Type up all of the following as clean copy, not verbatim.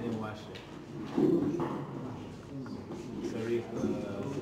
didn't wash it. צריך מלאש.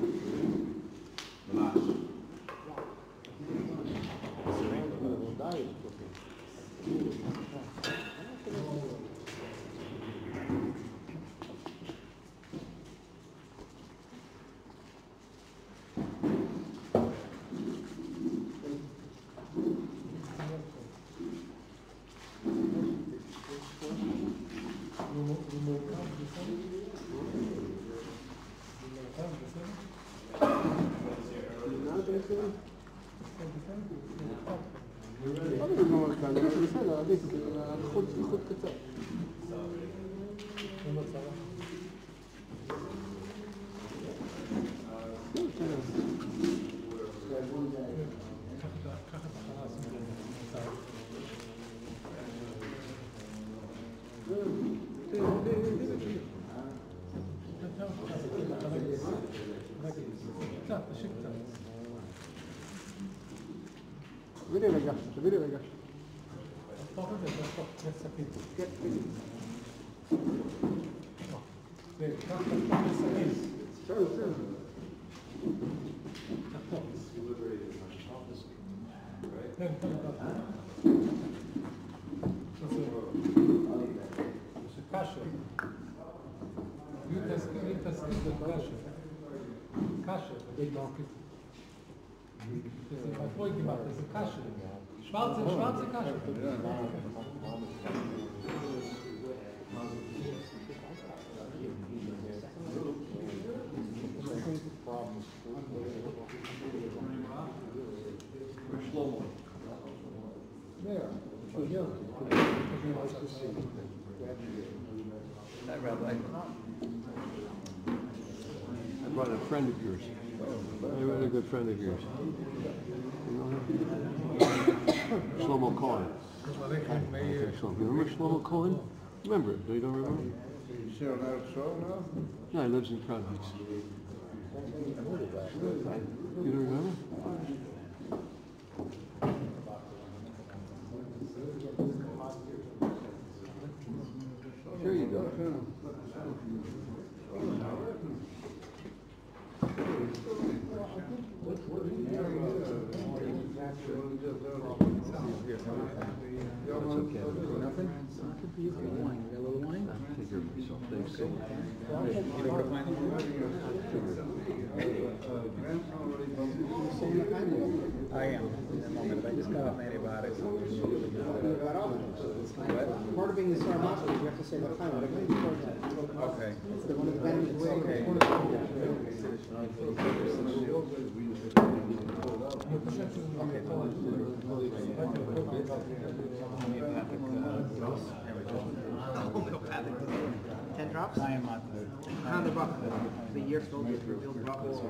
תביא לי רגע. תהפוך את זה, תהפוך לסכין. כן, בדיוק. תהפוך לסכין. בסדר, בסדר. תהפוך. זה קשה. תסכים זה קשה. קשה. זה פרוי כמעט, זה קשה. שוורץ זה קשה. I brought a friend of yours. A really good friend of yours. You know him? Shlomo Cohen. Okay, Shlomo. You remember Shlomo Cohen? Remember it? No, you don't remember? You still on that show now? No, he lives in Providence. You don't remember? Here you go. It's okay. Nothing? You got wine. You got a little wine? I'll take care of myself. Thanks. You know what I'm I am. In a moment. I just got off antibiotics. Part of being a Star Master, you have to say the time. Okay. It's the one of the benefits. Okay. Homeopathic. 10 drops? I am not On the buck. The year filled with revealed buckles.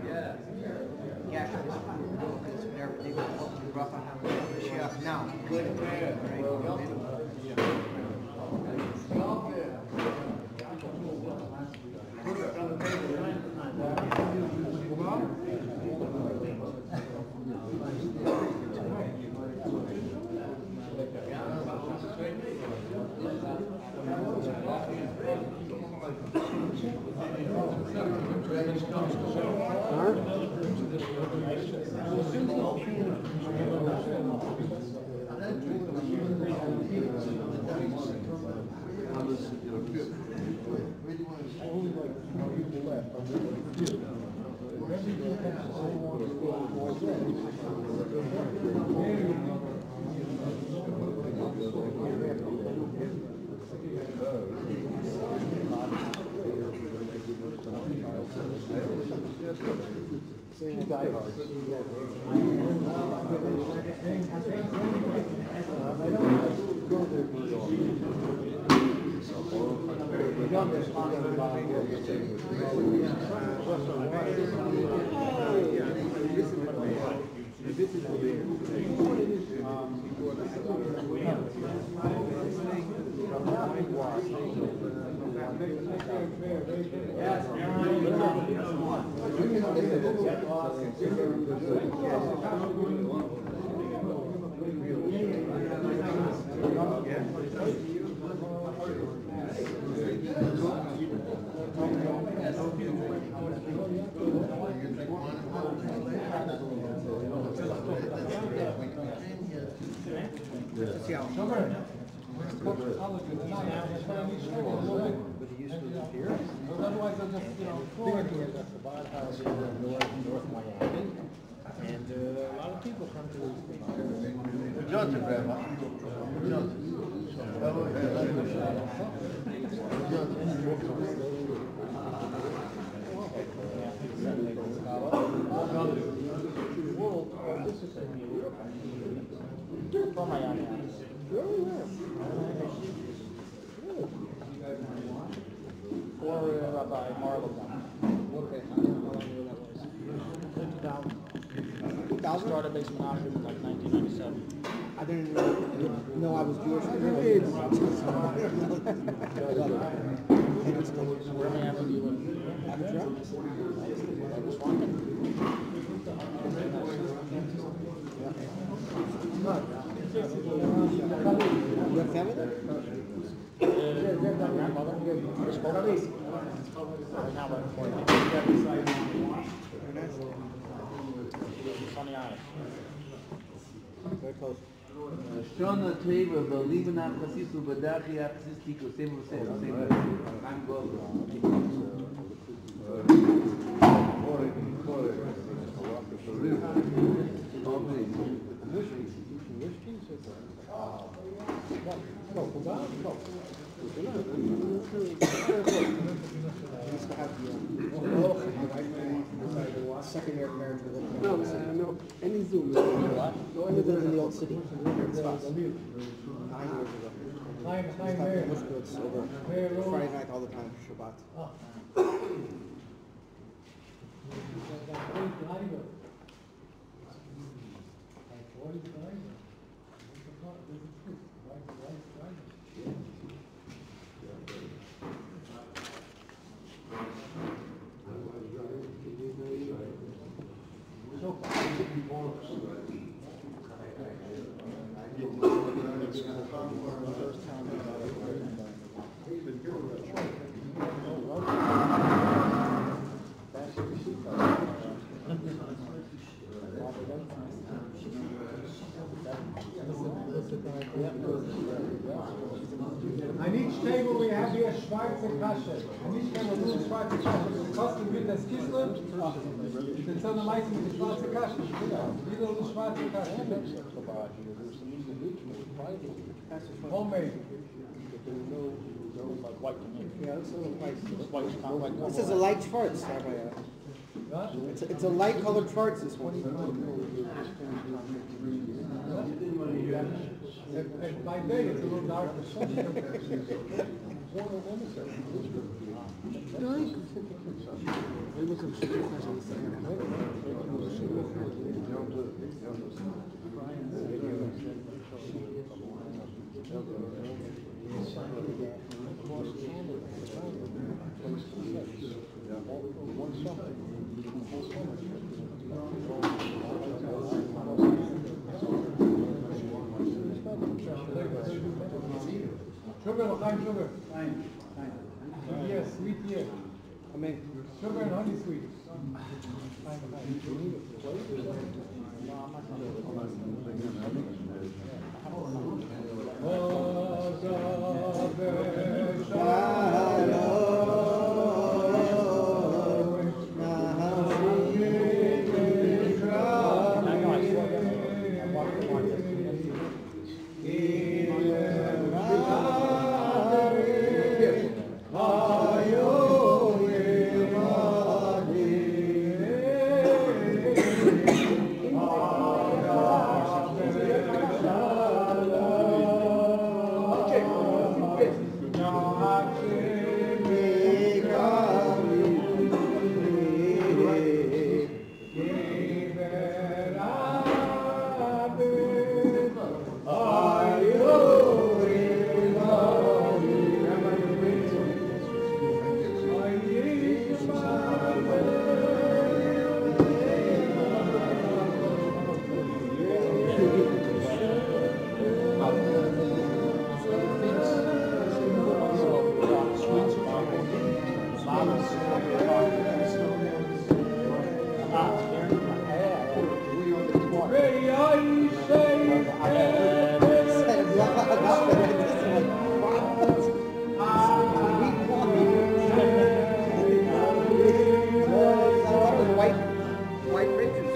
Yeah. Yeah, now, good. Yes. Otherwise, I'll just, that's the Bad House in North Miami. And a lot of people come to Johnson, Grandma. From Miami. Or Rabbi Marlowe. Okay. 2000? Started based Menachem in like 1997. I didn't know I was Jewish. Where in Miami do you live? You have family there? Grandmother? Right now, we're in Sunny Island. Very close. Shona Teva, believing on Chasisu, Badachi, Chasistiko, same. I'm going. Secondary marriage with No, any Zoom. I lived in the old city. 9 years ago. Over Friday night all the time for Shabbat. On each table we have here Schweizer Kasche. On each table we have Schweizer Kasche. The cost of it is Kislev. It's on the mice with the Schweizer Kasche. These are the Schweizer Kasche. Homemade. Yeah, this is a light schwartz. It's a light colored schwartz, this one. By day it's a little darker. Sugar, Chaim, sugar. Fine. Yes, sweet here. Amen. Sugar and honey sweet. White bridges.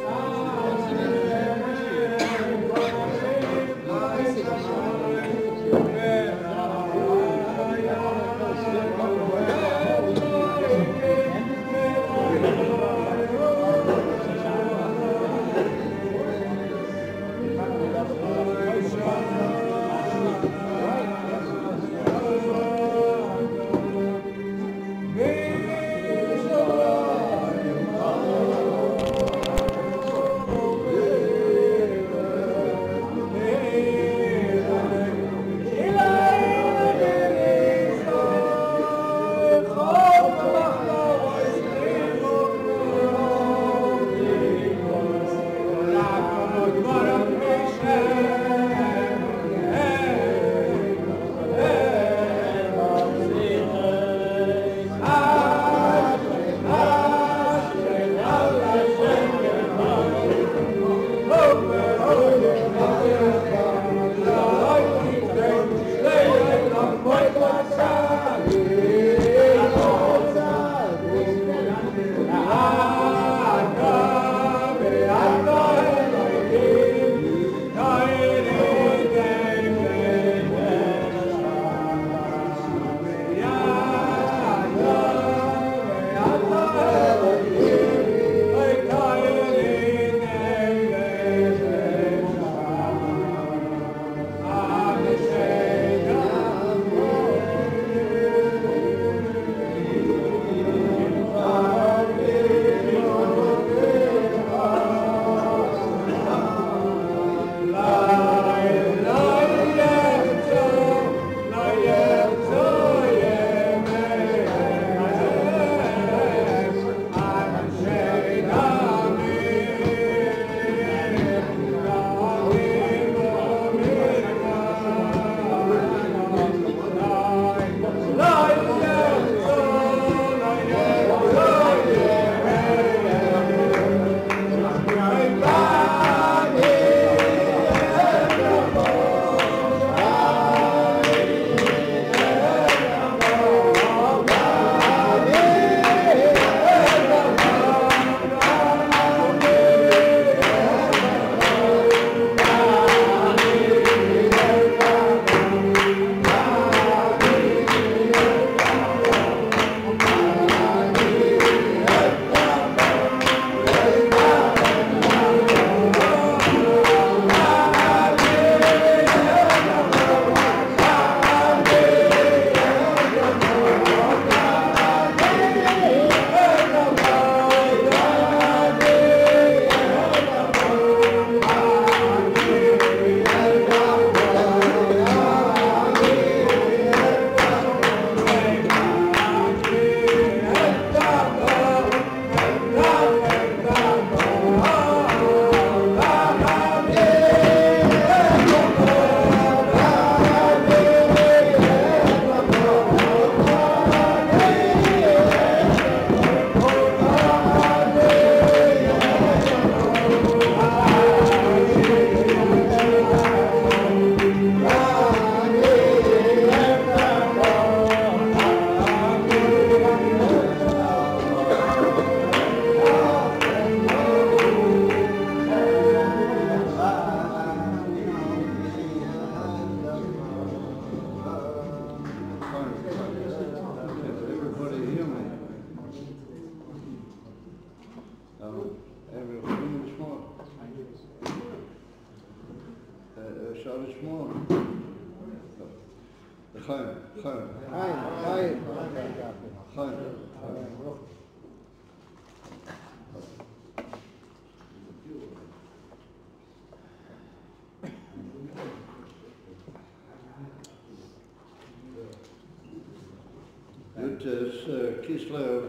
Kislev,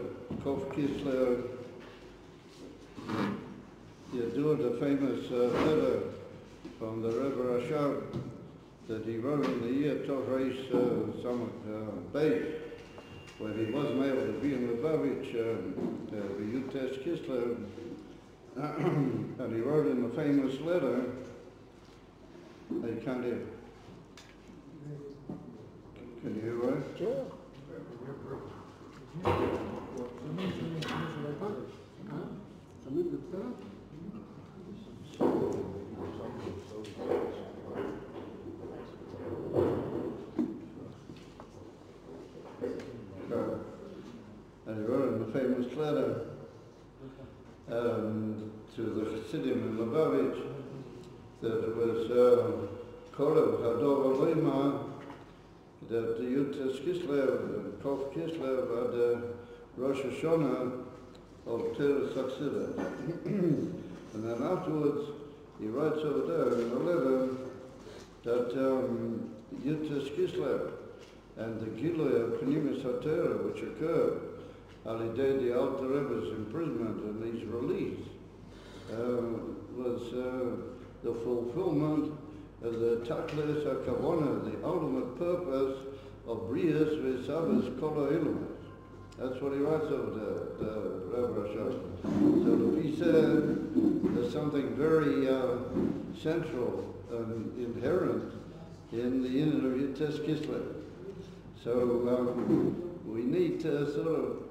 Kof Kislev, you do the famous letter from the Rebbe Rashab that he wrote in the year Tovreis Beit, when he wasn't able to be in the Bavitch, the Yutes Kislev, and he wrote in a famous letter, I can't hear. Can you hear right? Sure. And he wrote in a famous letter to the Chassidim in Lubavitch that it was Kolev Hador Alema, that the Yutas Kislev, Kof Kislev, had Rosh Hashanah of Teres Chassidim. And then afterwards, he writes over there in a letter that Yutas Kislev and the Gilui of Pnimis HaTorah, which occurred on the day the Alter Rebbe's imprisonment and his release, was the fulfillment of the Tachlis HaKavona, the ultimate purpose of Brias V'Savas Kol HaElumas. That's what he writes over there, the Rebbe Rashad. So he said there's something very central and inherent in the Union of Yutas Kislev. So we need to sort of,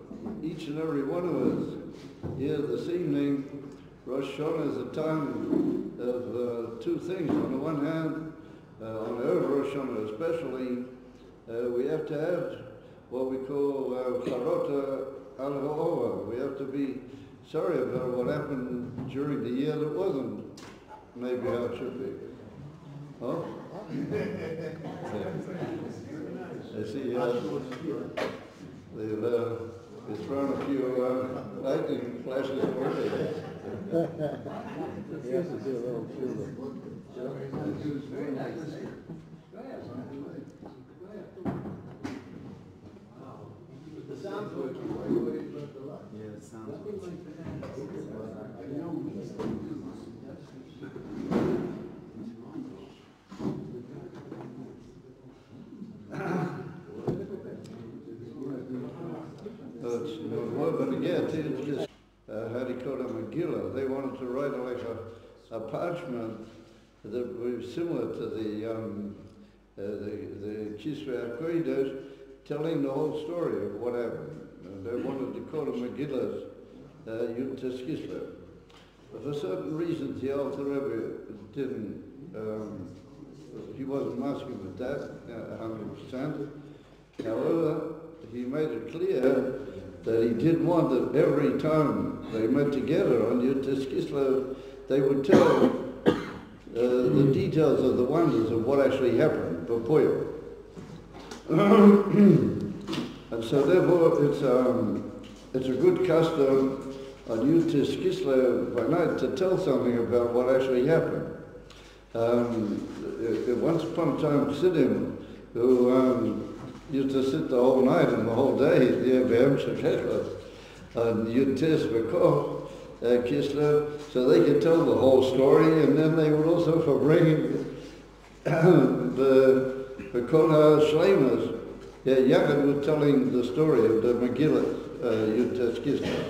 each and every one of us here this evening, Rosh Hashanah is a time of two things. On the one hand, on Erev Rosh Hashanah especially, we have to have what we call charota al ha'ova. We have to be sorry about what happened during the year that wasn't maybe how it should be. Huh? I see they've thrown a few lightning flashes already. Yes, it's a little Very nice. The sound's working. Yeah, it sounds But again, it's just how do you call it, Megillah? They wanted to write like a parchment that was similar to the Kislev HaKodesh, telling the whole story of what happened. And they wanted to call them Megillahs, Yutas Kislev. But for certain reasons, the Alter Rebbe didn't. He wasn't masking with that 100%. However, he made it clear that he did want that every time they met together on Yutas Kislev, they would tell the details of the wonders of what actually happened before you. And so therefore it's a good custom on Yutas Kislev by night to tell something about what actually happened. Once upon a time, Chassidim, who used to sit the whole night and the whole day and Yutas V'Kof Kislev, so they could tell the whole story, and then they would also for bringing the Kol HaShleimas, Yachad was telling the story of the Megillah, Yutas Kislev,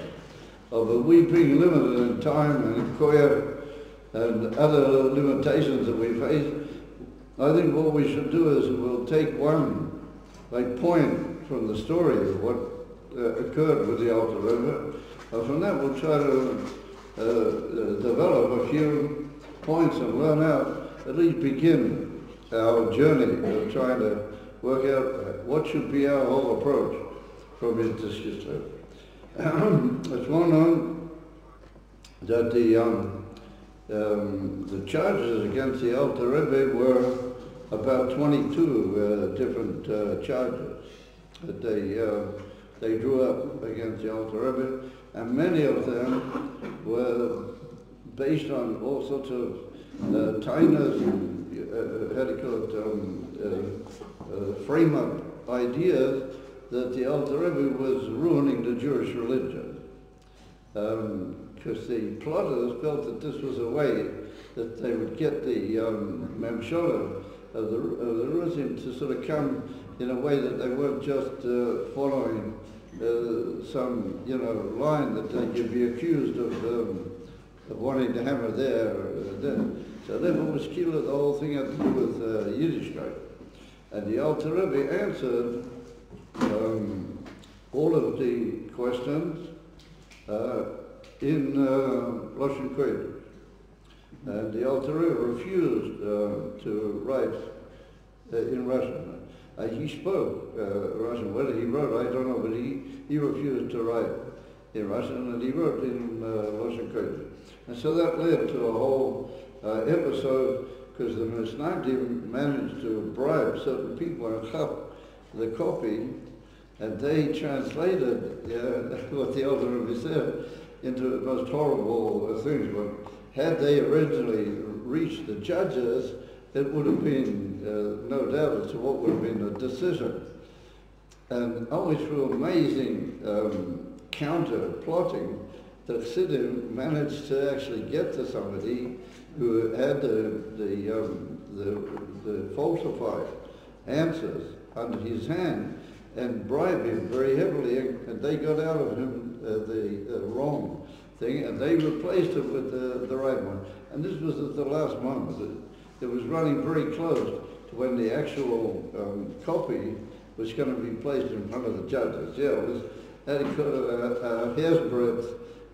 of we being limited in time and koyach and other limitations that we face. I think what we should do is we'll take one point from the story of what occurred with the Alter Rebbe, and from that we'll try to develop a few points and learn out, at least begin our journey of trying to work out what should be our whole approach from Yutas Kislev. It's well known that the charges against the Alter Rebbe were about 22 different charges that they drew up against the Alter Rebbe, and many of them were based on all sorts of tainas and how do you call it, frame-up ideas that the Alter Rebbe was ruining the Jewish religion. Because the plotters felt that this was a way that they would get the Memsholah of the Rusim to sort of come in a way that they weren't just following some line that they could be accused of of wanting to hammer there. So therefore was killed, the whole thing had to do with Yiddishkeit. And the Alter Rebbe answered all of the questions in Lashon Kodesh. And the Alter Rebbe refused to write in Russian. He spoke Russian. Whether he wrote, I don't know, but he refused to write in Russian, and he wrote in Lashon Kodesh. And so that led to a whole episode, because the Misnagdim managed to bribe certain people and chap the copy, and they translated what the Alter Rebbe said into the most horrible things. But had they originally reached the judges, it would have been no doubt as to what would have been the decision. And only through amazing counter plotting, the Chassidim managed to actually get to somebody who had the falsified answers under his hand and bribe him very heavily, and they got out of him the wrong thing, and they replaced it with the right one. And this was at the last moment. It was running very close to when the actual copy was going to be placed in front of the judges. Yeah, it was at a hair's breadth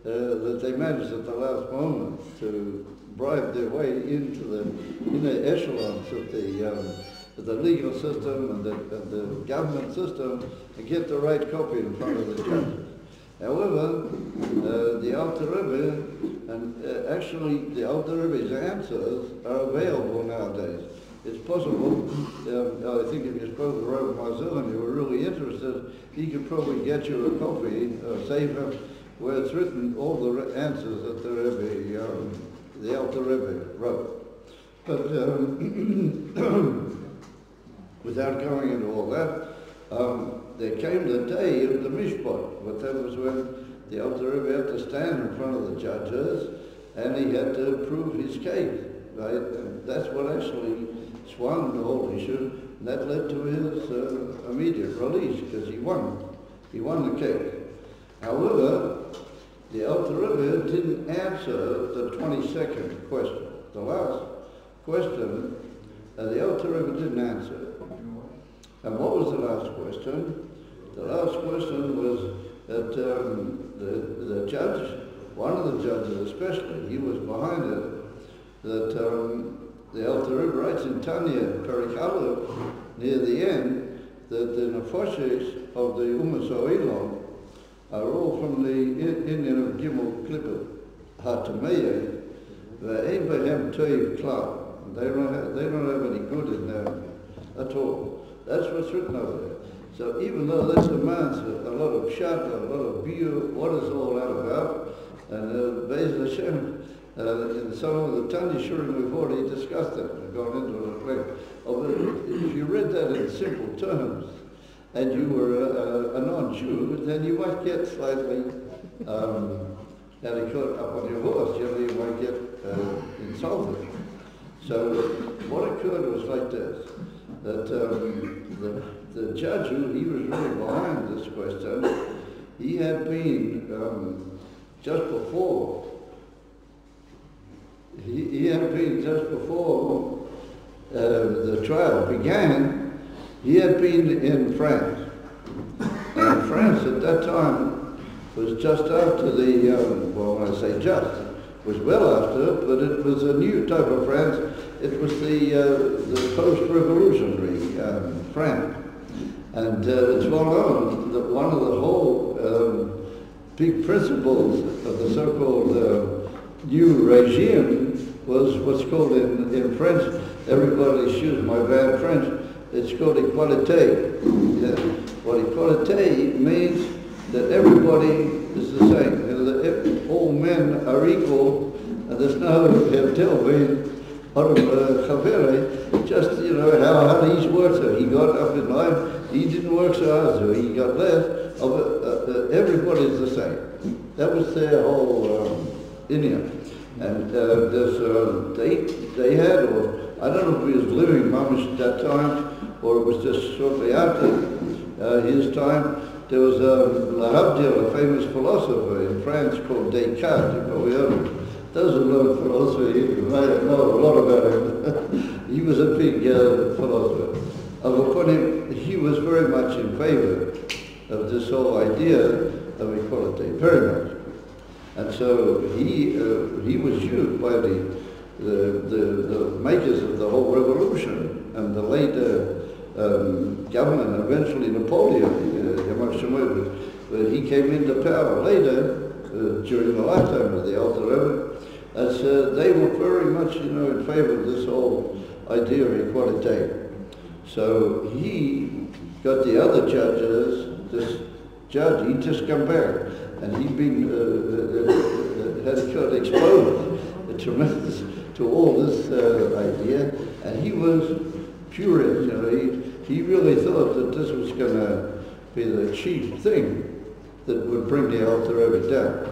that they managed at the last moment to bribe their way into the echelons of the legal system and the government system and get the right copy in front of the judges. However, the Alter Rebbe, and actually the Alter Rebbe's answers are available nowadays. It's possible, I think if you spoke to Rabbi Mazel and you were really interested, he could probably get you a copy, save him, where it's written all the answers that the Alter Rebbe wrote. But without going into all that, there came the day of the Mishpat, but that was when the Alter Rebbe had to stand in front of the judges and he had to prove his case, right? And that's what actually swung the whole issue, and that led to his immediate release, because he won the case. However, the Alter Rebbe didn't answer the 22nd question. The last question, the Alter Rebbe didn't answer. And what was the last question? The last question was that the judge, one of the judges especially, he was behind it, that the Alter Rebbe writes in Tanya, Perek Aleph, near the end, that the nefoshes of the Umas Ha'olam are all from the Indian of Gimel Klippet, HaTameya, ve'ein behem toiv klal. They don't have any good in them at all. That's what's written over there. So even though that demands a lot of pshat, a lot of view, what is all that about? And Be'ez Hashem, in some of the Tanya Shurim we've already discussed it and gone into it at length. But if you read that in simple terms, and you were a non-Jew, then you might get slightly up on your horse, you might get insulted. So what occurred was like this, that the judge, he was really behind this question, he had been just before the trial began, he had been in France. And France at that time was just after the, well, when I say just, it was well after, but it was a new type of France. It was the post-revolutionary France. And it's well known that one of the whole big principles of the so-called new regime was what's called in French, everybody excuse my bad French, it's called equalite. Yeah. Well, equalite means that everybody is the same. You know, that all men are equal, and there's no hebtel bein chavere. Just, you know, how each works. So he got up in life, he didn't work so hard, so he got less. Everybody is the same. That was their whole India. And they had, or I don't know if he was living mamish at that time, or it was just shortly after his time. There was Lahabdil, a famous philosopher in France called Descartes, you probably heard of him. those who learn philosophy might know a lot about him. He was a big philosopher. Upon him, he was very much in favor of this whole idea of equality, very much. And so he was used by the makers of the whole revolution and the later government, eventually Napoleon, he came into power later during the lifetime of the Alter Rebbe, as they were very much, in favor of this whole idea of equality. So he got the other judges, this judge, he just come back, and he'd been had exposed tremendous to all this idea, and he was furious. He really thought that this was going to be the chief thing that would bring the Alter Rebbe down.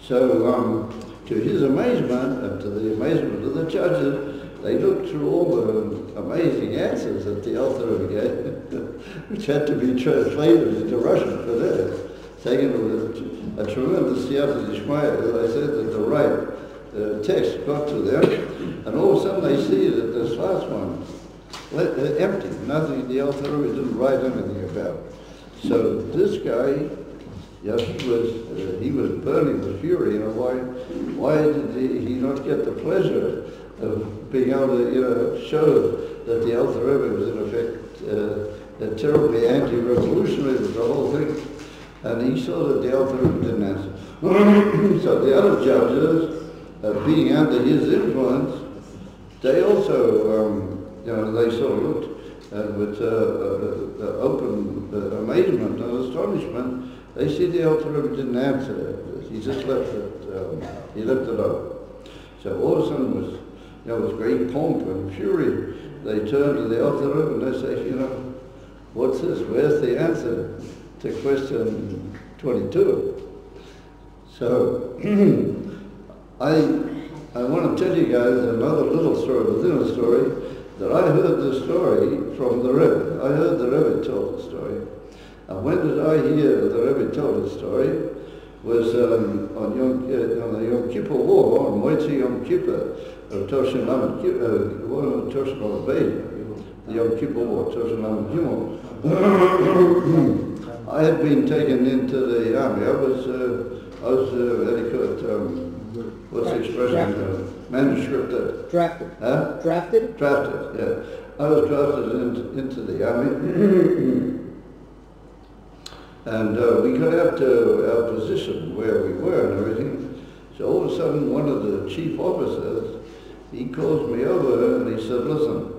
So, to his amazement, and to the amazement of the judges, they looked through all the amazing answers that the Alter Rebbe gave, which had to be translated into Russian for them, saying it was a tremendous siyata d'shmaya. They said that the right text got to them, and all of a sudden they see that this last one, empty, nothing, the Alter Rebbe didn't write anything about. So this guy, he was burning with fury. Why did he not get the pleasure of being able to, show that the Alter Rebbe was in effect terribly anti-revolutionary with the whole thing? And he saw that the Alter Rebbe didn't answer. So the other judges, being under his influence, they also, they sort of looked with open amazement and astonishment. They see the Alter Rebbe didn't answer. He just left it. He left it up. So all of a sudden, with great pomp and fury, they turned to the Alter Rebbe and they say, what's this? Where's the answer to question 22? So I want to tell you guys another little story within a story, that I heard the story from the Rebbe. I heard the Rebbe tell the story. And when did I hear the Rebbe tell the story? Was on the Yom Kippur War, on Moitzi Yom Kippur, of Toshin Lamed the Yom Kippur War, Toshin Lamed Gimel. I had been taken into the army. I was what's the expression? Manuscripted. Drafted. Huh? Drafted? Drafted, yeah. I was drafted into the army. And we got out to our position where we were and everything. So all of a sudden, one of the chief officers, he calls me over and he said, listen,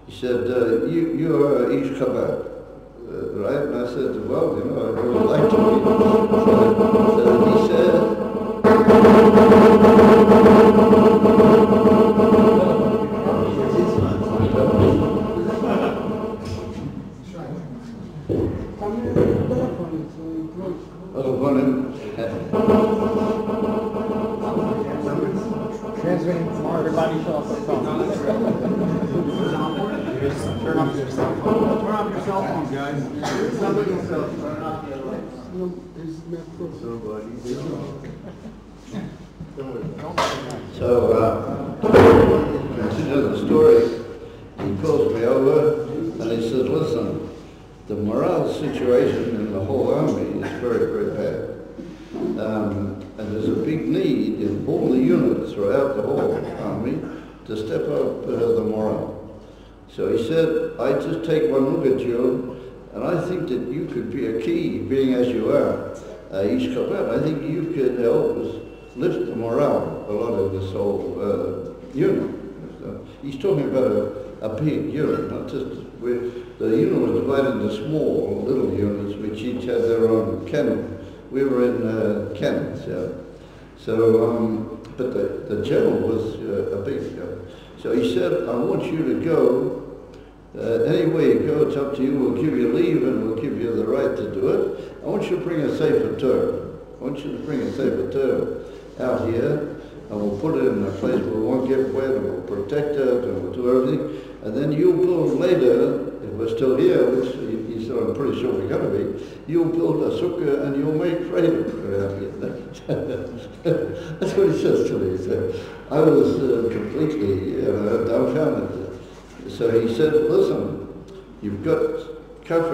he said, you are Ish Chabad, right? And I said, well, I really like to be. So he said, Transmitting from everybody show up. Turn off your cell phone. Turn off your cell phone, guys. Somebody will turn off the other lights. So, continue the story. He calls me over and he said, listen, the morale situation in the whole army is very, very bad. And there's a big need in all the units throughout the whole army to step up the morale. So he said, I just take one look at you, and I think that you could be a key, being as you are, Ish Chabad. I think you could help us lift the morale, a lot of this whole unit. So he's talking about a big unit, not just, the unit was divided into small little units, which each had their own cannon. We were in cannons, yeah. So, but the general was a big So he said, I want you to go, anywhere you go, it's up to you, we'll give you leave and we'll give you the right to do it. I want you to bring a Sefer Torah. I want you to bring a Sefer Torah out here, and we'll put it in a place where we won't get wet, and we'll protect it, and we'll do everything. and then you build later, if we're still here, which he said, I'm pretty sure we're going to be, you'll build a sukkah and you'll make freedom around here. That's what he says to me. So I was completely dumbfounded. So he said, listen, you've got kaf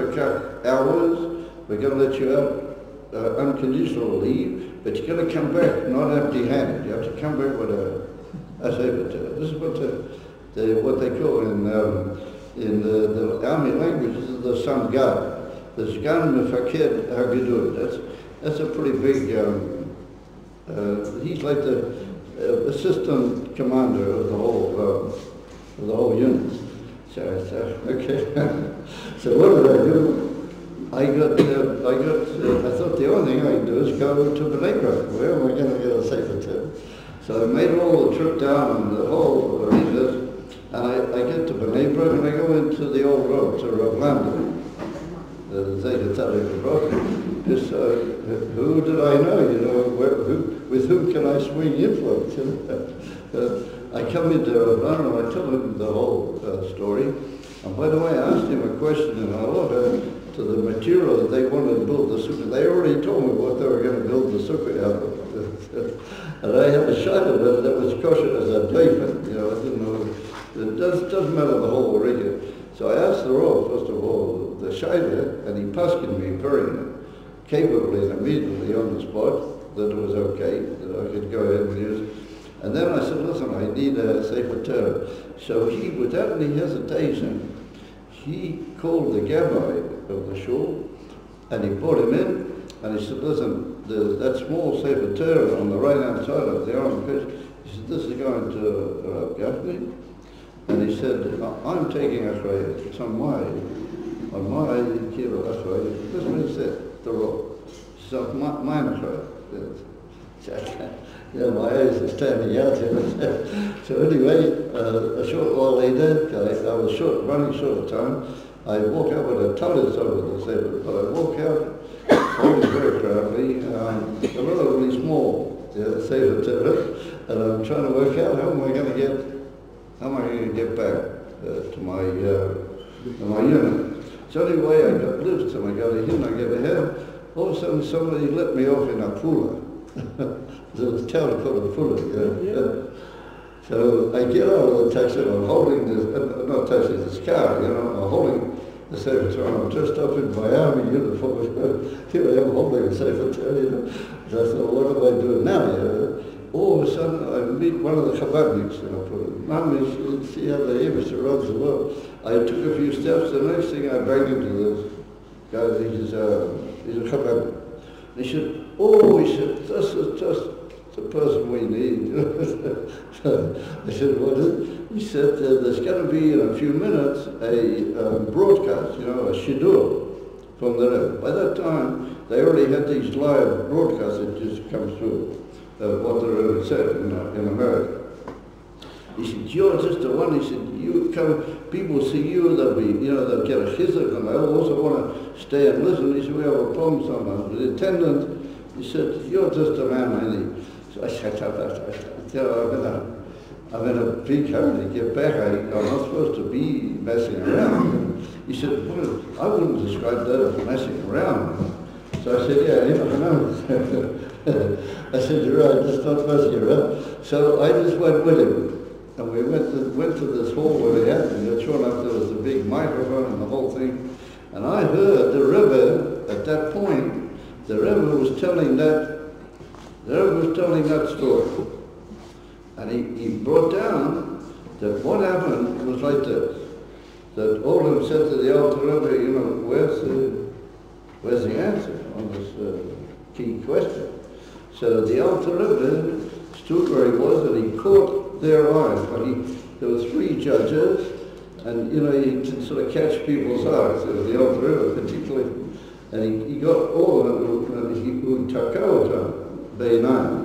hours, we're going to let you out unconditional leave, but you're going to come back not empty-handed. You have to come back with a sefer Torah. This is what they call in the army language is the samgad. The Sgan Mefaked Hagidud. That's a pretty big. He's like the assistant commander of the whole unit. So okay. So what did I do? I thought the only thing I could do is go to Beit. Where am I going to get a sefer Torah? So I made all the trip down the whole arenas, and I get to Beit and I go into the old road to Rav Lambda. Just who did I know? With whom can I swing influence? I come into Rav and I tell him the whole story. And by the way, I asked him a question in order to the material that they wanted to build the sukkah. They already told me what they were going to build the sukkah out of. And I had a shot of it that was kosher as a doifen. I didn't know. It doesn't matter the whole rigor. So I asked the Rav, first of all, the Shaila, and he paskined me very capably and immediately on the spot that it was okay, that I could go ahead and use it. And then I said, listen, I need a sefer Torah. So he, without any hesitation, he called the Gabbai of the shul, and he brought him in, and he said, listen, that small sefer Torah on the right-hand side of the arm page, he said, this is going to Gafni. And he said, I'm taking achrayah. It's on my kilo achrayah. That's what he said, the Rav. He said, mine achrayah. My eyes are standing out here. So anyway, a short while later, I was running short of time. I walk out with a tallis over the sefer, but I walk out, holding very proudly, a relatively small sefer Torah, and I'm trying to work out how am I going to get back to my unit. So anyway, I got lifts and I got a hymn, I get ahead. All of a sudden somebody let me off in a pula. There was a town called a pula. So I get out of the taxi and I'm holding not taxi, this car, I'm holding the sefer Torah. I'm dressed up in my army uniform. Here I am holding a sefer Torah. So I thought, what do I do now? All of a sudden, I meet one of the Chabadniks, Mom, you see how the Amish runs the world. I took a few steps, the next thing I banged into this guy, he's a Chabadnik. And he said, this is just the person we need. So I said, what is it? He said, there's going to be in a few minutes a broadcast, a shidur from the Rebbe. By that time, they already had these live broadcasts that just come through. What the Rebbe said in America. He said, you're just the one. He said, you come, people see you, they'll get a chizuk, and they'll also want to stay and listen. He said, we have a problem sometimes with the attendant. He said, you're just a man I need. So I said, I'm in a big hurry to get back. I'm not supposed to be messing around. He said, well, I wouldn't describe that as messing around. So I said, yeah, I know. I said, you're right, that's not messing around. So I just went with him. And we went to this hall where they had me. Sure enough, there was a big microphone and the whole thing. And I heard the Rebbe, at that point, the Rebbe was telling that story. And he brought down that what happened was like this. That all of them said to the Alter Rebbe, where's the answer on this key question? So the Alter Rebbe stood where he was and he caught their eyes. But there were three judges, and he could sort of catch people's eyes. The Alter Rebbe particularly, and he got all of them, and he took out Beinayim.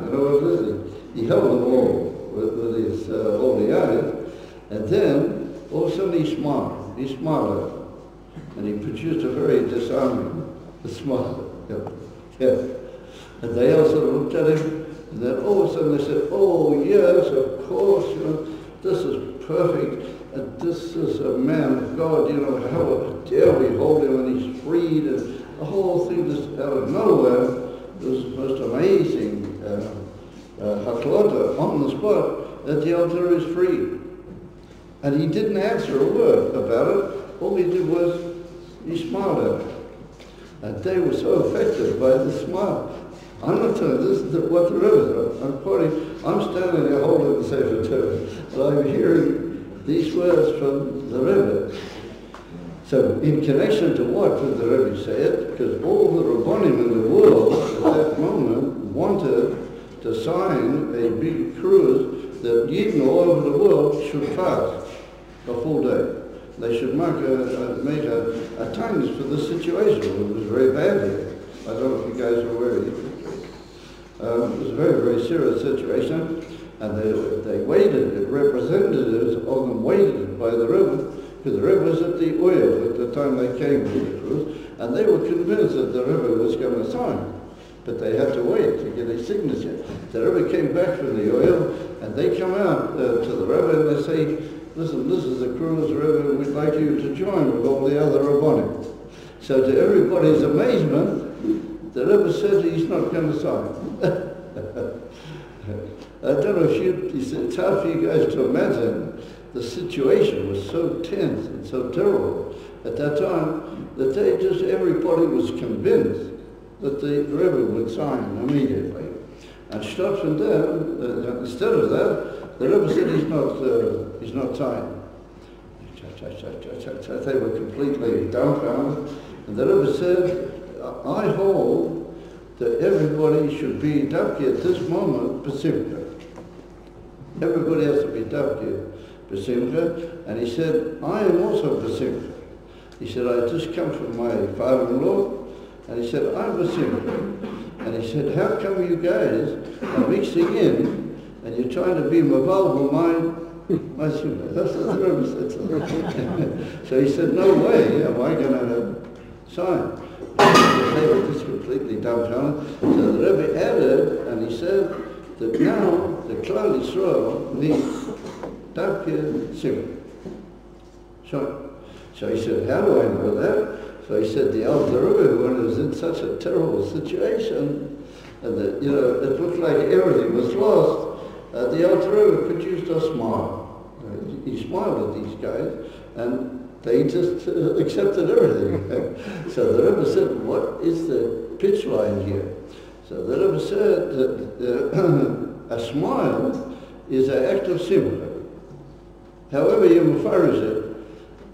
He held them all with his all the eyes, and then all of a sudden he smiled. He smiled at them, and he produced a very disarming smile. Yes. And they also looked at him, and then all of a sudden they said, oh yes, of course, this is perfect. And this is a man of God, you know, how dare we hold him and he's freed, and the whole thing just out of nowhere. It was the most amazing haklota on the spot that the altar is free. And he didn't answer a word about it. All he did was, he smiled at it. And they were so affected by the smile. I'm not telling you, this is what the Rebbe is. I'm quoting, I'm standing there holding the Sefer Torah, and I'm hearing these words from the Rebbe. So in connection to what did the Rebbe say it? Because all the Rabbonim in the world at that moment wanted to sign a big cruise that Yidden all over the world should fast a full day. They should make a times for the situation. It was very bad here. I don't know if you guys are aware of it. It was a very, very serious situation. And they waited, representatives of them waited by the Rebbe, because the Rebbe was at the oil at the time they came to the cruise, and they were convinced that the Rebbe was going to sign. But they had to wait to get a signature. The Rebbe came back from the oil, and they come out to the Rebbe and they say, listen, this is the cruise, Rebbe, we'd like you to join with all the other Rabbonim. So to everybody's amazement, the Rebbe said he's not going to sign. I don't know if it's hard for you guys to imagine. The situation was so tense and so terrible at that time that everybody was convinced that the Rebbe would sign immediately. And stops and down, instead of that, the Rebbe said he's not signing. They were completely dumbfounded. And the Rebbe said, I hold that everybody should be Davki at this moment, Besimcha. Everybody has to be Davki, Besimcha. And he said, I am also Besimcha. He said, I just come from my father-in-law. And he said, I'm Besimcha. And he said, how come you guys are mixing in and you're trying to be Maval my Simcha? That's what the Rebbe said to him. So he said, no way am I going to sign. They were just completely dumbfounded. So the Rebbe added, and he said that now the Klal Yisrael needs Davke Simcha. So he said, how do I know that? So he said the Alter Rebbe, when it was in such a terrible situation, and that, it looked like everything was lost, the Alter Rebbe produced a smile. He smiled at these guys, and they just accepted everything. So the Rebbe said, what is the pitch line here? So the Rebbe said that a smile is an act of simcha. However you mafarish it,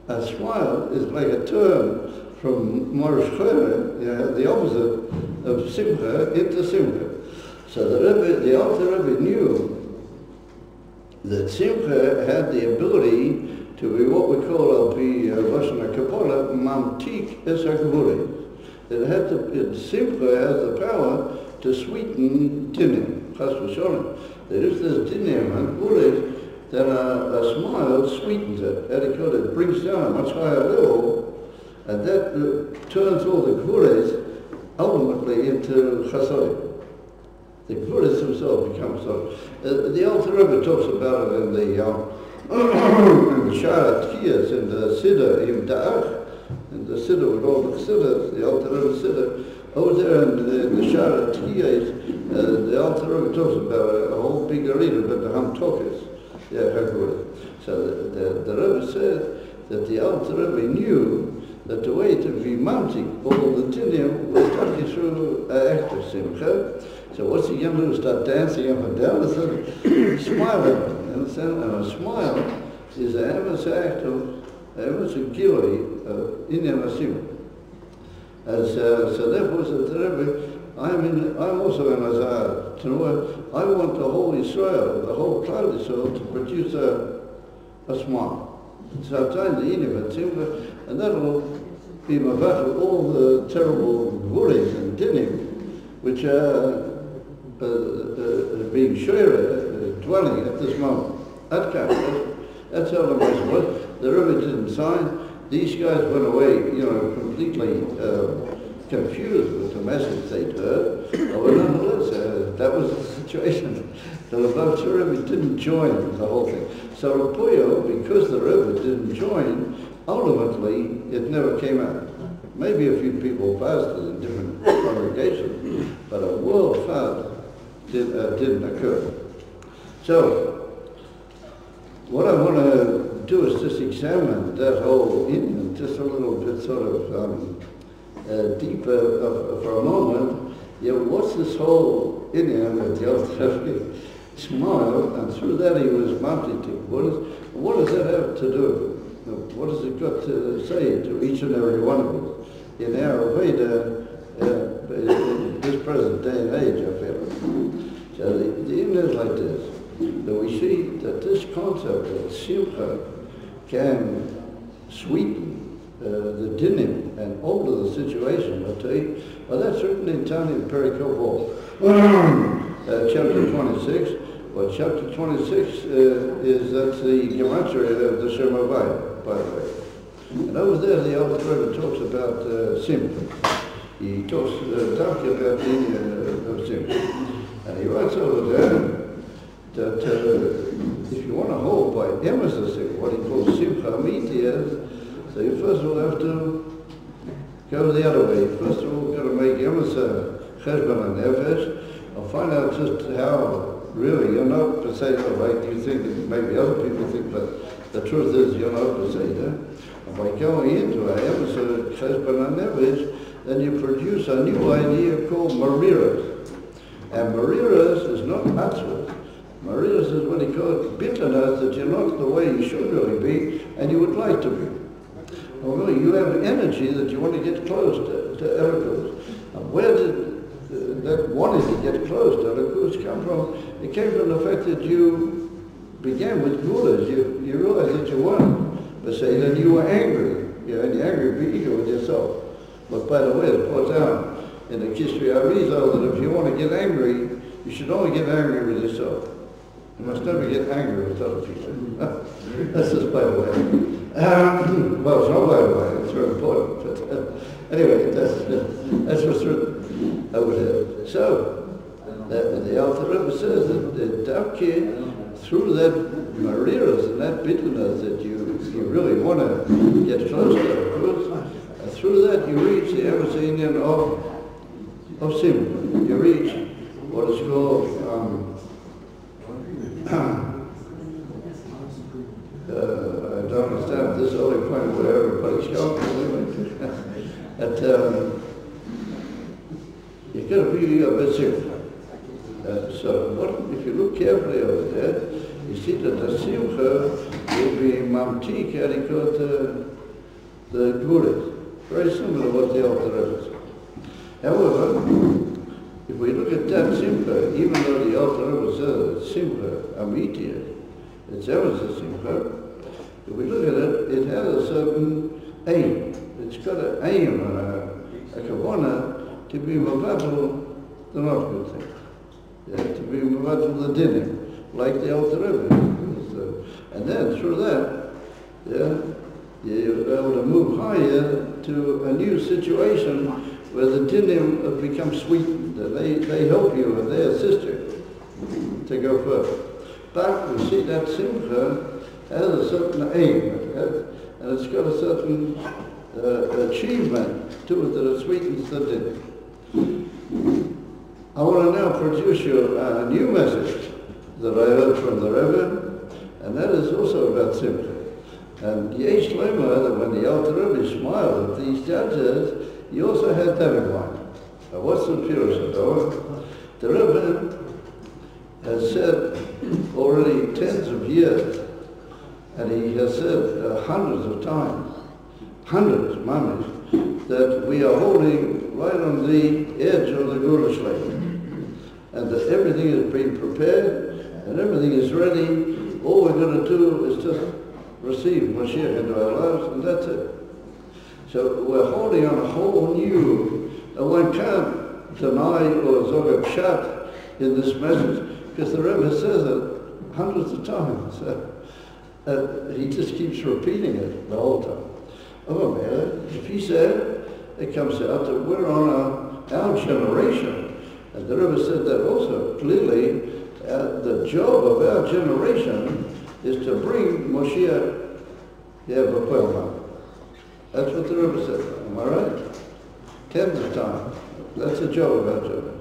a smile is like a term from Morosh Chayre, the opposite of simcha into simcha. So the Alter Rebbe knew that simcha had the ability to be what we call Rosh Hashanah mamtik es hagvurim. Simcha has the power to sweeten dinim, chas v'sholem. There is this dinim and gvurim that a smile sweetens it. It brings down a much higher level, and that turns all the gvurim ultimately into chasodim. The gvurim themselves become so. The Alter Rebbe talks about it in the Shara Tkiyas in the Siddur, in Da'ach, in the Siddur with all the Siddurs, the Alter Rebbe Siddur. Over there in the Shara Tkiyas, the Alter Rebbe talks about a whole big arena, but the Hamtokas. So the Rebbe said that the Alter Rebbe knew that the way to be mounting all the dinim was talking through an act of simcha. So what's he going to do? Start dancing up and down? And smile at him. Understand? And a smile is an emes act of emes gilui in Simcha. So therefore, said the Rebbe, I'm also in Azar. I want the whole Israel, the whole Klal Yisrael, to produce a smile. So I'm trying to eat it, Simcha, and that'll be mavach all the terrible worries and dinim, which are being shared, dwelling at this moment. That's how the message was. The Rebbe didn't sign. These guys went away, completely confused with the message they'd heard. But nonetheless, that was the situation. The Rebbe didn't join the whole thing. So Puyo, because the Rebbe didn't join, ultimately it never came out. Maybe a few people fasted in different congregations, but a world fast didn't occur. So, what I want to do is just examine that whole Indian just a little bit sort of deeper for a moment. Yeah, what's this whole Indian with the old smile, and through that he was mounting. What does that have to do? What has it got to say to each and every one of us? In our way in this present day and age, I feel. So the Indian is like this. That we see that this concept of simcha can sweeten the dinim and alter the situation. Well, that's written in Tanya Perikov, chapter 26. Well, chapter 26 that's the gematria of the Shemavaya, by the way. And over there, the Alter Rebbe talks about simcha. He talks darkly about the Indian of simcha. And he writes over there that if you want to hold by emphasis what he calls simcha amitias, so you first of all have to go the other way. First of all, you've got to make emphasis cheshbon and nefesh, and find out just how really you're not Pesach like you think, maybe other people think, but the truth is you're not Pesach. And by going into an emphasis cheshbon and nefesh, then you produce a new idea called mariras. And mariras is not atzvot. Mariras is what he calls bitterness, that you're not the way you should really be, and you would like to be. Although you have energy that you want to get close to Erekus. And where did that wanting to get close to Erekus come from? It came from the fact that you began with gulas. You realized that you weren't Pesach, and you were angry. And you're angry, be eager with yourself. But by the way, it's put down in the Kislev that if you want to get angry, you should only get angry with yourself. You must never get angry with other people. That's just by the way. Well, it's not by the way, it's very important. But anyway, that's what's written over there. So, the Alter Rebbe says that the Davki, through that mariras and that bitterness that you really want to get close to, and through that you reach the Amazonian of Sim. You reach what is called I don't understand this only point where everybody's going. But you've got to be a bit simple. So if you look carefully over there, you see that the simcha will be mamtik harikot the guras. Very similar to what the Alter Rebbe said. However, if we look at that simcha, even though the Alter Rebbe says it's simcha amitia, it's ever a simcha, if we look at it, it has a certain aim. It's got an aim and a kavanah to be mavatul the not good thing. Yeah, to be mavatul the dinim, like the Alter Rebbe. And then through that, you're able to move higher to a new situation where the dinim have become sweetened. They help you and they assist you to go further. But we see that simcha has a certain aim, and it's got a certain achievement to it that it sweetens the dinim. I want to now produce you a new message that I heard from the Rebbe, and that is also about simcha. And Yesh Lema, that when the Alter Rebbe smiled at these judges, he also had that in mind. Now what's the purest of the Rebbe has said already tens of years, and he has said hundreds of times, hundreds, mamish, that we are holding right on the edge of the Gula Shleim, and that everything is being prepared, and everything is ready. All we're going to do is just receive Mashiach into our lives, and that's it. So we're holding on a whole new, one can't deny or zog a pshat in this message, because the Rebbe says it hundreds of times. He just keeps repeating it the whole time. Oh man, if he said, it comes out that we're on our generation, and the Rebbe said that also clearly, the job of our generation is to bring Moshiach B'Poel. That's what the Rebbe said. Am I right? 10th time. That's a joke about Shabbat.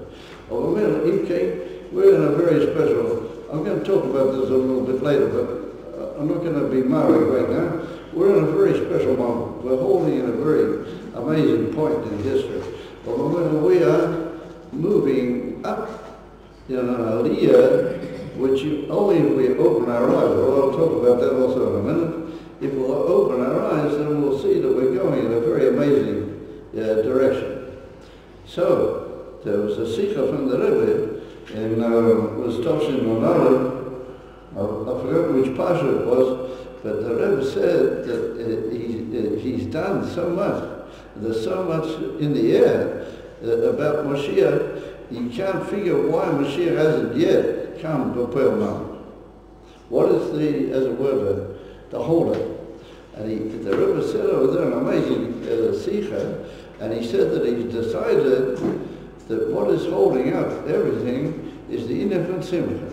We're in a very special, I'm going to talk about this a little bit later, but I'm not going to be married right now. We're in a very special moment. We're holding in a very amazing point in history. We are moving up in an aliyah, which only if we open our eyes, well, I'll talk about that also in a minute. If we'll open our eyes, then we'll see that we're going in a very amazing direction. So, there was a sikha from the Rebbe, and was Toshin Monara. I forgot which pasha it was, but the Rebbe said that he's done so much, there's so much in the air about Moshiach, he can't figure why Moshiach hasn't yet come to Pearl Mountain. What is as it were, the holder? And the Rebbe said over there an amazing sikha, and he said that he's decided that what is holding up everything is the infant simcha.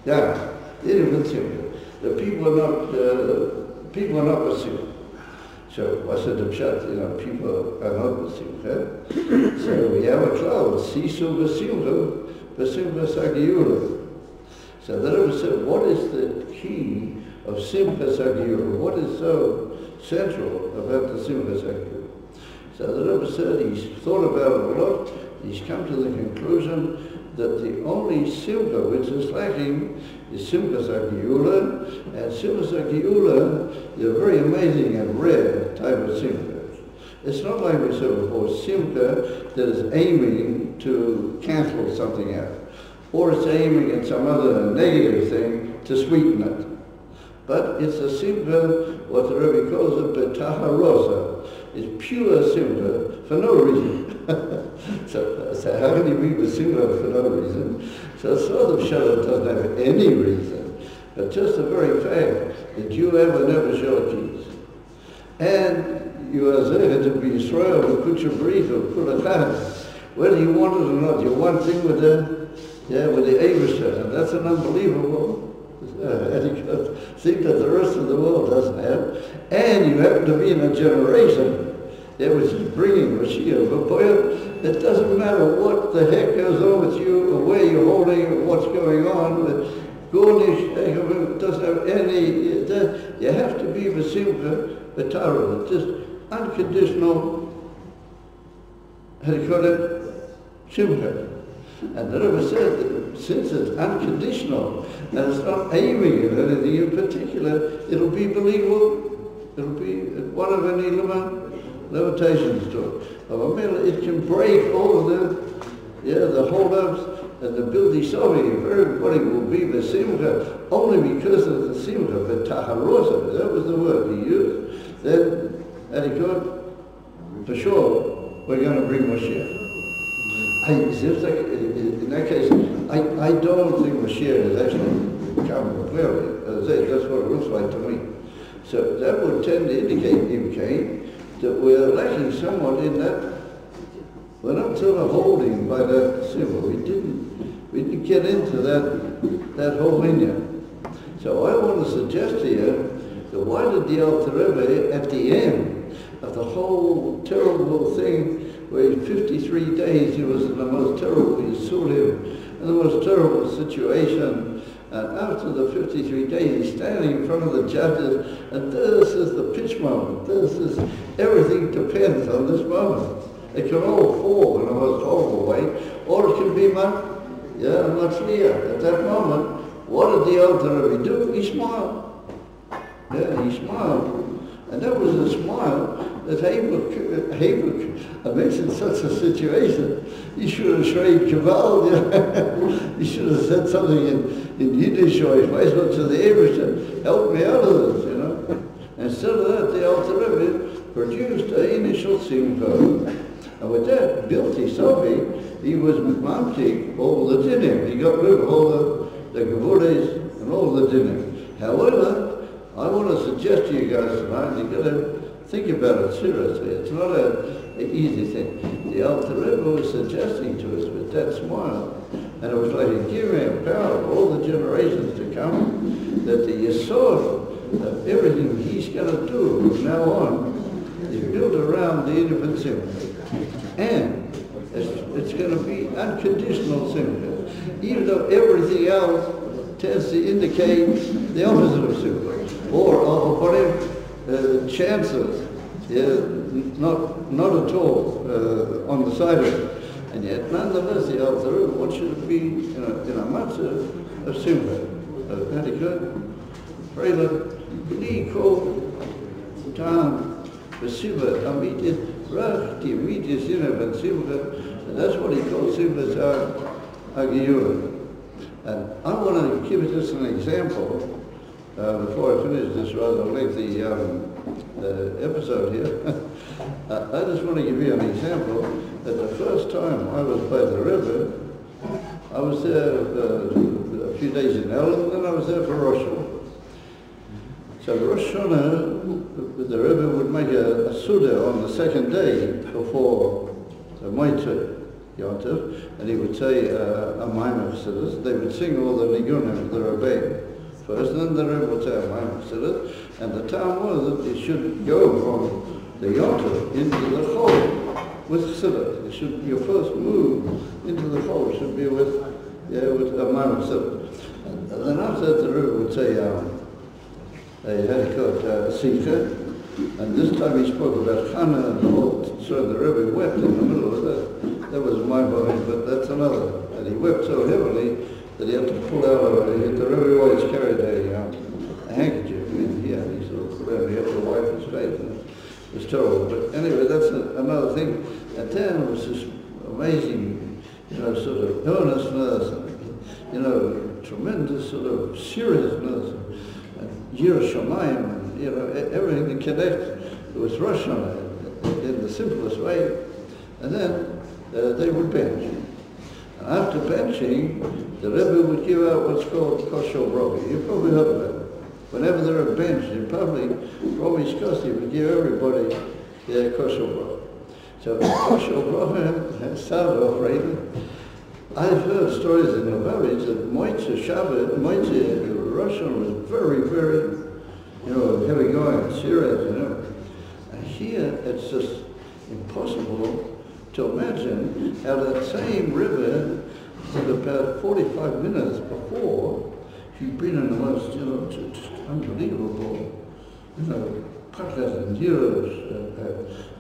Yeah, the infant simcha. The people are not pursuing. So what's the pshat? People are not pursuing. So we have a cloud, sisu v'simcha, v'simcha sagiura. So the Rebbe said, what is the key of simcha sagiura? What is so central about the simcha sagiura? So the Rebbe said he's thought about it a lot. He's come to the conclusion that the only simcha which is lacking is simcha sagiula, and simcha sagiula is a very amazing and rare type of simcha. It's not like we said before, simcha that is aiming to cancel something out, or it's aiming at some other negative thing to sweeten it. But it's a simcha, what the Rebbe calls it, betaharosa. It's pure simcha for no reason. so how can you be with simcha for no reason? So it's not that Shabbat doesn't have any reason, but just the very fact that you have a nefesh elokis, and you are there to be Yisrael, Kutcha Barita, Kulachad, whether you want it or not, you're one thing with the Eivusha, and that's an unbelievable thing that the rest of the world doesn't have. And you happen to be in a generation which is bringing Mashiach. But boy, it doesn't matter what the heck goes on with you, or where you're holding, or what's going on. Gornish doesn't have any, you have to be V'simcha B'tarah, just unconditional, how do you call it? Simcha. And the Rebbe said that since it's unconditional and it's not aiming at anything in particular, it'll be believable. It'll be one of any limitations to it. It can break all of the hold-ups and the bildi sovi. If everybody will be the simcha only because of the simcha, but taharosa, that was the word he used, then, and he could, for sure, we're going to bring Moshiach. In that case, I don't think Mashiach is actually coming clearly. That's what it looks like to me. So that would tend to indicate that we're lacking somewhat in that. We're not sort of holding by that symbol. We didn't get into that whole linear. So I want to suggest here that why did the Alter Rebbe at the end of the whole terrible thing, where 53 days he was in the most terrible Yisurim, in the most terrible situation, and after the 53 days he's standing in front of the judges, and this is the pitch moment, this is, everything depends on this moment. It can all fall in a most horrible way, or it can be much clearer. At that moment, what did the Alter Rebbe do? He smiled. Yeah, he smiled. And that was a smile that Habakkuk mentioned such a situation. He should have shreid Kaval. He should have said something in Yiddish, or he might as well to the Abraham, help me out of this, Instead of that, the Alter Rebbe produced an initial simcha. And with that, Bilti Sofi, he was mamtik all the dinim. He got rid of all the gevules and all the dinim. However, I want to suggest to you guys tonight, you've got to think about it seriously. It's not an easy thing. The Alter Rebbe was suggesting to us with that smile And it was like a giving of power for all the generations to come, that the yesod of everything he's going to do from now on is built around the infant simcha. And it's going to be unconditional simcha, even though everything else tends to indicate the opposite of simcha, or whatever chances, not at all on the side of it. And yet, nonetheless, the Alter Rebbe wants you to be in a matzah of simcha, of Pentecost, Freila, Bli Kol Tam V'Siva Amitit Rach Ti Amitis Yinav and Simcha, and that's what he calls Simcha Agiyura. And I want to give you just an example before I finish this rather lengthy episode here. I just want to give you an example that the first time I was by the Rebbe, I was there a few days in Ellen, and then I was there for Rosh Hashanah. So Rosh Hashanah, the Rebbe would make a Suda on the second day before the Moitze Yontif, and he would say a Maimon Chassidus. They would sing all the Nigunim of the Rebbe first, and then the Rebbe would say a Maimon Chassidus, and the time was that it should go from the Yontif into the Chol with Chassidus. It should, your first move into the Chol should be with a Maimon Chassidus. And then after that the Rebbe would say, they had it called Sikha, and this time he spoke about Chana and the whole, so the Rebbe wept in the middle of that. That was my body, but that's another. And he wept so heavily that he had to pull out of it. The Rebbe always carried a handkerchief in here, and he sort of put out, he had to wipe his face, and it was terrible. But anyway, that's another thing. And then was this amazing, sort of earnestness, and, tremendous sort of seriousness, and Yerushalayim, and, everything that connects with Rosh Hashanah in the simplest way. And then they would bench. And after benching, the Rebbe would give out what's called kosher bracha. You've probably heard of it. Whenever there are benched in public, Rabbi Skosti would give everybody their kosher bracha. So kosher bracha started off right. I've heard stories in Lubavitch that Moitze Shabbat, Moitze Rosh Hashanah was very, very, heavy going, serious, And here it's just impossible to imagine how that same river, that about 45 minutes before, he'd been in the most, just unbelievable, pachas and years,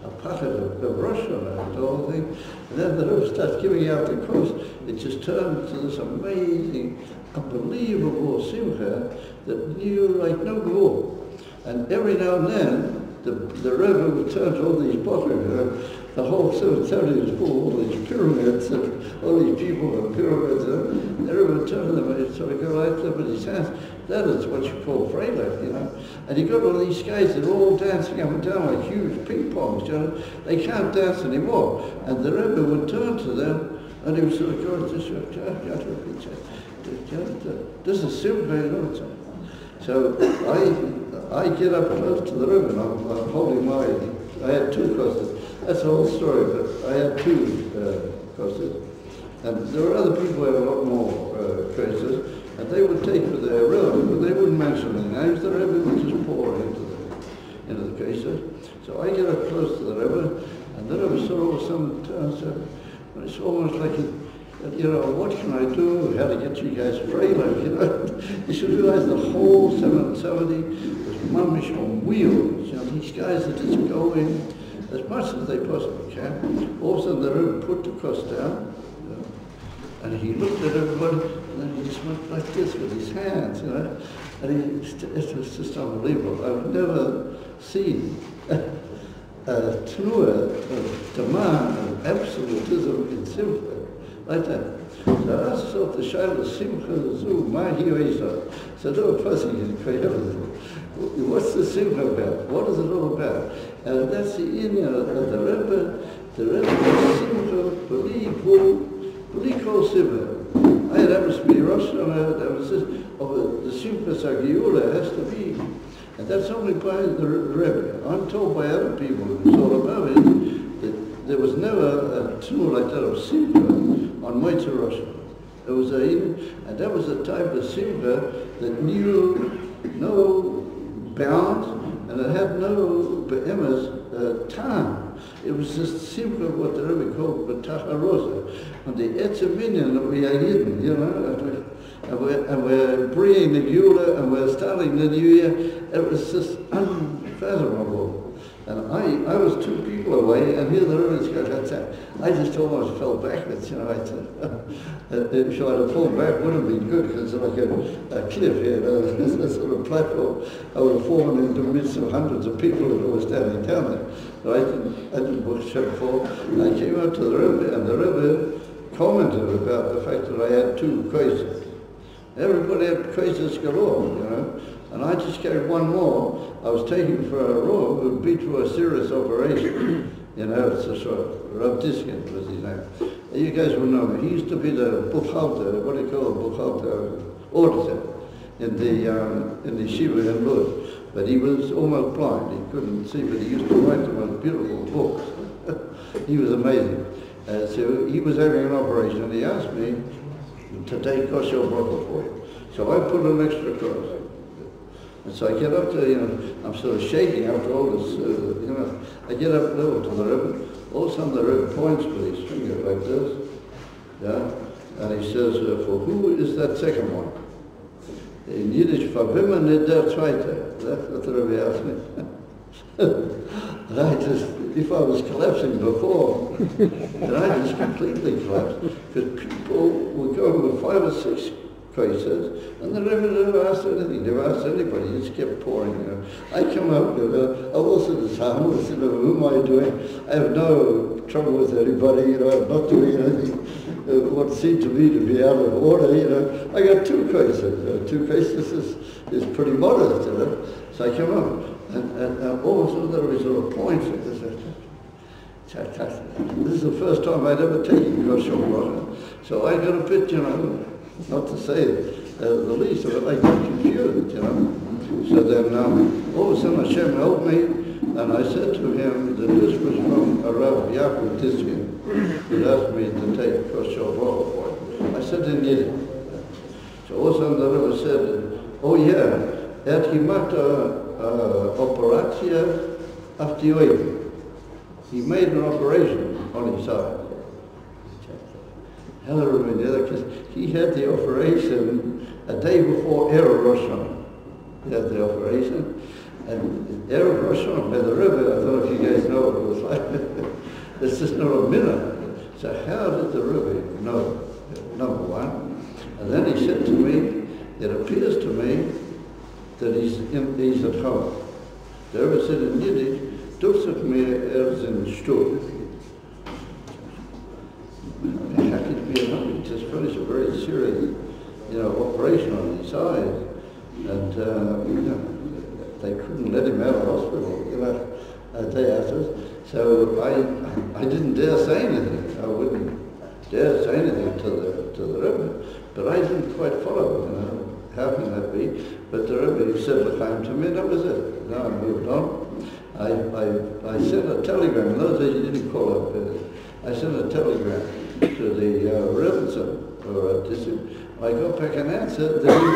a pachas of Rosh Hashanah, the whole thing. And then the river starts giving out the coast. It just turned to this amazing, unbelievable simcha that knew like no more. And every now and then, the river would turn to all these bottles. The whole cemetery was full of all these pyramids, and all these people and pyramids. The river would turn to them and he'd sort of go right up in his hands. That is what you call Freilach, And you got all these guys that are all dancing up and down like huge ping pongs, They can't dance anymore. And the Rebbe would turn to them and he would sort of go this way, this is simple, So I get up close to the Rebbe and I'm holding I had two crosses. That's the whole story, but I had two crosses. And there were other people who had a lot more crosses, and they would take for their relatives, but they wouldn't mention their names. The Rebbe would just pour into the cases. So I get up close to the Rebbe, and the Rebbe saw all of a sudden turns and it's almost like, what can I do? How to get you guys free? You should realize the whole 770 was mamish on wheels. These guys are just going as much as they possibly can. All of a sudden the Rebbe put the cross down, and he looked at everybody, and then he just went like this with his hands, and it was just unbelievable. I've never seen a truer demand of absolutism in simcha like that. So I thought the Shaila Simcha Zu, my Hiyoisa. So no person can create everything. What's the Simcha about? What is it all about? And that's the inyan of the Rebbe. The Rebbe was Simcha, B'li Kol Simcha. I had ever speak Rosh Hashanah, that was this, the Simcha Sagiula has to be. And that's only by the Rebbe. I'm told by other people who saw about it that there was never a tool like that of Simcha on Moitze Rosh Hashanah. It was and that was a type of simcha that knew no bounds and it had no be'emes time. It was just simcha what the Rebbe called b'tacharosa. And the etzeminion that we are hidden, you know, and we're bringing the Gula and we're starting the new year. It was just unfathomable. And I was 2 people away, and here the Rebbe's got I just almost fell backwards, you know. I said, if I'd have fallen back, would have been good, because it's like a cliff here, a sort of platform. I would have fallen into the midst of hundreds of people that were standing down there. So I didn't book ship fall. I came out to the Rebbe, and the Rebbe commented about the fact that I had 2 cases. Everybody had cases galore, you know. And I just carried 1 more. I was taken for a raw who'd been through a serious operation. You know, it's a sort of Rav Diskin was his name. You guys will know him. He used to be the Buchhalter, what do you call a Buchhalter? Auditor in the Shiva in Lod. But he was almost blind. He couldn't see, but he used to write the most beautiful books. He was amazing. So he was having an operation, and he asked me to take kosher bracha for him. So I put an extra cross. And so I get up to, you know, I'm sort of shaking after all this, you know. I get up level to the Rebbe. All of a sudden the Rebbe points with his finger like this, yeah, and he says, for who is that second one? In Yiddish, Farbrengens nicht der Zweite. That's what the Rebbe asked me. And I just, if I was collapsing before, then I just completely collapsed. Because people would go with 5 or 6 cases, and the Rebbe never asked anything, never asked anybody, he just kept pouring, you know. I come up, I also the time, I said, who am I doing? I have no trouble with anybody, you know, I'm not doing anything what seemed to me to be out of order, you know. I got 2 cases, 2 cases is pretty modest, you know. So I come up, and all of a sudden there was sort of points like this. This is the first time I'd ever taken kosher bracha. So I got a bit, you know, not to say the least of it, I got confused, you know. So then all of a sudden Hashem helped me, and I said to him that this was from a Rav Yaakov Diskin, who asked me to take kosher bracha for him. I said in Yiddish. So all of a sudden the Rebbe said, oh yeah, hat gemacht operatie auf die Augen. He made an operation on his eye. Because he had the operation a day before Erev Rosh Hashanah. He had the operation, and Erev Rosh Hashanah by the Rebbe, I don't know if you guys know what it was like. It's just not a minute. So how did the Rebbe know? Number one. And then he said to me, it appears to me that he's at home. The Rebbe said in Yiddish, du sagst mir, in Stuhl. How could it be enough? He just finished a very serious, you know, operation on his eye, and you know, they couldn't let him out of hospital, you know, a day after. So I didn't dare say anything. I wouldn't dare say anything to the Rebbe, but I didn't quite follow, you know. How can that be? But the Rebbe said L'chaim to me, that was it. Now I moved on. I sent a telegram. In those days you didn't call up. I sent a telegram to the Rebbetzin, or I got back an answer that he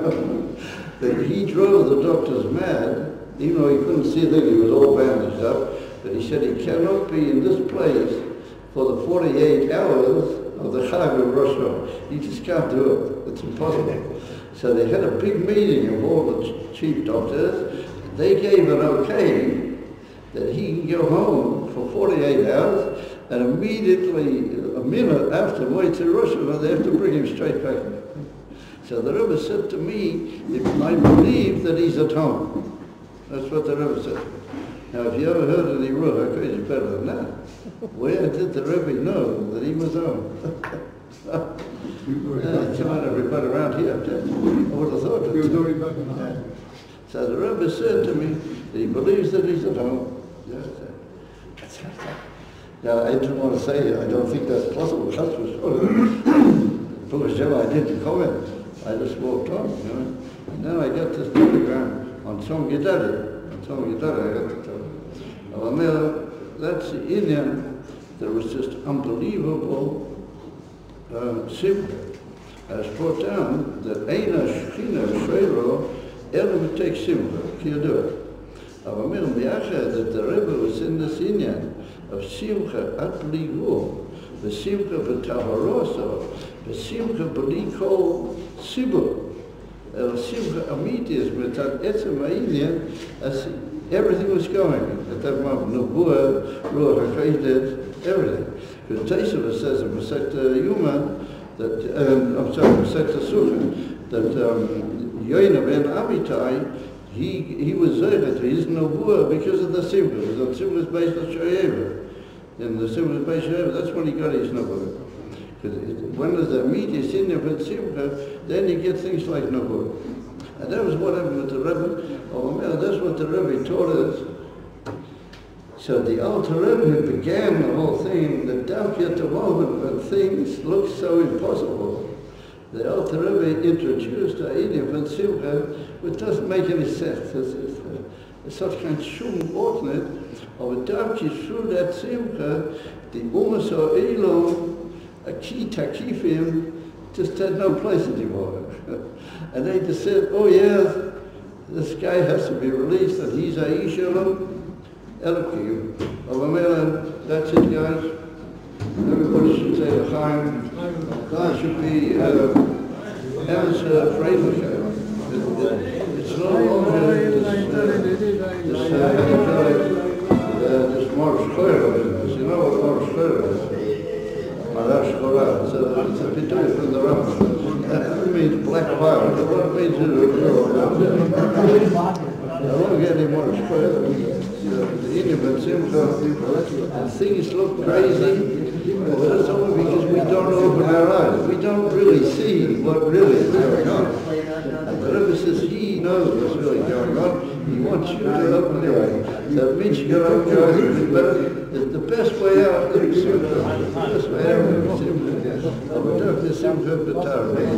wasn't. That he drove the doctors mad, even though he couldn't see a thing, he was all bandaged up. But he said he cannot be in this place for the 48 hours of the Chag of Rosh Hashanah. He just can't do it. It's impossible. So they had a big meeting of all the chief doctors. They gave an okay that he can go home for 48 hours, and immediately, a minute after Motzei Rosh Hashanah, they have to bring him straight back. So the Rebbe said to me, I believe that he's at home. That's what the Rebbe said. Now, if you ever heard any Ruach HaKodesh better than that, where did the Rebbe know that he was home? Come on, everybody around here. I would have thought that. So the Rebbe said to me that he believes that he's at home. Now, I didn't want to say, I don't think that's possible. I didn't comment. I just walked on, you know. And then I got this telegram on Tzom Gedali. On Tzom Gedali, I got the telegram. That's the Indian that was just unbelievable Simcha. As brought down that Eina Shechina Shreiro Elam takes Simcha, Kiyadua. Avamir Biacha, that the Rebbe was in this inyan of Simcha at Bligur, the Simcha V'Tavaroso, the Simcha B'Likol Sibur, the Simcha Amitis V'Tat Etzem Ha'inyan, as everything was going at that moment. Nebuah, Ruach HaKodesh, everything. Because Tosafos says in Masechta Yuma, that, Masechta Sukkah, that Yoina ben Amittai, he was Zayat, he is Nebuah because of the Simcha. The Simcha is based on Shoyeva. And the Simcha is based on Shoyeva, that's when he got his Nebuah. Because when there's a media sin with Simcha, then you get things like Nebuah. And that was what happened with the Rebbe. Oh, man, that's what the Rebbe taught us. So the Alter Rebbe began the whole thing, that down at the moment when things look so impossible, the Alter Rebbe introduced the idea of Simcha, which doesn't make any sense. It's such kind of shum ordinate, of down through that Simcha, the Umas or Elom, a key takifim, just had no place anymore. And they just said, oh yeah, this guy has to be released, and he's Aish Elam, Elokim. That's it, guys. Everybody should say the Chaim. Chaim should be as Farbrengens. It's no longer this Morris Choyer business. You know what Morris Choyer is? Marash Korah. It's a pitoy from the Rambam. That means black fire. What means I won't get any more Choyer. The Indian Simcha, things look crazy, but that's only because we don't open our eyes. We don't really see what really is going on. And the Rebbe says he knows what's really going on. He wants you to open your eyes. That means you got to open your eyes. It's the best way out of the Simcha. The best way out of the Simcha. But don't the Simcha B'Tareh.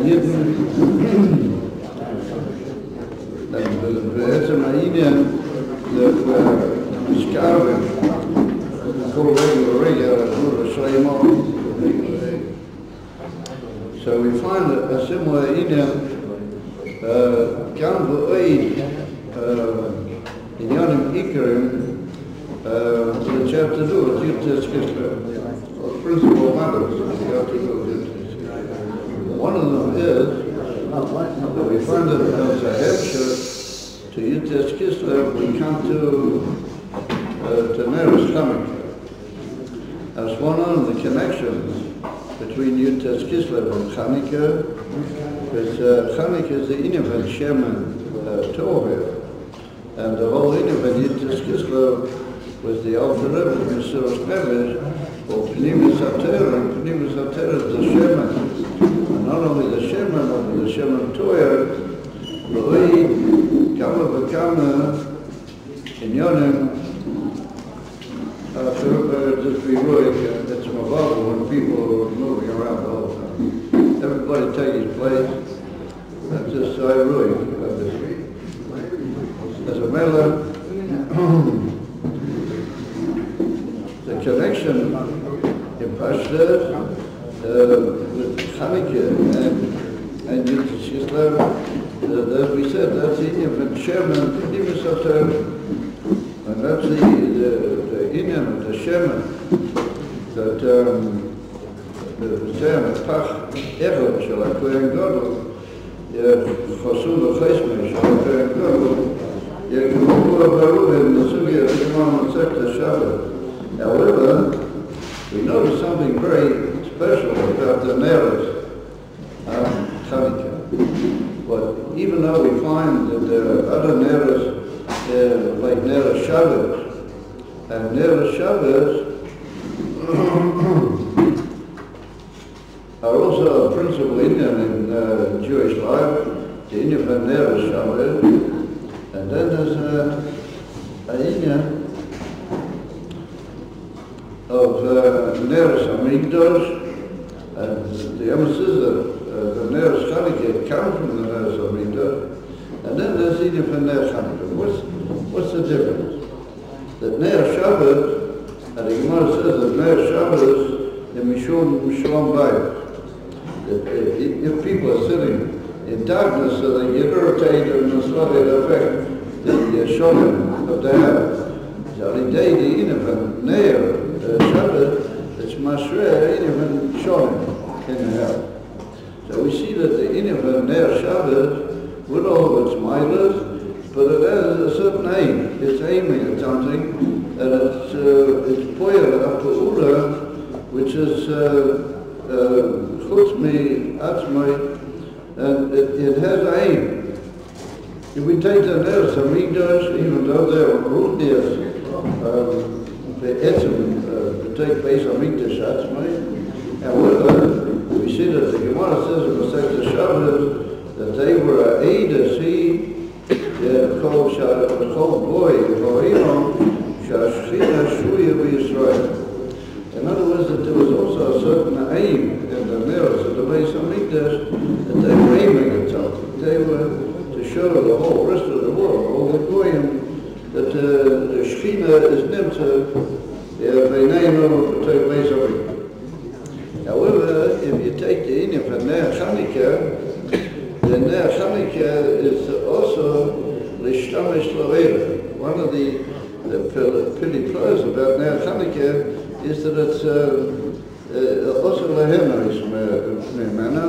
הידן, בעצם העניין זה משקעים, כל רגע, שלמה. So we find a similar inyan גם בעוד עניינים עיקריים that you have to do with Yud Kislev, principal matters that you have to do with Yud Kislev. One of them is that we find that as a hepshire to Yud Kislev, we come to Neres Hanukkah. As one of the connections between Yud Kislev and Hanukkah, because Hanukkah is the Inyavan Shemen Torah, and the whole Inyavan Yud Kislev was the Alter Rebbe, Mesiras Nefesh, or Pnimis HaTorah, and Pnimis HaTorah is the Shemen. And not only the Shemen, but the Shemen Torah, Roi, Kama V'Kama, Inyanim, just be worried, it's Mavava when people are moving around all the time. Everybody take his place. That's just so heroic. As a matter, the connection in Pashto with Hanukkah and Yud Kislev, as we said, that's the infant Shemen, Pnimis HaTorah, and that's the Inyan of the Shemen that the Pach Echad shel HaKohen Gadol, Chasud HaChesmei shel HaKohen Gadol, Yekumuku HaBaruch in the Sugya of Shema Masechta Shabbat. However, we notice something very special about the Neres of Hanukkah. But even though we find that there are other Neres like Neres Shabbat, and Neres Shabbat are also a principal Inyan in Jewish life, the Inyan of Neres Shabbat, and then there's an Inyan of Neres Hamikdash, and the emphasis that the Neres Hanukkah comes from the Neres Hamikdash, and then there's Inyan of Neres Hanukkah. What's the difference? That Ner Shabbat, and the Gemara says that Ner Shabbat is Mishum Shalom Bayit. If people are sitting in darkness, so they get irritated and slowly affect the Shalom of the house. So the day the Inyavan Ner Shabbat, it's Mashre Inyavan Shalom in the house. So we see that the Inyavan Ner Shabbat, with all of its milas, but it has a certain aim. It's aiming at something, and it's poyer up to Ura, which is chutzmi atzmai, and it has an aim. If we take the Neres Hamikdash, even though there are ruchnias, the etzim to take place Hamikdash atzmai, however, we see that the Gemara says in the Masechta Shabbat that they were an aid to see called boy, in other words, that there was also a certain aim in the Neres of the Beis Hamikdash that they were aiming at something. They were to show the whole rest of the world, all the Goyim, that the Shechina is nimtza b'neiנו to Beis Hamikdash. However, if you take the Inyan for Ner Hanukkah, the Ner Hanukkah is also L'shtamish l'Oreva. One of the pretty pros about Ner Hanukkah is that it's also Lahena Me'mana.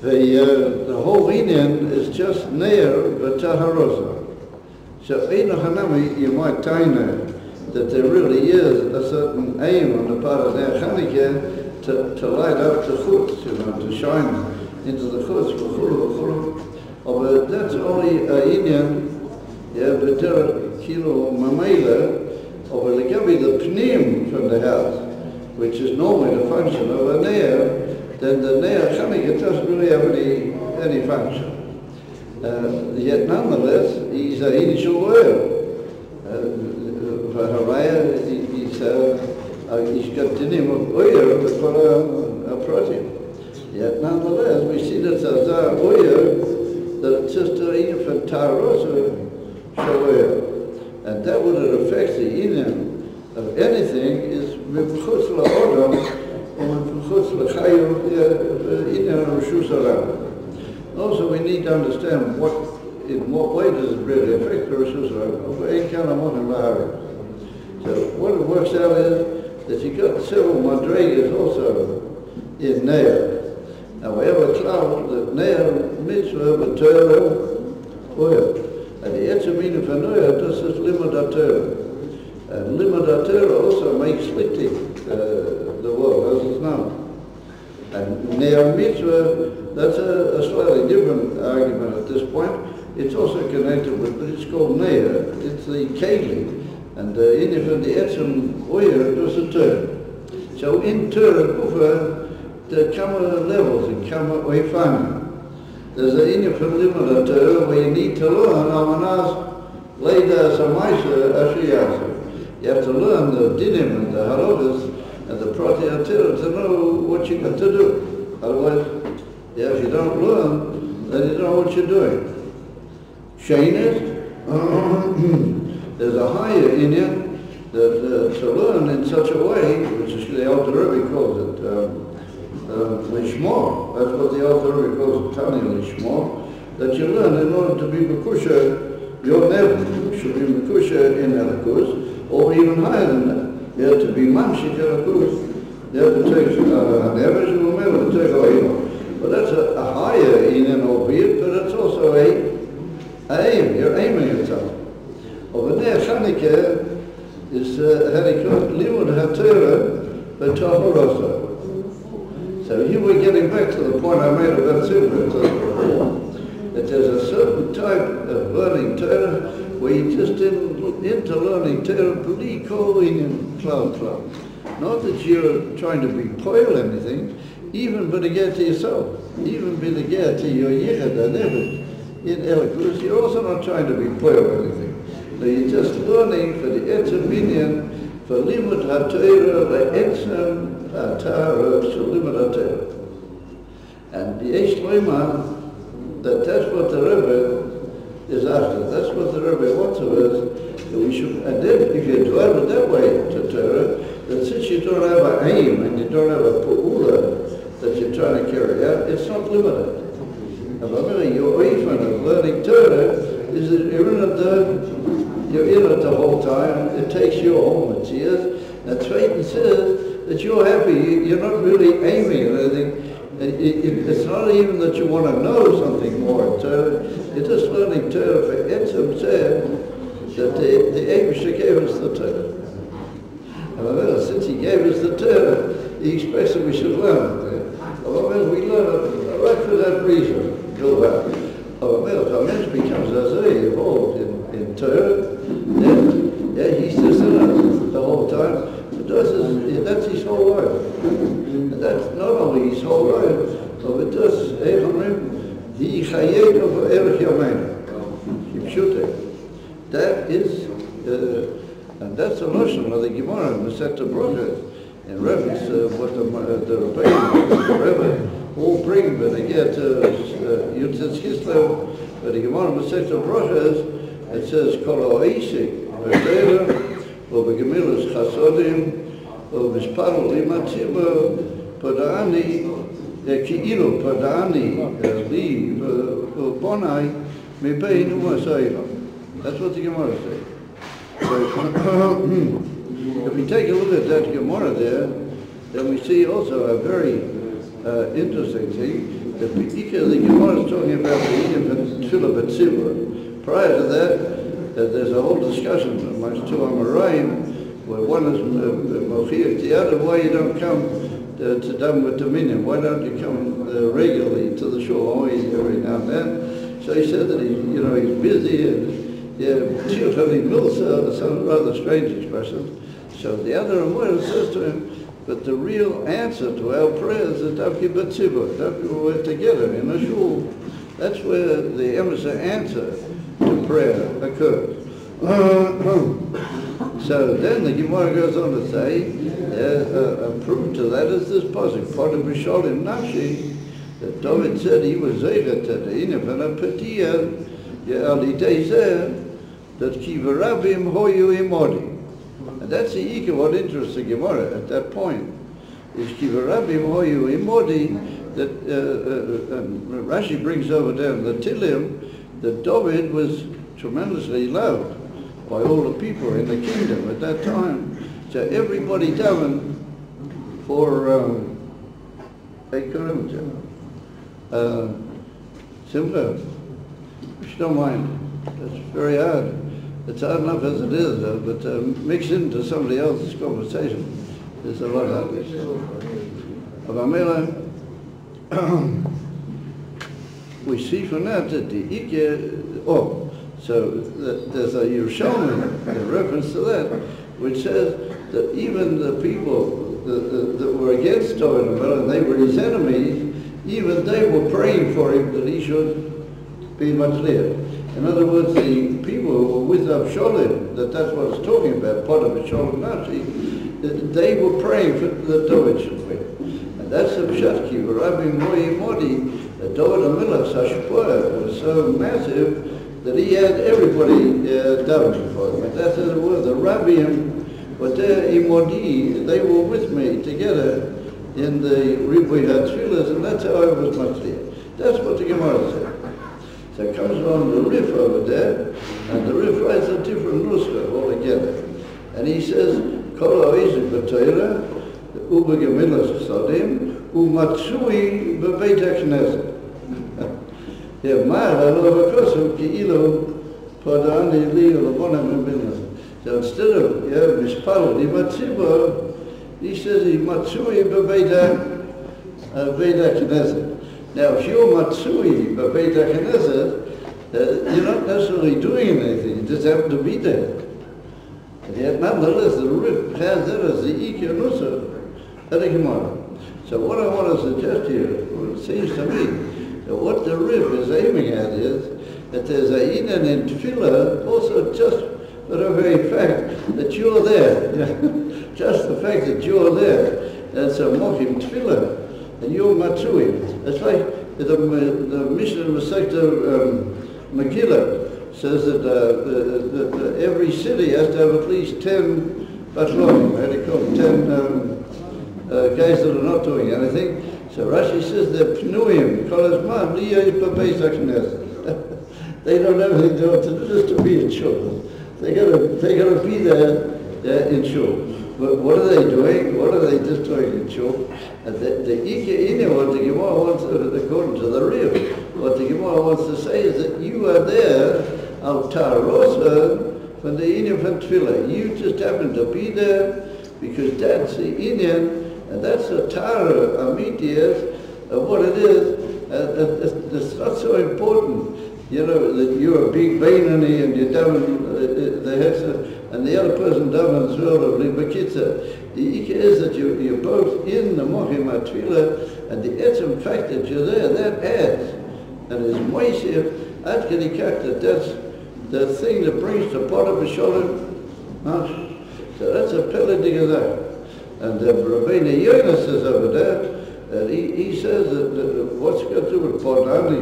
The whole Inyan is just Ner B'Taharosa. So Eino Hanami, you might find that there really is a certain aim on the part of Ner Hanukkah to light up the chutz, to shine into the chutz, v'chulu. But that's only a Inyan, b'terah kilo mamela, or the pnim from the house, which is normally the function of a Ner, then the Ner Hanukkah doesn't really have any function. Yet nonetheless, he's an initial oil. For Haraya, he's got dinim of oil for a protein. Yet nonetheless, we see that Zazar Oya, that it's just an infant Tarosa Shoya. And that what it affects the inyan of anything is Mipchutz La'odom or Mipchutz L'chayim inyan Rishus Aram. Also, we need to understand in what way does it really affect the Rishus Aram. So what it works out is that you got several madrigas also in Neah. Now we have a cloud that Neah mitzvah with Torah oil. And the Etzemina for Neah does this limud HaTorah. And limud HaTorah also makes splitting the world, as is known. And Neah mitzvah, that's a slightly different argument at this point. It's also connected with, but it's called Neah. It's the Keli. And in the Etzem oil does a Torah. So in Torah Kufa, there come levels in Kama Oifana. There's an inyan from limud Torah where you need to learn Amanas Leida Samaisa Ashiyasa. You have to learn the dinim and the halagas and the prati Torah to know what you got to do. Otherwise, if you don't learn, then you don't know what you're doing. Shainis, there's a higher inyan that to learn in such a way, which is the Alter Rebbe calls it. Lishmor, that's what the Alter Rebbe calls it, Tani Lishmor, that you learn in order to be Mekusha, your never should be Mekusha in Elikus, or even higher than that. You have to be Mamshik Elikus, you have to take an average of a member to take away. But that's a higher inyan, albeit, but it's also a aim, you're aiming at something. Over there, Chanukah is Hanikot Limud HaTorah, but Tahorosa. So here we're getting back to the point I made about Silver, that there's a certain type of learning Torah where you just into learning Torah, in cloud. Not that you're trying to be poil anything, even but to get to yourself, even be to get to your yichad and everything. In Elikus, you're also not trying to be poil anything. No, you're just learning for the Etzem Minyan, for Limud HaTorah, the Etzem HaTorah, so Limud HaTorah. And the Eish Lema, that's what the Rebbe is after. That's what the Rebbe wants of us. That we should, and then if you drive it that way to Torah, that since you don't have an aim and you don't have a pu'ula that you're trying to carry out, it's not limited. And remember, your orphan of learning Torah is that you're in it the whole time. It takes you home, it says. And Tzfat says that you're happy. You're not really aiming at anything. It's not even that you want to know something more in Torah. You're just learning Torah. For Etzem said that the Eibusher gave us the Torah. And since he gave us the Torah, he expects that we should learn it. And we learn it right for that reason. Go back. If a man becomes as evolved in Torah, then he's just in it the whole time. That's his whole life. And that's not only his whole life, but it does, he chayed over Erech Yamein. That is, and that's the notion of the Gemara in the Masechta Brachos. In reference to what the Rebbe all bring, but they get Yutzitz Kislev, but the Gemara in the Masechta Brachos, it says, Kol ha'isik, v'teira, u'b'gemilus chasodim, u'b'shparul limatzibah, Padani, Ki'ilu, Padani, Li, Bonai, Mebein Umasayla. That's what the Gemara says. So, if we take a look at that Gemara there, then we see also a very interesting thing. The Gemara is talking about the Tefillah B'tzibur. Prior to that, there's a whole discussion amongst two Amoraim, where one is Mochiach, the other, why you don't come to done with dominion. Why don't you come regularly to the shul, always every now and then? So he said that he's busy and some rather strange expressions. So the other Amor says to him, but the real answer to our prayers is Davki B'tzibur, Davki we're together in a shul. That's where the emissary answer to prayer occurs. So then the Gemara goes on to say, a proof to that is this pasuk, part of Rishonim Nafshi, that David said he was Zeicha to the Inif and a Petiyah, Ye'ali Deizeh, that Kivarabim Hoyu Imodi. And that's the Ika, what interests the Gemara at that point, is Kivarabim Hoyu Imodi, that Rashi brings over there in the Tilim, that David was tremendously loved by all the people in the kingdom at that time. So everybody davened for a kilometer. Simcha, if you don't mind, it's very hard. It's hard enough as it is, but mix into somebody else's conversation. There's a lot of this. We see from that the Ike, so there's a Yerushalmi, a reference to that, which says that even the people that were against David and they were his enemies, even they were praying for him that he should be Matzliach. In other words, the people who were with Avshalom, that's what it's talking about, part of Avshalom Nazi, they were praying for that David should win. And that's the Pshatki, Rabbi Moyi Modi, that David HaMelech Sashpoah was so massive that he had everybody davening for him. And that's the word, the Rabbim, but there Imodi, they were with me together in the Ribui HaTfilas, and that's how I was Matzliach. That's what the Gemara said. So it comes along the Rif over there, and the Rif writes a different nuskah altogether. And he says, Kol ha'izim b'Torah, u'b'gemilas chsadim, u'matsui b'beit ha'knesset. So instead of mispalel imatzibor, he says he matsui b'beit ha'knesset. Now, if you're matsui b'beit ha'knesset, you're not necessarily doing anything. You just happen to be there. And yet, nonetheless, the Rif has that as the Ikya Nusser at the Gemara. So what I want to suggest here, it seems to me, that what the Rif is aiming at is that there's a Inan in Tefillah, also just for the very fact that you're there. Just the fact that you're there. That's a Mochim Tefillah, and you're Matsui. It's like the Mishnah Masechta Megillah says that every city has to have at least 10 Batlonim, how do you call them, 10 guys that are not doing anything. So Rashi says they're Pnuim, Kolasman, B'Beis HaKnesset. They don't have anything to do just to be in shul. They gotta be there in shul. But what are they doing? What are they just doing in shul? And the Ike Ine, what the Gemara wants, according to the Rif, what the Gemara wants to say is that you are there, al Tarosa, from the Inyan from Tefillah. You just happen to be there because that's the Inyan, and that's the Tara Amitias of what it is. It's not so important, you know, that you're a big Bainani and you're down the Hexer, and the other person down in Zul of Libakitza. The Ike is that you're both in the Mochim HaTfilah, and the etzem fact that you're there, that adds. And it's Moishir, that's the thing that brings the pot of a sholem. So that's a pellet that. And Rabbeinu Yonah says over there, that he says that what's got to do with Podani,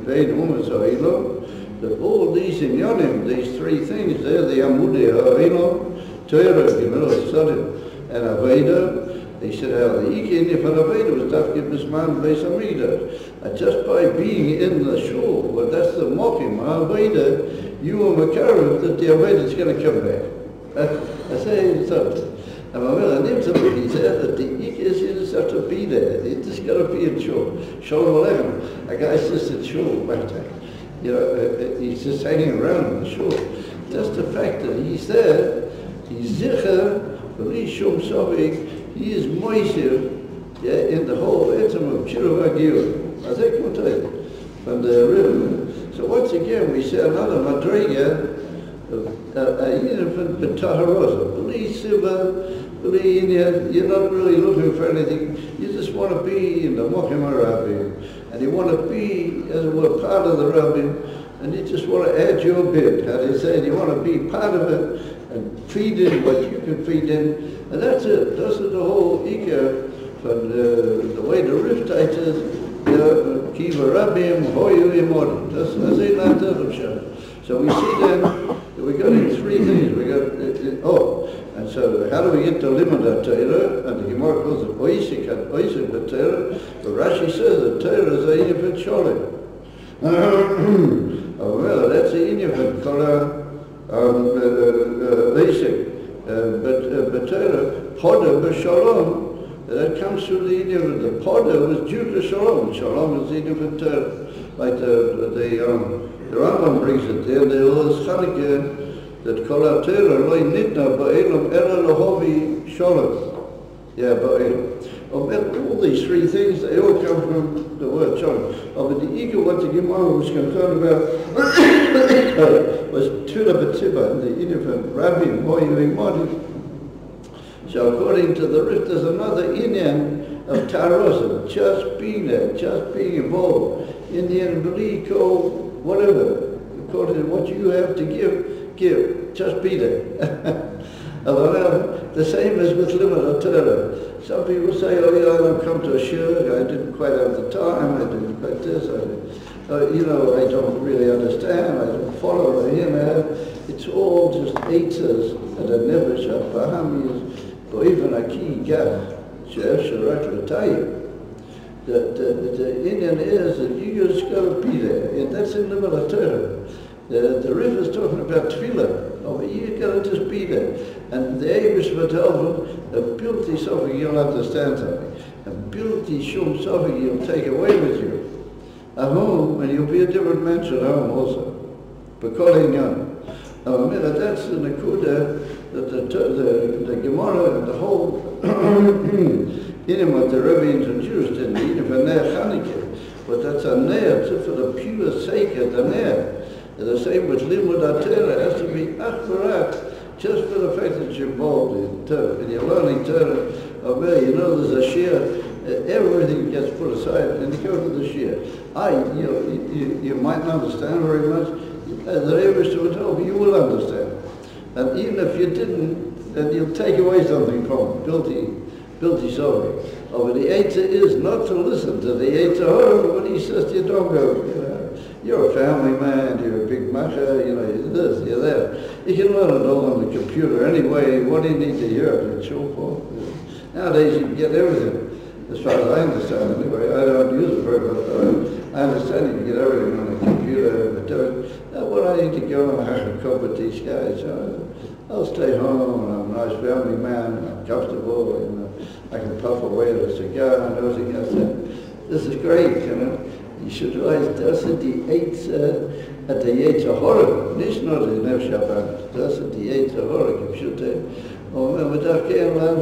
Bein Umas Ha'ilo, that all these inyonim, these three things, they're the Amudi Ha'ilo, Torah, Gemilas Sadim, and Aveda. They said how the Ikin for Aveda was Tafkid Bisman Beis Hamikdash. And just by being in the shul, well, that's the Mochim Aveda, you are Makarev that the Aveda is going to come back. I say it's something. And he said that the Ikis, you just have to be there. You just got to be in shul. Shalom Aleichem. A guy's just in shul back there. You know, he's just hanging around in the shul. Just the fact that he's there, he's zicher, Shum Sovik, he is moisir in the whole etzem of Chiravagir. I think we'll tell you from the river. So once again, we see another madrega of infant b'taharosa. You're not really looking for anything. You just want to be in the Mochim HaRabbim, and you want to be, as it were, part of the Rabbim, and you just want to add your bit, how they say, you want to be part of it and feed in what you can feed in, and that's it. That's the whole Ika from the way the Rift is, Kiva Rabim, Hoyu Imodi. That's it, like that. So we see then that we got in three things. We got, and so how do we get the limit of Torah? And the Gemara calls it Oisik and Oisik but Torah. But Rashi says that Torah is a Inifit Sholem. Well, that's the Inifit Kola Oisik. But Torah, Poda B'Shalom, that comes through the Inifit. The Poda was due to Shalom. Shalom is the Inifit Torah. Like the Rambam brings it there, the Oz Chanukah, that Kol HaTorah lo nitna ba'elam ela lahovi sholem. Yeah, ba'elam. All these three things, they all come from the word sholem. But the ego, what the Gemara was concerned about, was Tula B'Tziba, the Inifim, Rabbi, Moyu, Imodi. So according to the Rift, there's another inyan of Tarosa, just being there, just being involved. Indian Baliko, whatever, according to what you have to give, just be there. The same as with Limud Torah. Some people say, oh yeah, I don't come to a shul, I didn't quite have the time, I didn't quite this, I don't really understand, I don't follow, it's all just eitzes, and I never shall pahamis, but even a key gap, she'ef sharak l'tayim. The Indian is that you just got to be there, and that's in the middle of Torah. The river is talking about tefillah. You got to just be there. And the Abish V'Telvin, the beauty something you'll understand something, and beauty shum something you'll take away with you at home, and you'll be a different man at home also. B'kol Inyan. That's the Nakuda that the Gemara and the whole what the Rebbe introduced in the Ner Chanukah, but that's a Ner, for the pure sake of the Ner. The same with Limud Torah, has to be achbarat, just for the fact that you're involved in Torah, and you're learning Torah. There's a shir, everything gets put aside, and you go to the shir. You might not understand very much, the Rebbe will tell you, you will understand. And even if you didn't, then you'll take away something from it, Bilti Sovi. But the Eitzah is not to listen to the Eitzah when he says to you, don't go, you're a family man, you're a big macha, you're this, you're that. You can learn it all on the computer anyway. What do you need to hear and so forth? Nowadays you can get everything, as far as I understand anyway. I don't use it very much, but I understand you can get everything on the computer. What I need to go and have a cup with these guys. I'll stay home, and I'm a nice family man, and I'm comfortable, and I can puff away at a cigar, and everything else. This is great, You should realize that's the Eitzah at the Eitzah Horror. Nicht nur the Nef Shabbat. That's the Eitzah Horror. Kipshute. With that came on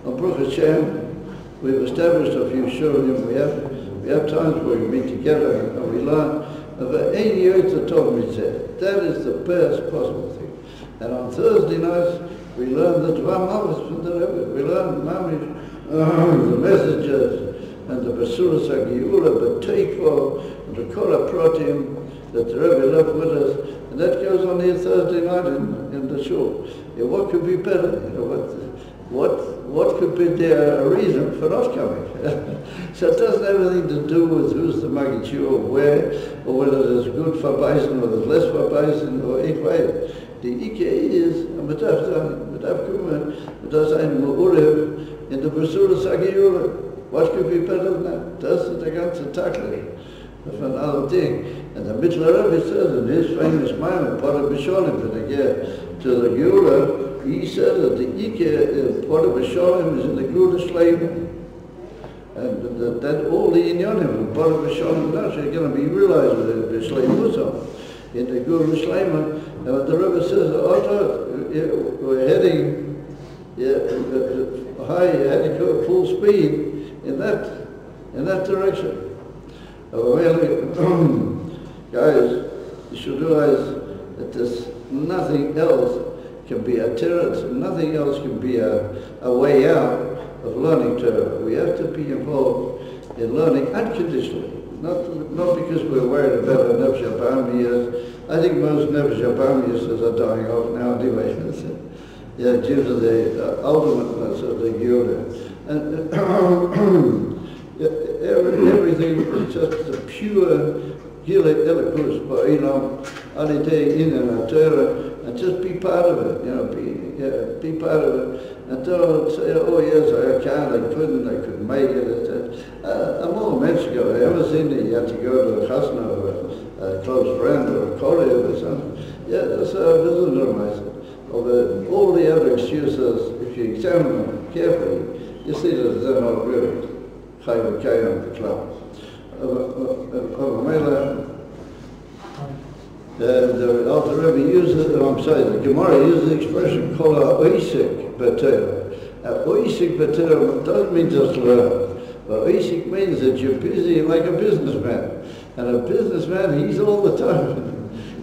Baruch Hashem, we've established a few shurim. We have times where we meet together and we learn about 80 years of Torah mitzvah. That is the best possible thing. And on Thursday nights, we learn the Dvar Mavis from the Rebbe. We learn Mamish, the messages, and the Basuras HaGeula, the Teikvo, and the Kol HaProtim that the Rebbe left with us. And that goes on here Thursday night in the shul. What could be better? What could be there a reason for not coming? So it doesn't have anything to do with who's the Maggid Shul, where, or whether there's good for bison, or there's less for bison, or each way. The Ike is, in the Basuras HaGeula. What could be better than that? Das ist der ganze Tagli. That's another thing. And the Mittler Rebbe says in his famous Maimon, Potter B'Sholim, to the Geula, he said that the Ike, Potter B'Sholim, is in the Geula Shleima. And that all the Inyonim, Potter B'Sholim, are going to be realized with the Shleimusam. In the Geula Shleima, the Rebbe says, we're heading high, heading full speed, in that direction. Really, guys, you should realize that there's nothing else can be a terrorist, nothing else can be a way out of learning Torah. We have to be involved in learning unconditionally. Not because we're worried about our Nefesh HaBahamiyas. I think most Nefesh HaBahamiyas are dying off now anyway. Yeah, due to the ultimateness of the Geulah. And everything is just the pure Gila Elikus Ba'ilam Alidei in and Torah, and just be part of it, be part of it. And don't say, oh yes, I can't, I couldn't make it. I'm all Mexico. I ever seen that you had to go to a chasna or a close friend or a colleague or something. Yeah, that's how it is in all the other excuses, if you examine them carefully, you see that they're not really Chayim the club. The Alter Rebbe uses, the Gemara uses the expression called oisik b'Torah. Oisik b'Torah doesn't mean just learn, but oisik means that you're busy like a businessman. And a businessman, he's all the time.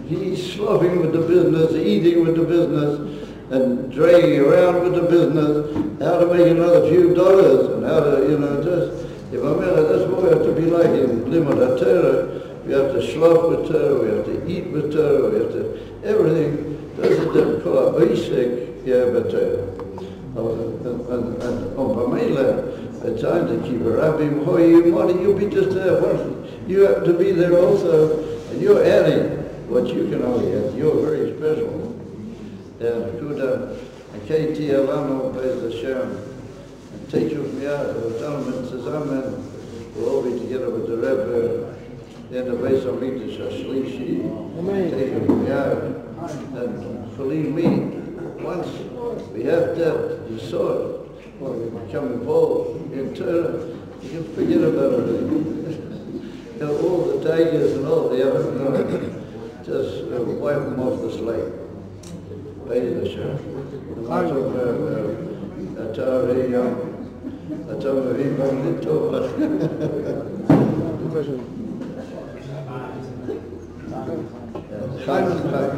He's slobbing with the business, eating with the business, and dragging around with the business, how to make another few dollars, and how to, if that's what we have to be like in Limud HaTorah. We have to slop with Torah, we have to eat with Torah, we have to, everything. That's what they call oisik b'Torah. And on Pamela, at times they keep a rabbi, you be just there. You have to be there also, and you're adding what you can only add. You're very special. And Kuda, and Katie Alano, Bez Hashem, and take you from here, the Talmud says, Amen. We'll all be together with the Rebbe. In the Beis Hamikdash Shlishi, take him from here, and believe me, once we have that, you saw it, when we become involved in Torah, you can forget about everything. All the tigers and all the other, just wipe them off the slate. Beis Hashem. Chime and Chime.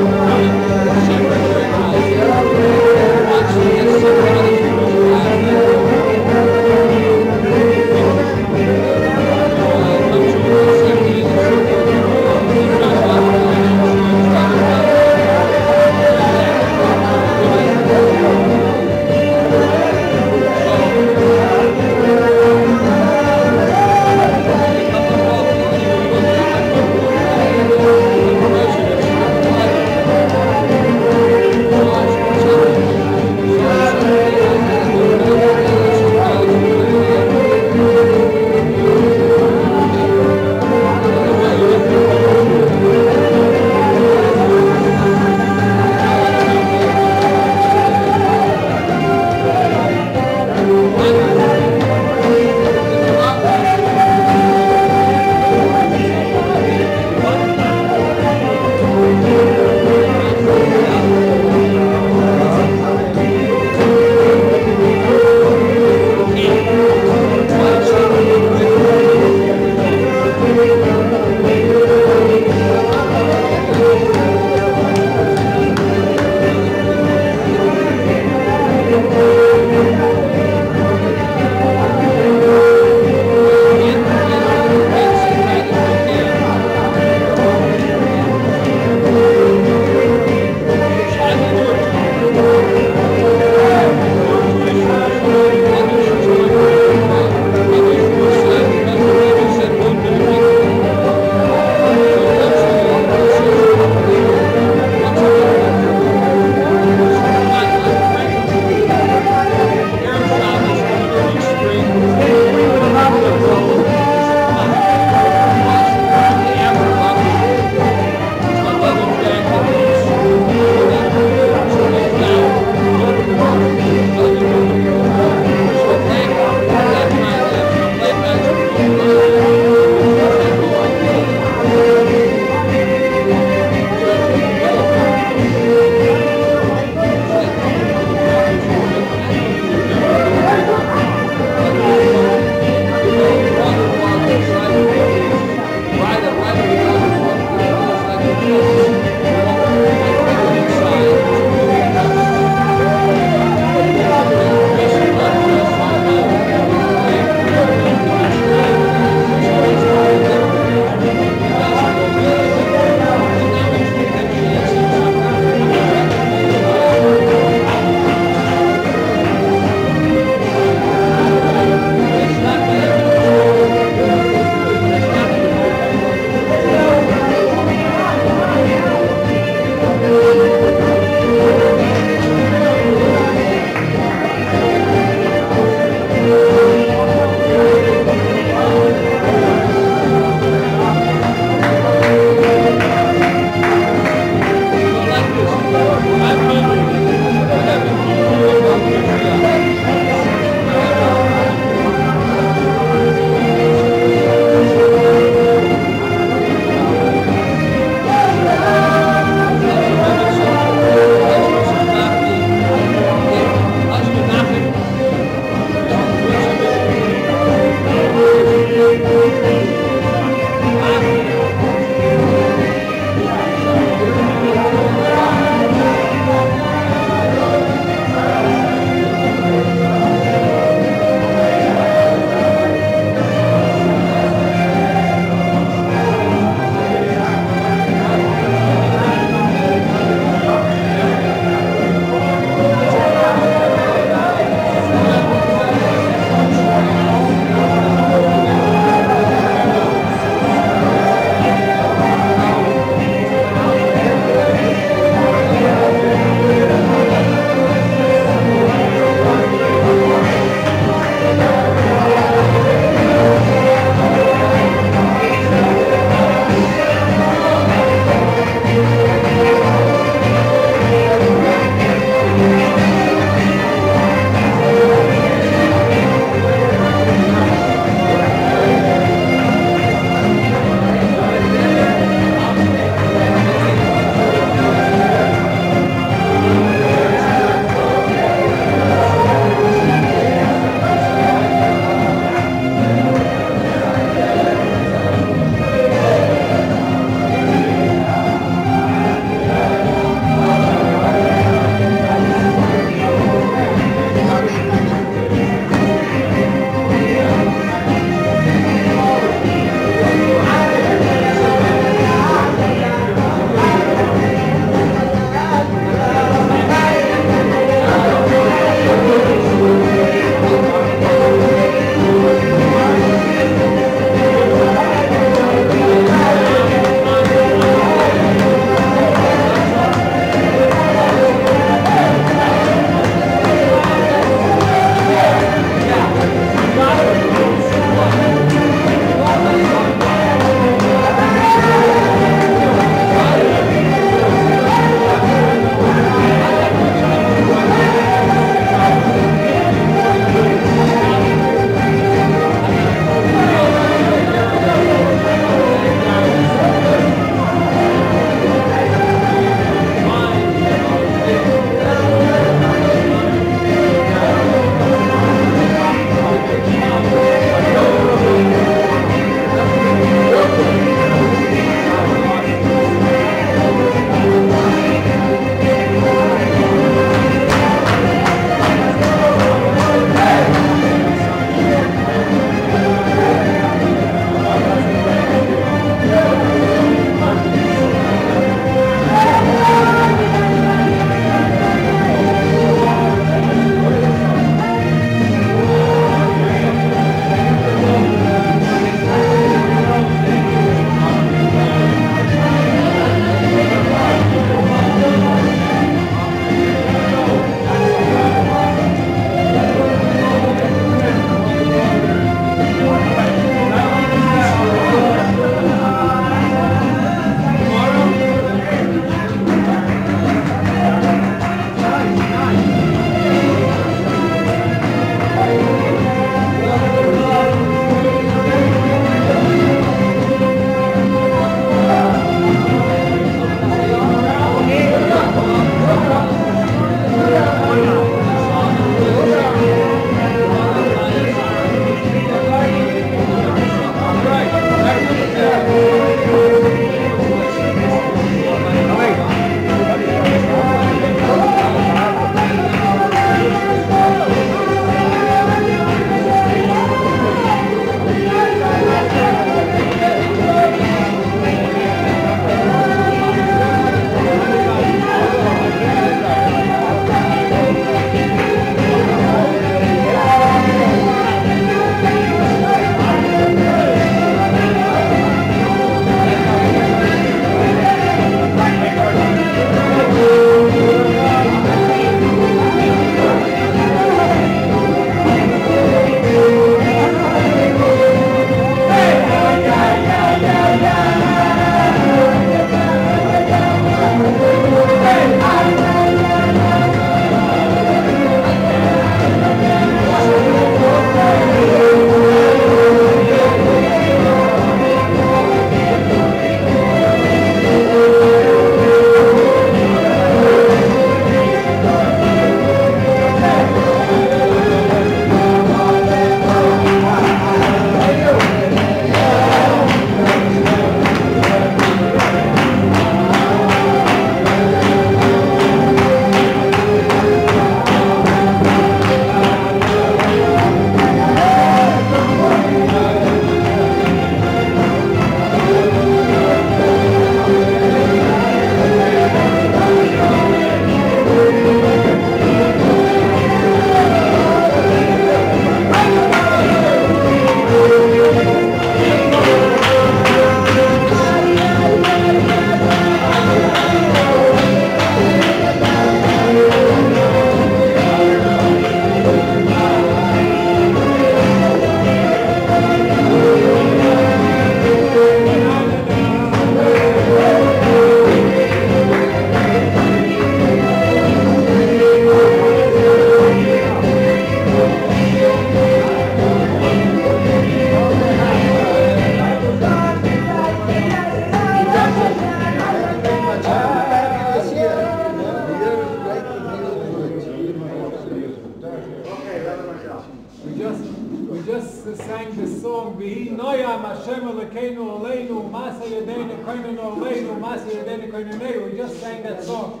V'hi noyam Hashem Elokeinu Oleinu Masa Yedeinu Koinenu Oleinu Masa Yedeinu Koinenu. We just sang that song.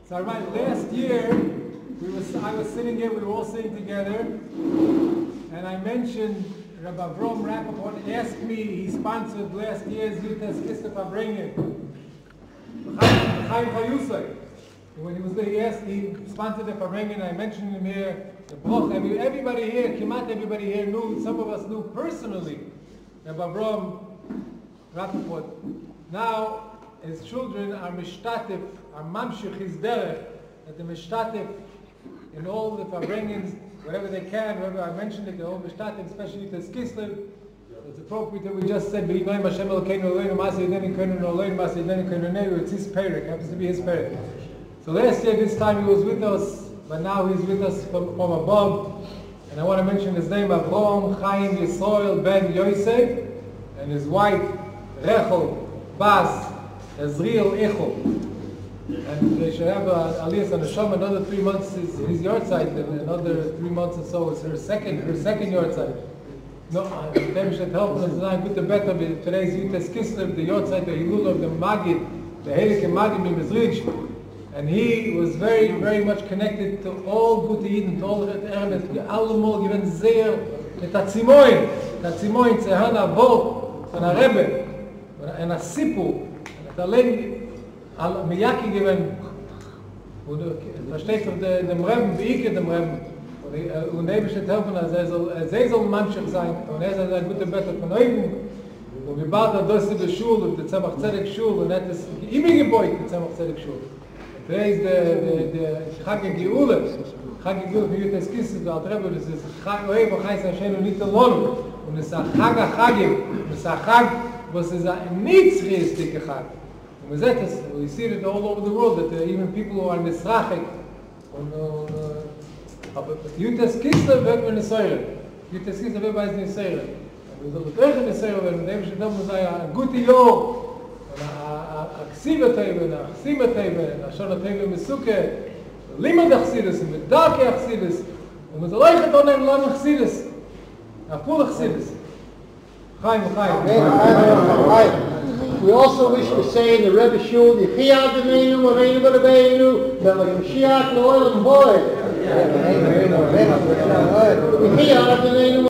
So I remember last year I was sitting here, we were all sitting together, and I mentioned Rabbi Avram Rappaport asked me, he sponsored last year's Kislev Farbrengens. Chayusay. When he was there, he sponsored the Farbrengens. I mentioned him here. The Bloch. I mean, everybody here, Kimat everybody here knew. Some of us knew personally Rabbi Avram Rappaport. Now, his children are mishtatif, are mamshich his derech, that the mishtatif in all the Farbrengens, wherever they can. Wherever I mentioned it, the whole mishtatif, especially to Kislev. It's appropriate that we just said, it's his parak, happens to be his parak. So last year, this time he was with us, but now he's with us from above. And I want to mention his name, Avram, Chaim, Yisrael, Ben Yosef, and his wife, Rechel, Bas, Ezriel, Echel. And they should have Aliyas on the Shom, another 3 months is his yahrzeit, and another 3 months or so is her second yahrzeit. No, them should help us tonight with the better. Today's Yutas Kislev, the yahrzeit, the Hilul of the Magid, the Heilige Magid in Mizrich. And he was very, very much connected to all Gute Yidden, to all the Eremet, allemol given sehr, mit der Zimoin, zu hören ein Wort von der Rebbe, und ein Sipu, und allein Miyaki given, und versteht auf dem Rebbe, wie ich dem Rebbe, und er wird helfen, er soll manchig sein, und soll ein guter Better von oben, und wir bauen das in der Schule, und der Tzemach Tzedek Schule, und das ist immer Gebäude, der Tzemach Tzedek Schule. Today is the Chag Geula. Chag Geula for Yutas Kislev, the Alter Rebbe, this is Chag Ohev, Chayis Hashem, Nit Alonu. Und es ist ein Chag HaChagim, es ist ein Chag, was is a nitzriestige Chag. Und wir sehen das, we see it all over the world, that even people who are Nisrachik, aber Yutas Kislev wird man Nesoire. Yutas Kislev wird man Nesoire. Und wir sollen wirklich Nesoire werden, und dem steht dann, sei ein guter Jahr, Aksiva Teiven, Achsima Teiven, Ashona Teiven Mesuke, Limad Achsidus, und mit Darke Achsidus, und mit Leuchet Onem Lon Achsidus, Apul Achsidus. Chaim. We also wish to say in the Rebbe Shul, Yechiyah Demeinu, Mareinu Barabeinu, Belach Mashiach, Lo'olam Boy. Yechiyah Demeinu,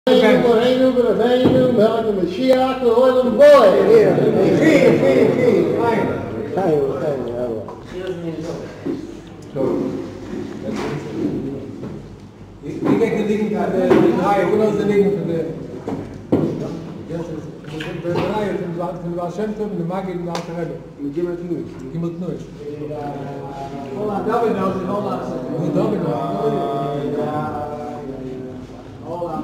Mareinu Barabeinu, Belach Mashiach, Lo'olam Wie geht die Liegen für die Reihe? Wo ist die Liegen für die? Die Reihe von der Shem Tov und der Magid und der Alter Rebbe. Gimel Tnuish. Hold on, David knows it. Hold on. David knows it. Hold on.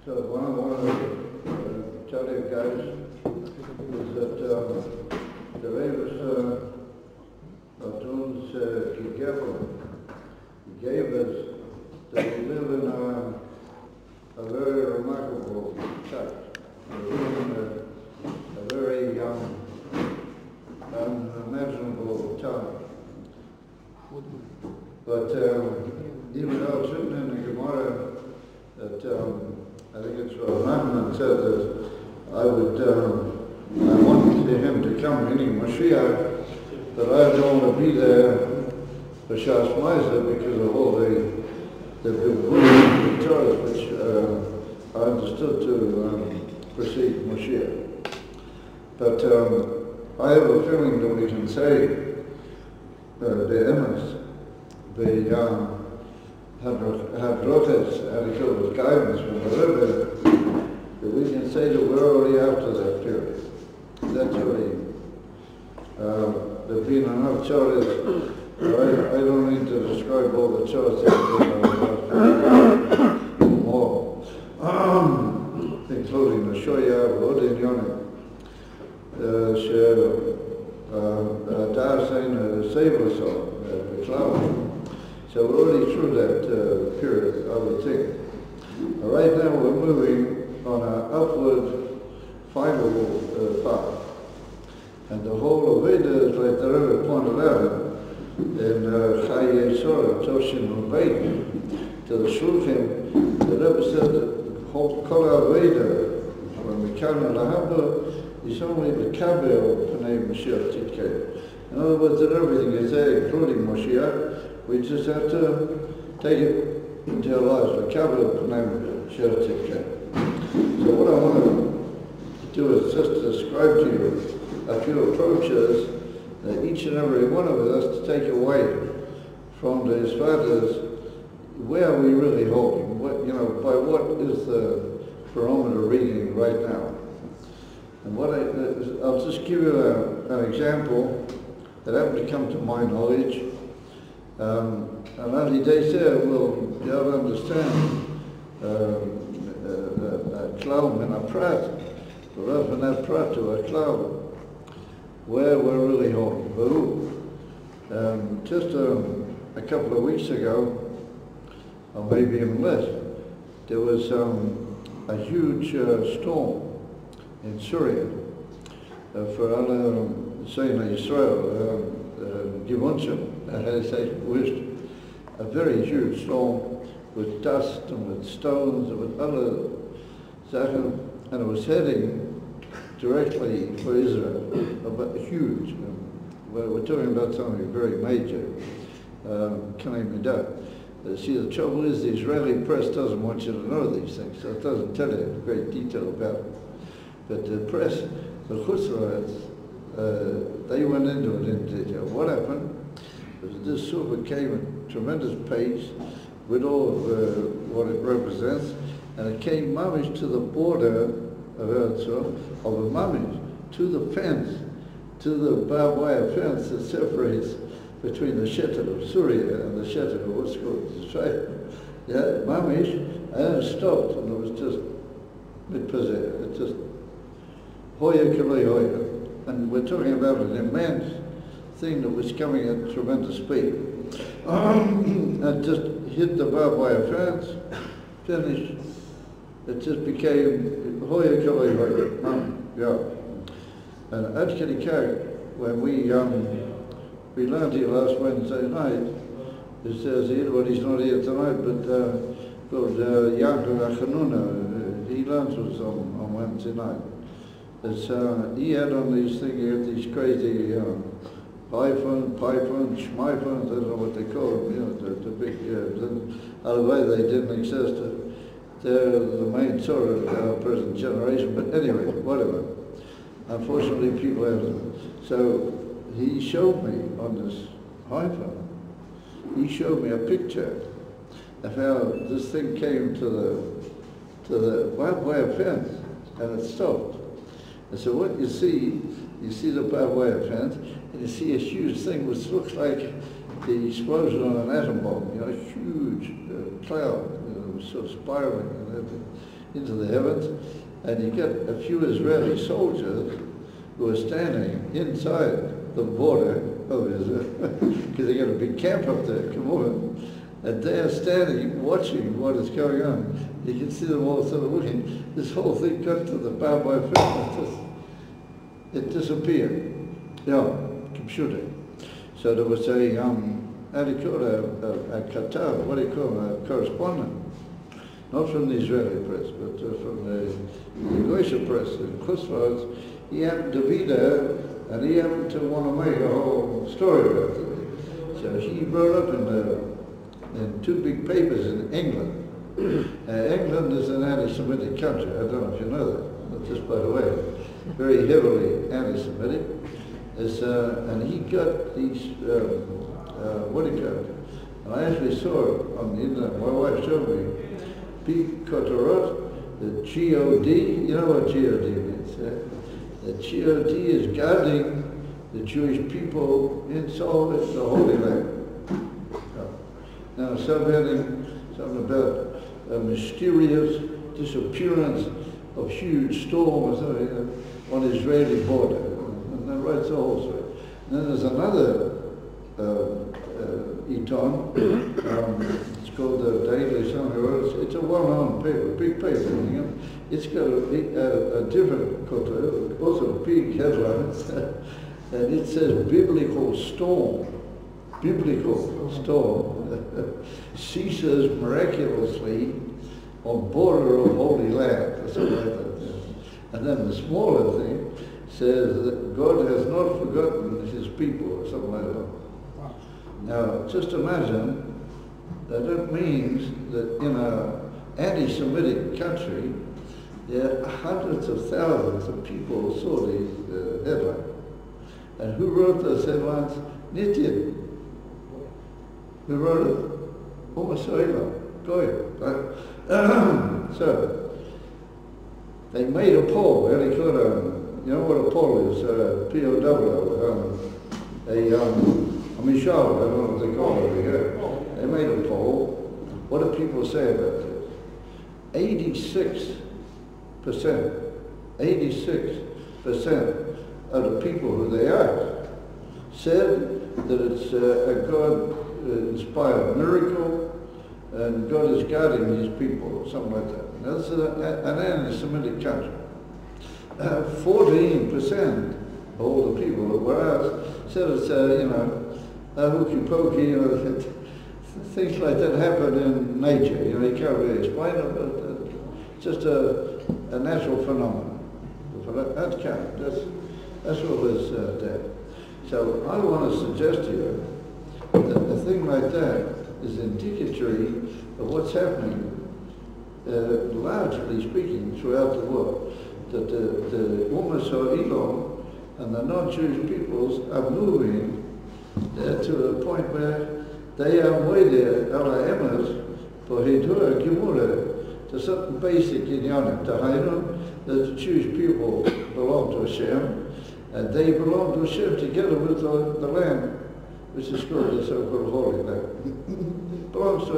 So one of the tell you guys is that the Ravens he gave us that we live in a very remarkable time. We live in a very unimaginable time. But even though it's written in the Gemara that I think it's Rahman said that I wanted him to come, meaning Mashiach, but I don't want to be there for Shas Meiser because of all the Torahs which are understood to precede Mashiach. But I have a feeling that we can say the Emes, the Hadroches, with guidance from the river, that we can say that we're already after that period. That's already, there have been enough charts. I don't need to describe all the charts that more, including the Shoya, Odin Yonim, Darsain, Saberso, the cloud. So we're already through that period, I would think. Right now we're moving on an upward final path. And the whole of Veda is like the Rebbe pointed out in Chai Toshin Beit, to the Shulchan, the Rebbe said that the whole Kol Veda, when we count on the Habba, is only the Kabel Pnei Mashiach Tzidkei. In other words, that everything is there, including Mashiach. We just have to take it into our lives, the Kabel Pnei Mashiach Tzidkei. So what I want to do is just describe to you a few approaches that each and every one of us to take away from the Sfadas. Where are we really hoping? What, by what is the barometer reading right now? And what I'll just give you an example that happened to come to my knowledge. And only they say will be able to understand Klaum and a Prat, rather than that Prat to a Klaum, where we're really hoping. Just a couple of weeks ago, or maybe even less, there was a huge storm in Syria for Saying Israel, Givonchim, wished a very huge storm with dust and with stones and with other Sachen, and it was heading directly for Israel, but huge. We're talking about something very major. See, the trouble is the Israeli press doesn't want you to know these things, so it doesn't tell you in great detail about it. But the press, the Chutzlarites, they went into it in detail. What happened was this super came at tremendous pace with all of what it represents, and it came mamish to the border of Eretz, of a mamish, to the fence, to the barbed wire fence that separates between the Shetet of Syria and the Shetet of what's called Israel. Yeah, mamish, and it stopped, and it was just, it just, hoya kalei hoya. And we're talking about an immense thing that was coming at tremendous speed. And just hit the barbed wire fence, finished. It just became hoya kalei hoya. Yeah. And at Kedikak, when we learned here last Wednesday night, it says here, well, he's not here tonight, but called Yankov Achanuna, he learns with us on Wednesday night. He had on these things, he had these crazy pythons, schmyphones, I don't know what they call them, the big, otherwise they didn't exist. They're the main sort of our present generation, but anyway, whatever. Unfortunately, people have them. So he showed me on this iPhone, he showed me a picture of how this thing came to the barbed wire fence, and it stopped. And so what you see the barbed wire fence, and you see a huge thing which looks like the explosion on an atom bomb, a huge cloud, sort of spiraling and everything into heavens, and you get a few Israeli soldiers who are standing inside the border of Israel, because they got a big camp up there, come on. And they are standing, watching what is going on. You can see them all sort of looking. This whole thing got to the barbed fence. It disappeared. Yeah, computer. So there was a Qatar, what do you call it, a correspondent, not from the Israeli press, but from the Goyish press in Kislev. He happened to be there, and he happened to want to make a whole story about it. So he wrote up in two big papers in England. England is an anti-Semitic country. I don't know if you know that, but just by the way, very heavily anti-Semitic. And he got these, what do you call it? And I actually saw it on the internet. My wife showed me. Big Kotorot, the G-O-D. You know what G-O-D means? The G-O-D is guarding the Jewish people inside the Holy Land. Now, something about a mysterious disappearance of huge storm or something on the Israeli border. And that writes the whole story. And then there's another Eton, it's called the Daily Sun. It's a well-known paper, big paper. It's got a different, also big headlines, and it says biblical storm. Biblical storm ceases miraculously on border of Holy Land, or something like that. And then the smaller thing says that God has not forgotten his people, or something like that. Now, just imagine that means that in an anti-Semitic country, there are hundreds of thousands of people who saw these headlines. And who wrote those headlines? ניתן. Who wrote it? So, they made a poll, you know what a poll is, P-O-W, a mishal, I don't know what they call it over here. They made a poll. What do people say about this? 86% of the people who they asked said that it's a God-inspired miracle and God is guarding these people, or something like that. That's an anti-Semitic country. 14% of all the people that were asked said it's, hokey-pokey, things like that happen in nature. You can't really explain it, but it's just a natural phenomenon. That counts. That's what was there. So I want to suggest to you that a thing like that is indicatory of what's happening, largely speaking, throughout the world. That the Ummah Ha'Elam and the non-Jewish peoples are moving to a point where they are waiting ala emes for Hidur Gemura to something basic in Yonim, to Hainu, that the Jewish people belong to Hashem, and they belong to Hashem together with the land, which is called the so-called Holy Land. It belongs to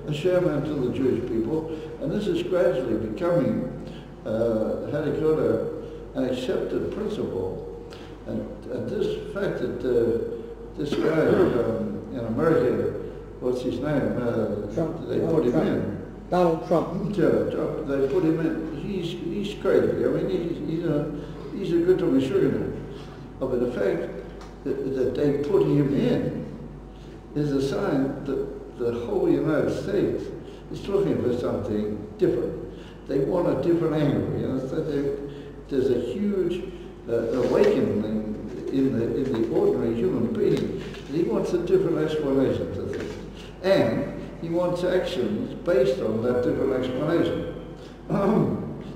Hashem and to the Jewish people, and this is gradually becoming an accepted principle. And this fact that this guy in America, what's his name? Trump. They put him in. Donald Trump. Yeah, they put him in. He's crazy. I mean, he's a good to be sure. But the fact that they put him in is a sign that the whole United States is looking for something different. They want a different angle. There's a huge awakening in the ordinary human being. He wants a different explanation to things. And he wants actions based on that different explanation.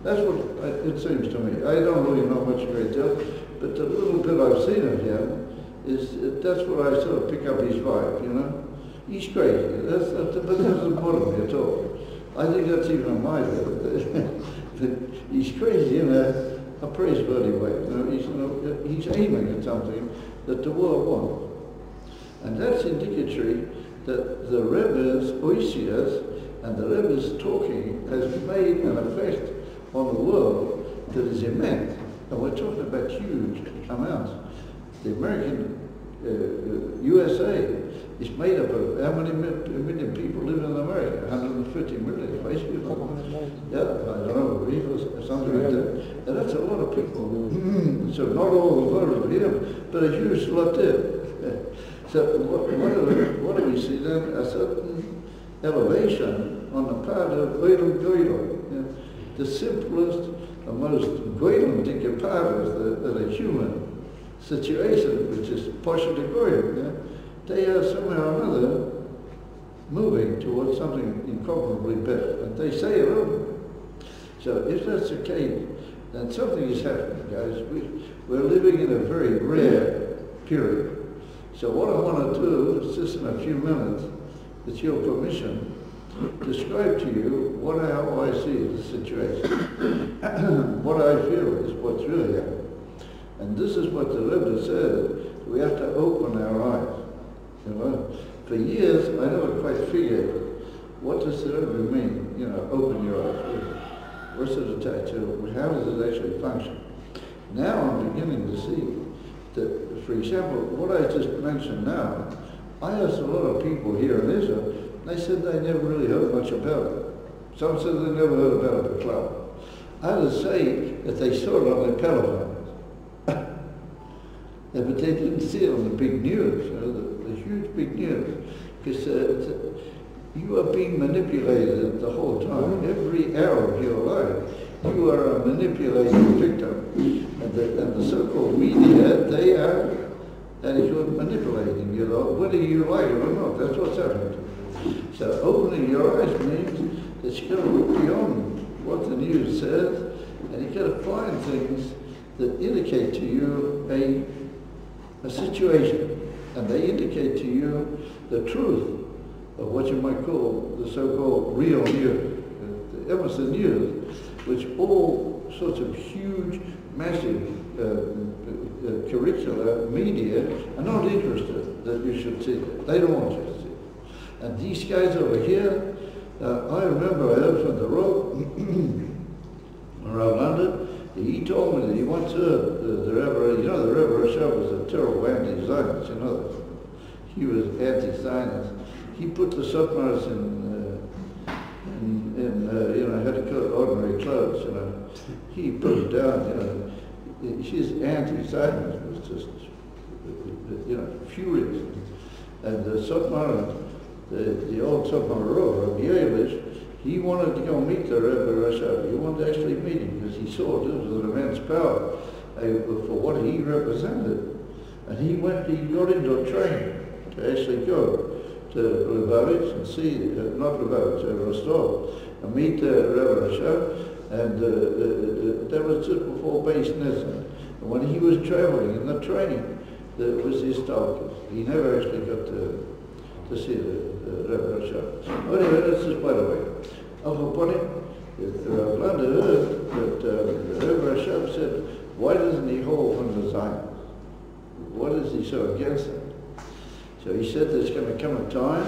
That's what it seems to me. I don't really know much great deal, but the little bit I've seen of him that's what I sort of pick up his vibe, He's crazy, but that doesn't bother me at all. I think that's even on my level. He's crazy in a praiseworthy way. He's aiming at something that the world wants. And that's indicatory that the Rebbe's oisias and the Rebbe's talking has made an effect on the world that is immense. And we're talking about huge amounts. The American USA is made up of how many million people live in America? 150 million, basically. Yeah, I don't know, or something like that. And that's a lot of people. So not all the voters here, but a huge lot there. So what do we see then? A certain elevation on the part of Oilum Goylum. The simplest, the most Goylum part of the human situation, which is partial to Goylum. They are somehow or another moving towards something incomparably better. And they say it openly. So if that's the case, then something is happening, guys. We're living in a very rare period. So what I want to do is just in a few minutes, with your permission, describe to you how I see the situation. What I feel is what's really happening. And this is what the Rebbe said, we have to open our eyes. You know? For years, I never quite figured, what does the Rebbe mean, open your eyes? What's it attached to? How does it actually function? Now I'm beginning to see that, for example, what I just mentioned now, I asked a lot of people here in Israel, they said they never really heard much about it. Some said they never heard about it before. Others say that they saw it on their telephones. Yeah, but they didn't see it on the big news, the huge big news. Because you are being manipulated the whole time. Every hour of your life, you are a manipulated victim. And the so-called media, they are manipulating you, whether you like it or not. That's what's happening. So opening your eyes means that you got to look beyond what the news says, and you got to find things that indicate to you a situation, and they indicate to you the truth of what you might call the so-called real news, the Emerson news, which all sorts of huge, massive curricular media are not interested that you should see it. They don't want you to see it. And these guys over here, I remember I heard from the Rav around London. He told me that he once heard the Rebbe, the Rebbe Rashab was a terrible anti-Zionist, that. He was anti-Zionist. He put the Sotmars had to cut ordinary clothes, He put it down, His anti-Zionist was just, furious. And the Sotmar, the old Sotmar Rav, Yelich, he wanted to go meet the Rebbe Rashab. He wanted to actually meet him because he saw this was an immense power for what he represented. And he got into a train to actually go to Lubavitch and see, not Lubavitch, Rostov, and meet the Rebbe Rashab. And that was just before Beis Nissen. And when he was traveling in the train, there was his stalkers. He never actually got to see the Rebbe Rashab. Anyway, that's just by the way. Upon it, Rav heard that the Rebbe Rashab said, why doesn't he hold from the Zionists? What is he so against it? So he said there's going to come a time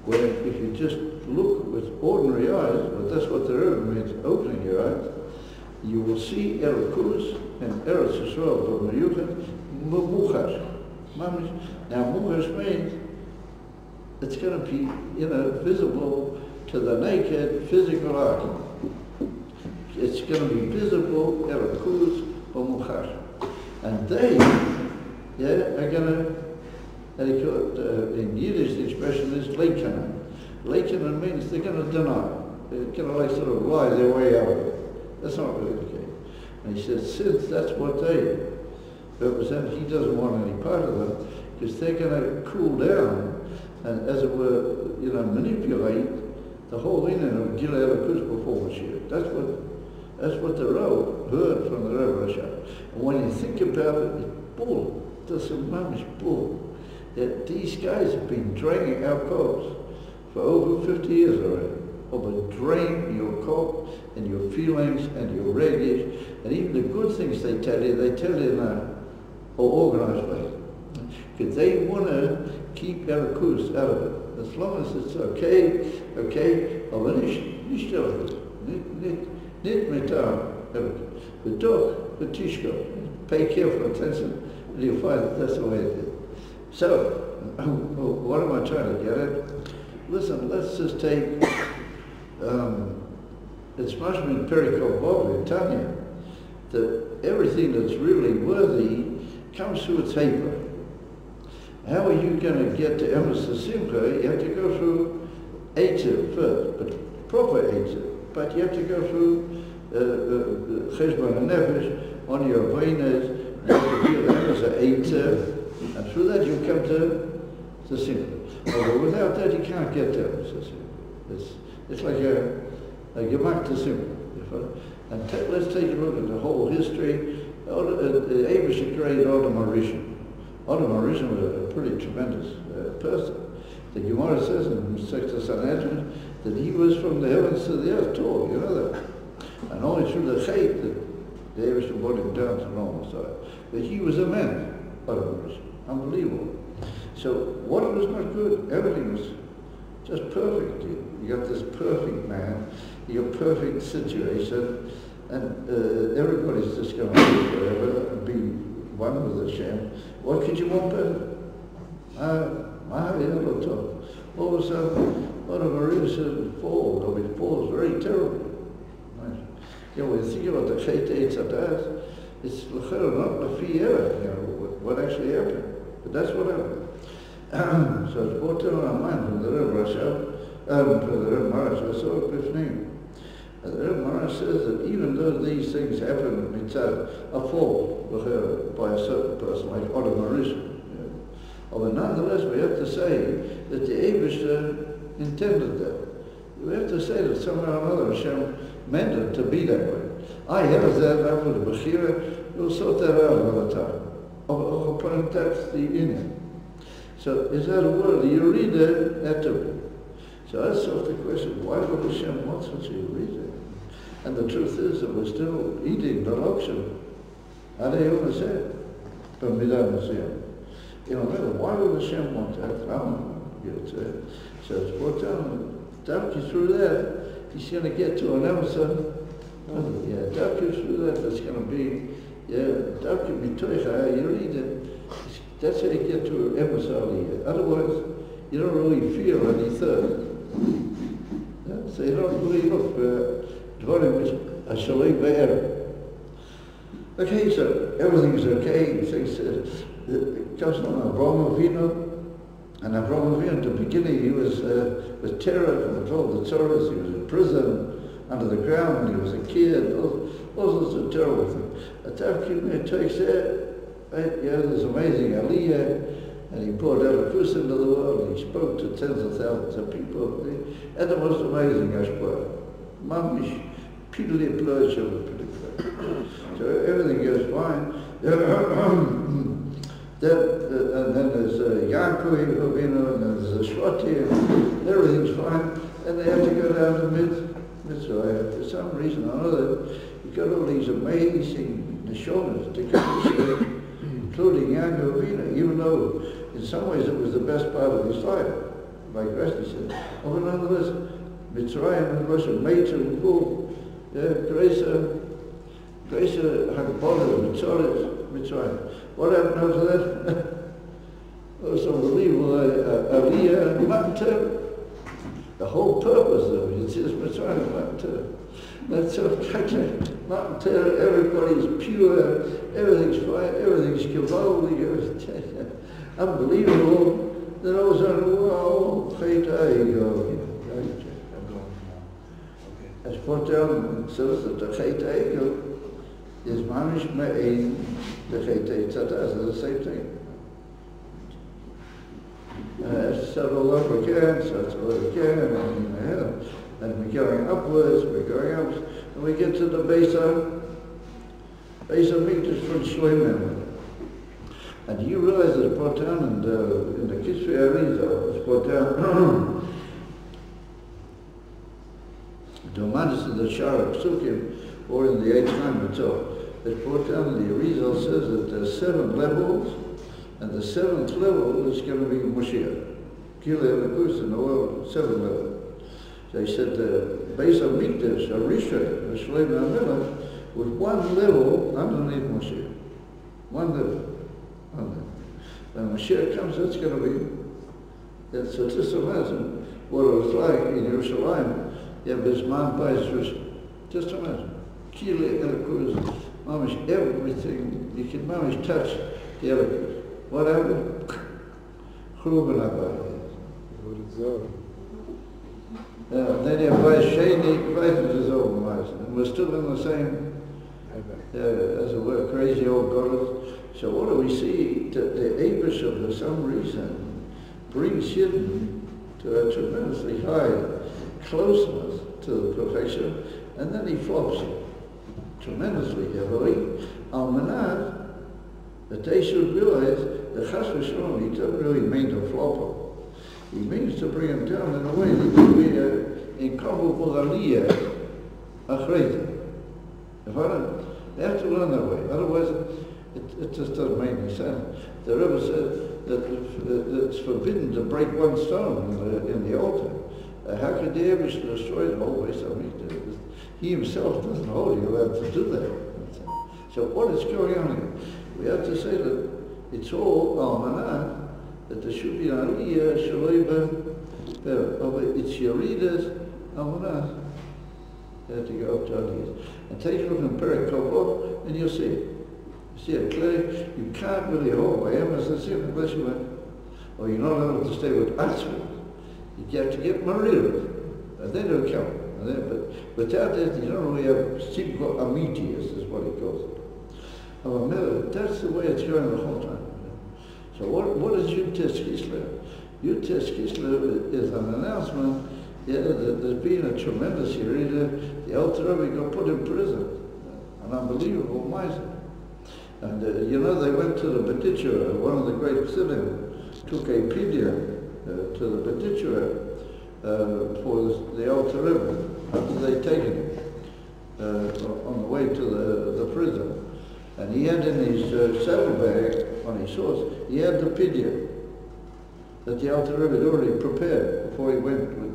when if you just look with ordinary eyes, but that's what the Rebbe means, opening your eyes, you will see Erekus and Eretz Yisrael from the Yuchat, Muchash. Now Muchash means it's going to be, visible to the naked physical eye. It's going to be visible, Erekus or Muchash. And they, are going to, in Yiddish the expression is leikanen. Leikanen means they're going to deny. They're going to sort of lie their way out of it. That's not really the case. And he said, since that's what they represent, he doesn't want any part of them, because they're going to cool down and, as it were, manipulate the whole inner of Gilei Elokus before Mashiach. That's what the Rav heard from the Rebbe Rashab. And when you think about it, it's bull. That's a mamish bull. That these guys have been draining our coats for over 50 years already. Drain your coat and your feelings and your rage, and even the good things they tell you in an organized way. Because they want to keep Erekus out of it. As long as it's okay, aber nicht Erekus. Nit mitar, betach, betishko. Pay careful attention, and you'll find that that's the way it is. So, what am I trying to get at? Listen, let's just take, it's Mashmin Perikov Bob in Tanya, that everything that's really worthy comes through its paper. How are you going to get to Emes Simcha? You have to go through Eitzah first, but proper Eitzah. But you have to go through Cheshbon and Nefesh on your Aveinas, you have to feel Emes Eitzah, and through that you come to Simcha. But without that you can't get to Emes Simcha. It's like a Gemak to Simcha. And let's take a look at the whole history. The Abish great Adam Harishon. Adam Harishon was a pretty tremendous person. The Gemara says in Sector Sanhedrin that he was from the heavens to the earth tall, you know that. And only through the Chait that the Abish brought him down to the normal side. But he was a man, Adam Harishon. Unbelievable. So what was not good? Everything was just perfect. You got this perfect man, you got perfect situation, and everybody's just going to live forever and be one with Hashem. What could you want better? All of a sudden, one of our innocent falls, or it falls very terribly. Right? You know, when you think about the Chet Eitzadas, it's not the fear, you know, what actually happened. But that's what happened. So it's brought down our mind from the Rebbe Rashab, from the Rebbe Marash, I saw it with name. And the Rebbe Marash says that even though these things happen mitzad a fall by a certain person like Adam Harishon, but nonetheless we have to say that the Eibishter intended that. We have to say that somehow or another Hashem meant it to be that way. I have that after the Bechira, we'll sort that out another time. That's the Indian. So is that a word? The Yerida Etum. So I solved the question, why would Hashem want such a Yerida? And the truth is that we're still eating the Lokshem. Adayom Hashem. From Midah Hashem. You know, why would Hashem want that? So it's brought down. After through that, he's going to get to an episode. After through that, that's going to be, after Mitoicha, you read it. That's how you get to an episode. Otherwise, you don't really feel any thirst. So you don't really look for Dvarim which are Shalei Be'er. Okay, so everything's okay. Things comes from Avraham Avinu, and Avraham Avinu, at the beginning, he was with terror from all the Torahs. He was in prison, under the ground, when he was a kid, all sorts of terrible things. At that he takes it, this amazing Aliyah, and he brought Elikus into the world, and he spoke to tens of thousands of people, and the most amazing Ashbar. Mamish, Pidli Plurch of the So everything goes fine. And then there's Yaakov, and there's Shvati, and everything's fine. And they have to go down to Mitzrayim. For some reason or another, you got all these amazing Neshomas to come to see, including Yaakov, even though in some ways it was the best part of his life, like Rusty said. But nonetheless, Mitzrayim was a major rule. Grace Hagbolah, Mitzrayim. What happened after that? It was unbelievable. Aliyah, Matan. The whole purpose of it is Mitzrayim, Matan. That's so Matan, everybody's pure, everything's fine, everything's Kivaldi, unbelievable. Then all of a sudden, wow, As put down, so that the Chet Egel is Manish Me'ein, the Chet Eitzadas, the same thing. It's said all over again, so it's all again, and we're going upwards, and we get to the base of Mikdash from Shloimeh. And you realize that it's brought down in the Kislev, it's brought down to Manas in the Shara Psukim, or in the 8th time itself. It's brought down, the Arizal says that there's 7 levels, and the 7th level is going to be Moshiach. Kila Elikus in the world, 7 levels. So So he said the base of Mikdash, Arisha, the Shlomo HaMelech, was one level underneath Moshe. One level. When Mashiach comes, that's going to be, so just imagine what it was like in Yerushalayim. You have this man by Jerusalem. Just imagine. Kile Elikuz, mamish everything, you can mamish touch the Elikuz. What happened? Chruben Abayis. Then you have Bayis Sheni, Bayis is over, and we're still in the same, as it were, crazy old goddess. So what do we see? That the Abishah, for some reason, brings Yidden to a tremendously high closeness to the perfection, and then he flops it tremendously heavily. Al-Manat, that they should realize that Chas v'Shalom, he doesn't really mean to flop him. He means to bring him down in a way that will be an incomparable aliyah, achrayta. They have to learn that way, otherwise it just doesn't make any sense. The Rebbe said that it's forbidden to break one stone in the altar. How could the Abish destroy the whole place? I mean, he himself doesn't hold you allowed to do that. So what is going on here? We have to say that it's all al-manat, that there should be an aliyah shaloiba, it's yeridas al-manat. You have to go up to aliyahs. And take a look in Perek Kovot, and you'll see it. You see it clearly. You can't really hold by emphasis unless you went, or you're not able to stay with Atzma. You have to get married, and then it'll come. And then, but without that, you don't really have simcha amitius, is what he calls it. That's the way it's going the whole time. So what is Yud-Tes Kislev? Yud-Tes Kislev is an announcement that there's been a tremendous Yerida. The Alter Rebbe got put in prison, an unbelievable miser. And they went to the Bedichura, one of the great Chassidim, took a pidya to the Bedichura for the Alter Rebbe after they'd taken him on the way to the prison. And he had in his saddlebag on his horse, he had the pidya that the Alter Rebbe had already prepared before he went with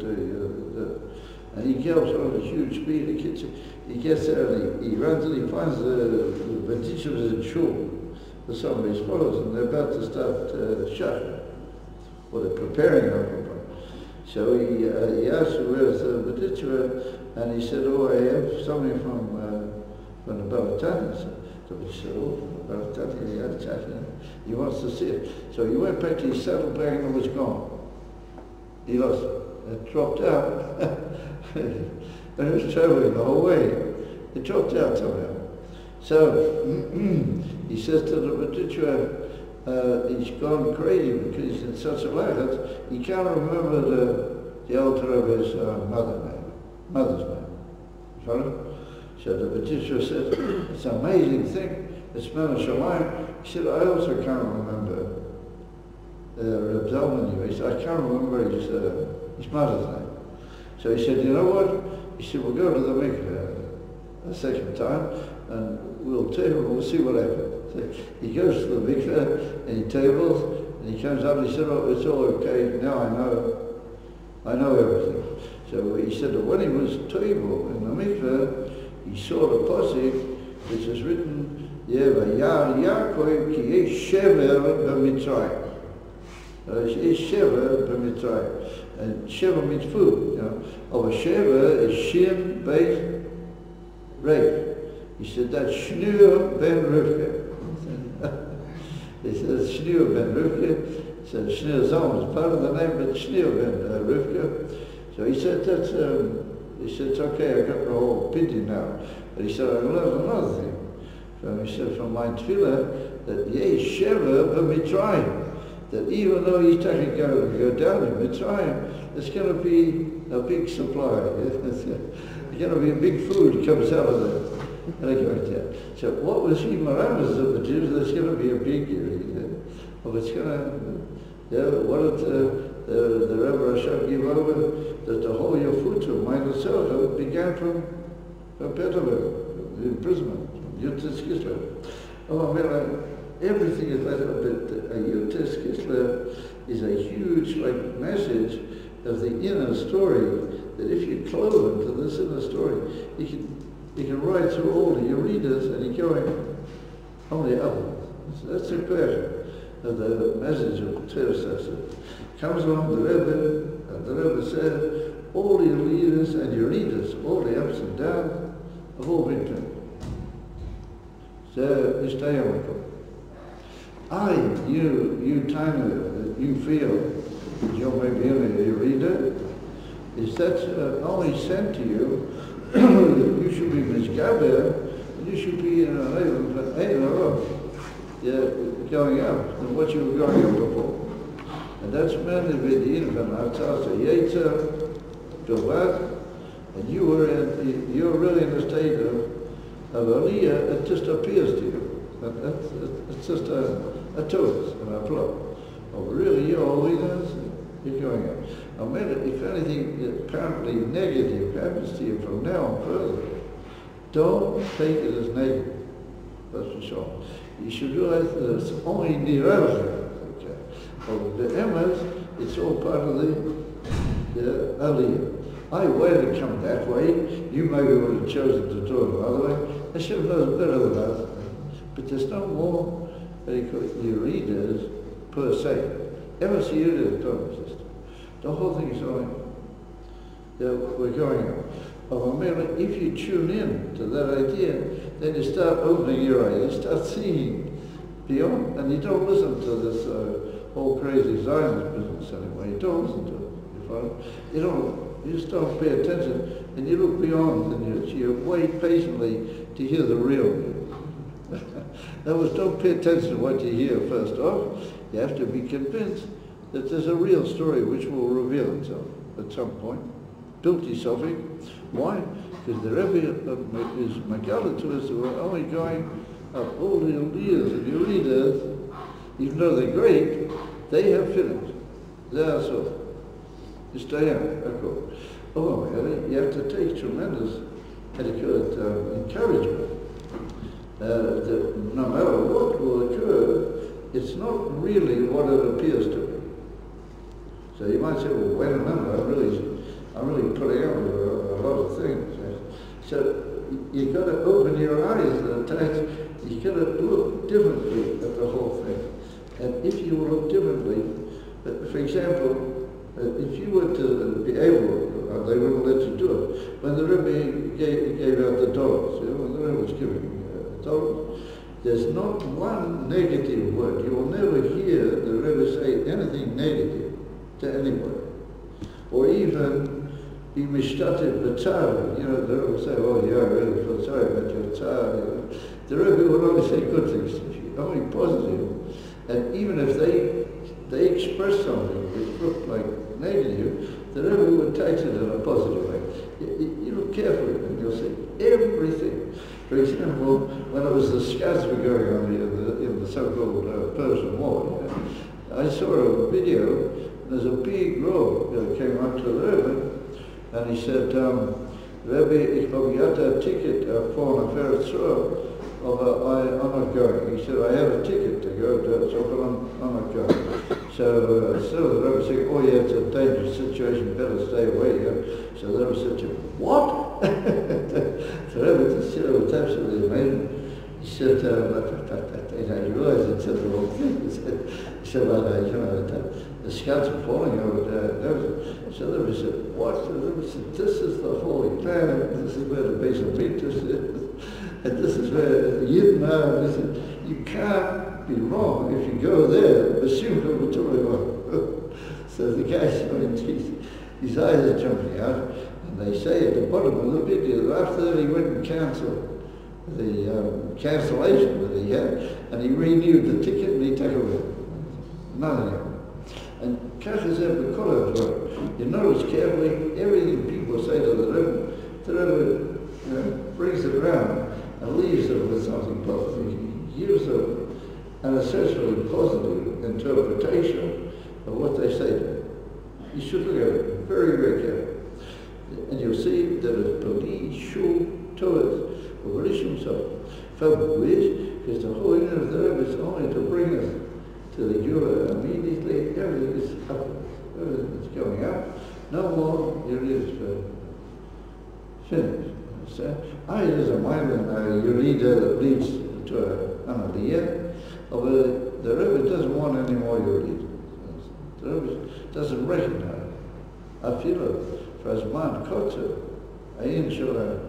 and he gallops on a huge speed. He gets there and he runs and he finds the teachers in shul for some of his followers, and they're about to start shach, or they're preparing them. So he asked where's the teacher, and he said, oh, I have something from the Baratani. So he said, oh, Baratani, he wants to see it. So he went back to his saddlebag and it was gone. He lost it. It dropped out. And it was traveling the whole way. It dropped out somehow. So he says to the Bedichura, he's gone crazy because he's in such a lahat, he can't remember the Alter Rebbe's mother's name. Follow? So the Bedichura said, it's an amazing thing. It's Mount Shalayim. He said, I also can't remember Reb Zalman. He said, I can't remember his mother's name. So he said, you know what? He said, we'll go to the mikveh a second time and we'll see what happens. So he goes to the mikveh and he tables and he comes up and he said, oh, it's all okay, now I know everything. So he said that when he was table in the mikveh, he saw the pasuk which is written, Yevayar Yaakov ki yesh shever b'Mitzrayim. Yesh shever b'Mitzrayim. And Sheva means food, Over Sheva is Shin, Beit, Reif. He said that's Shneur ben Rivka. He says Shneur ben Rivka. He said Shneur Zalman is part of the name, but Shneur ben Rivka. So he said he said it's okay, I got the whole pidyon now. But he said I learned another thing. He said from my tefillah that Yesh Sheva b'Mitzrayim. That even though he's taking go down in Mitzrayim, there's going to be a big supply. There's going to be a big food comes out of there. So what was he maramas of the Jews? There's going to be a big well, it's going to, what did the Rebbe Rashab give over? That the whole Yafutu, minus Socha, began from Peterburg, the imprisonment, Yud-Tes Kislev. Oh, I mean, everything is like a Yud-Tes Kislev is a huge message of the inner story that if you clove into this inner story, you can ride through all of your readers and you're going only upwards. So that's the question of the message of Teresa. Comes along the Rebbe, and the Rebbe said, all your leaders and your readers, all the ups and downs, have all been turned. So, you Tainer, you feel that you're maybe only a reader, is that only sent to you, you should be misgaber, you should be in a going up than what you were going up before. And that's mainly with the infant outside Yetzer, Chabad, and you're really in a state of Aliyah, it just appears to you. It's just a tourist and a plot. Oh, really, you're all leaders, you're going up. I mean, if anything apparently negative happens to you from now on further, don't take it as negative. That's for sure. You should realize that it's only nirvana. Okay. But the emes, it's all part of the aliyah. I wanted to come that way. You maybe would have chosen to do it another way. Hashem knows better than us. But there's no more your readers per se. Ever see you do it, the whole thing is going. We're going up. If you tune in to that idea, then you start opening your eyes, you start seeing beyond, and you don't listen to this whole crazy Zionist business anymore. You don't listen to it. You follow? You just don't pay attention, and you look beyond, and you wait patiently to hear the real news. In other words, don't pay attention to what you hear first off. You have to be convinced that there's a real story which will reveal itself at some point. Bilti Sophie. Why? Because the Rebbe is Megala to us that we're only going up all the ideas of your readers, even though they're great, they have finished. They are so. You stay on. You have to take tremendous encouragement. That no matter what will occur, it's not really what it appears to be. So you might say, well, wait a minute, I'm really putting up with a lot of things. So you've got to open your eyes at times. You've got to look differently at the whole thing. And if you look differently, for example, if you were to be able, they wouldn't let you do it. When the Rebbe gave out the dollars, when the Rebbe was giving dollars, there's not one negative word. You will never hear the Rebbe say anything negative to anybody. Or even be mishtatev b'tzar. The Rebbe will say, oh yeah, I really feel sorry about your tzar. The Rebbe will only say good things to you, only positive. And even if they express something which looked like negative, the Rebbe would take it in a positive way. You look carefully and you'll see everything. For example, when it was the scouts were going on in the so-called Persian War, I saw a video. There's a big robe that came up to the Rebbe, and he said, Rebbe, ich habe a ticket for an affair I'm not going. He said, I have a ticket to go to it, so I'm not going. So the Rebbe said, oh yeah, it's a dangerous situation, better stay away here. So the Rebbe said to him, what? The Rebbe just said, it was absolutely amazing. He said, I realized it said the wrong thing. He said, the scouts are falling over there. So the Rebbe said, what? The Rebbe said, this is the holy planet, this is where the base of Peter is. And this is where Yidden are. Listen, you can't be wrong if you go there. So the guy, his eyes are jumping out, and they say at the bottom of the video, after that he went and cancelled the cancellation that he had, and he renewed the ticket and he took away. Nothing happened. And Kachazeb B'Kolot, you notice carefully everything people say to the Rebbe brings it around and leaves them with something positive. He gives them an essentially positive interpretation of what they say to him. You should look at it very, very carefully. And you'll see that it's Bali, Shul, Torah, or Bali himself. Because the whole unit of the Rebbe is only to bring us to the Gula immediately. Everything is up, everything is going up. No more Yurid finished. So, I as a Maimon, Yurid leads to an Aliyah, but the Rebbe doesn't want any more Yurid. The Rebbe doesn't recognize. I feel it for as man Kotzer, Ayin Shula,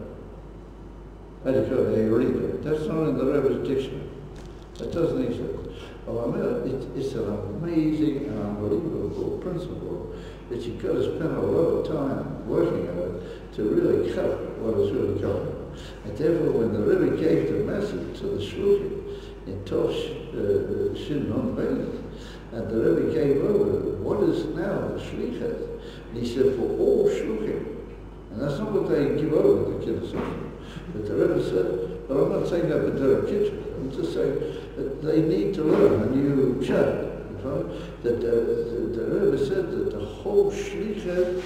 Yurid. That's not in the Rebbe's dictionary. That doesn't exist. It's an amazing and unbelievable principle that you've got to spend a lot of time working on it to really cut what is really going on. And therefore, when the Rebbe gave the message to the Shluchim in Tosh Shin Non Beis, and the Rebbe gave over what is now the Shlichus, and he said for all Shluchim, and that's not what they give over the Kislev. But the Rebbe said, but I'm not saying that with their kitchen. I'm just saying that they need to learn a new pshat. That the Rebbe said that the whole shlichus,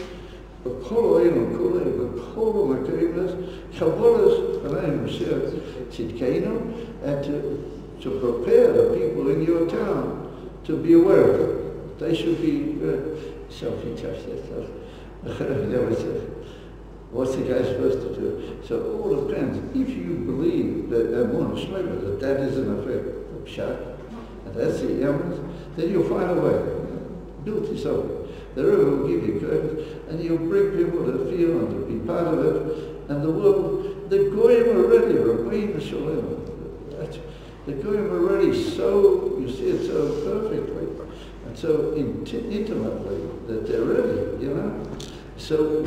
b'kol ha'elam kulei, b'kol ha'makayimnas, Kabbalah's Farbrengens Shitkeinu, and to prepare the people in your town to be aware of it. They should be self-touch themselves. What's the guy supposed to do? So it all depends. If you believe that that is in effect of pshat, and that's the evidence, then you'll find a way. Build yourself. The Rebbe will give you guidance, and you'll bring people to feel and to be part of it. And the world, the goyim already remain the shalom. The goyim already so, you see it so perfectly, and so intimately that they're ready, you know. So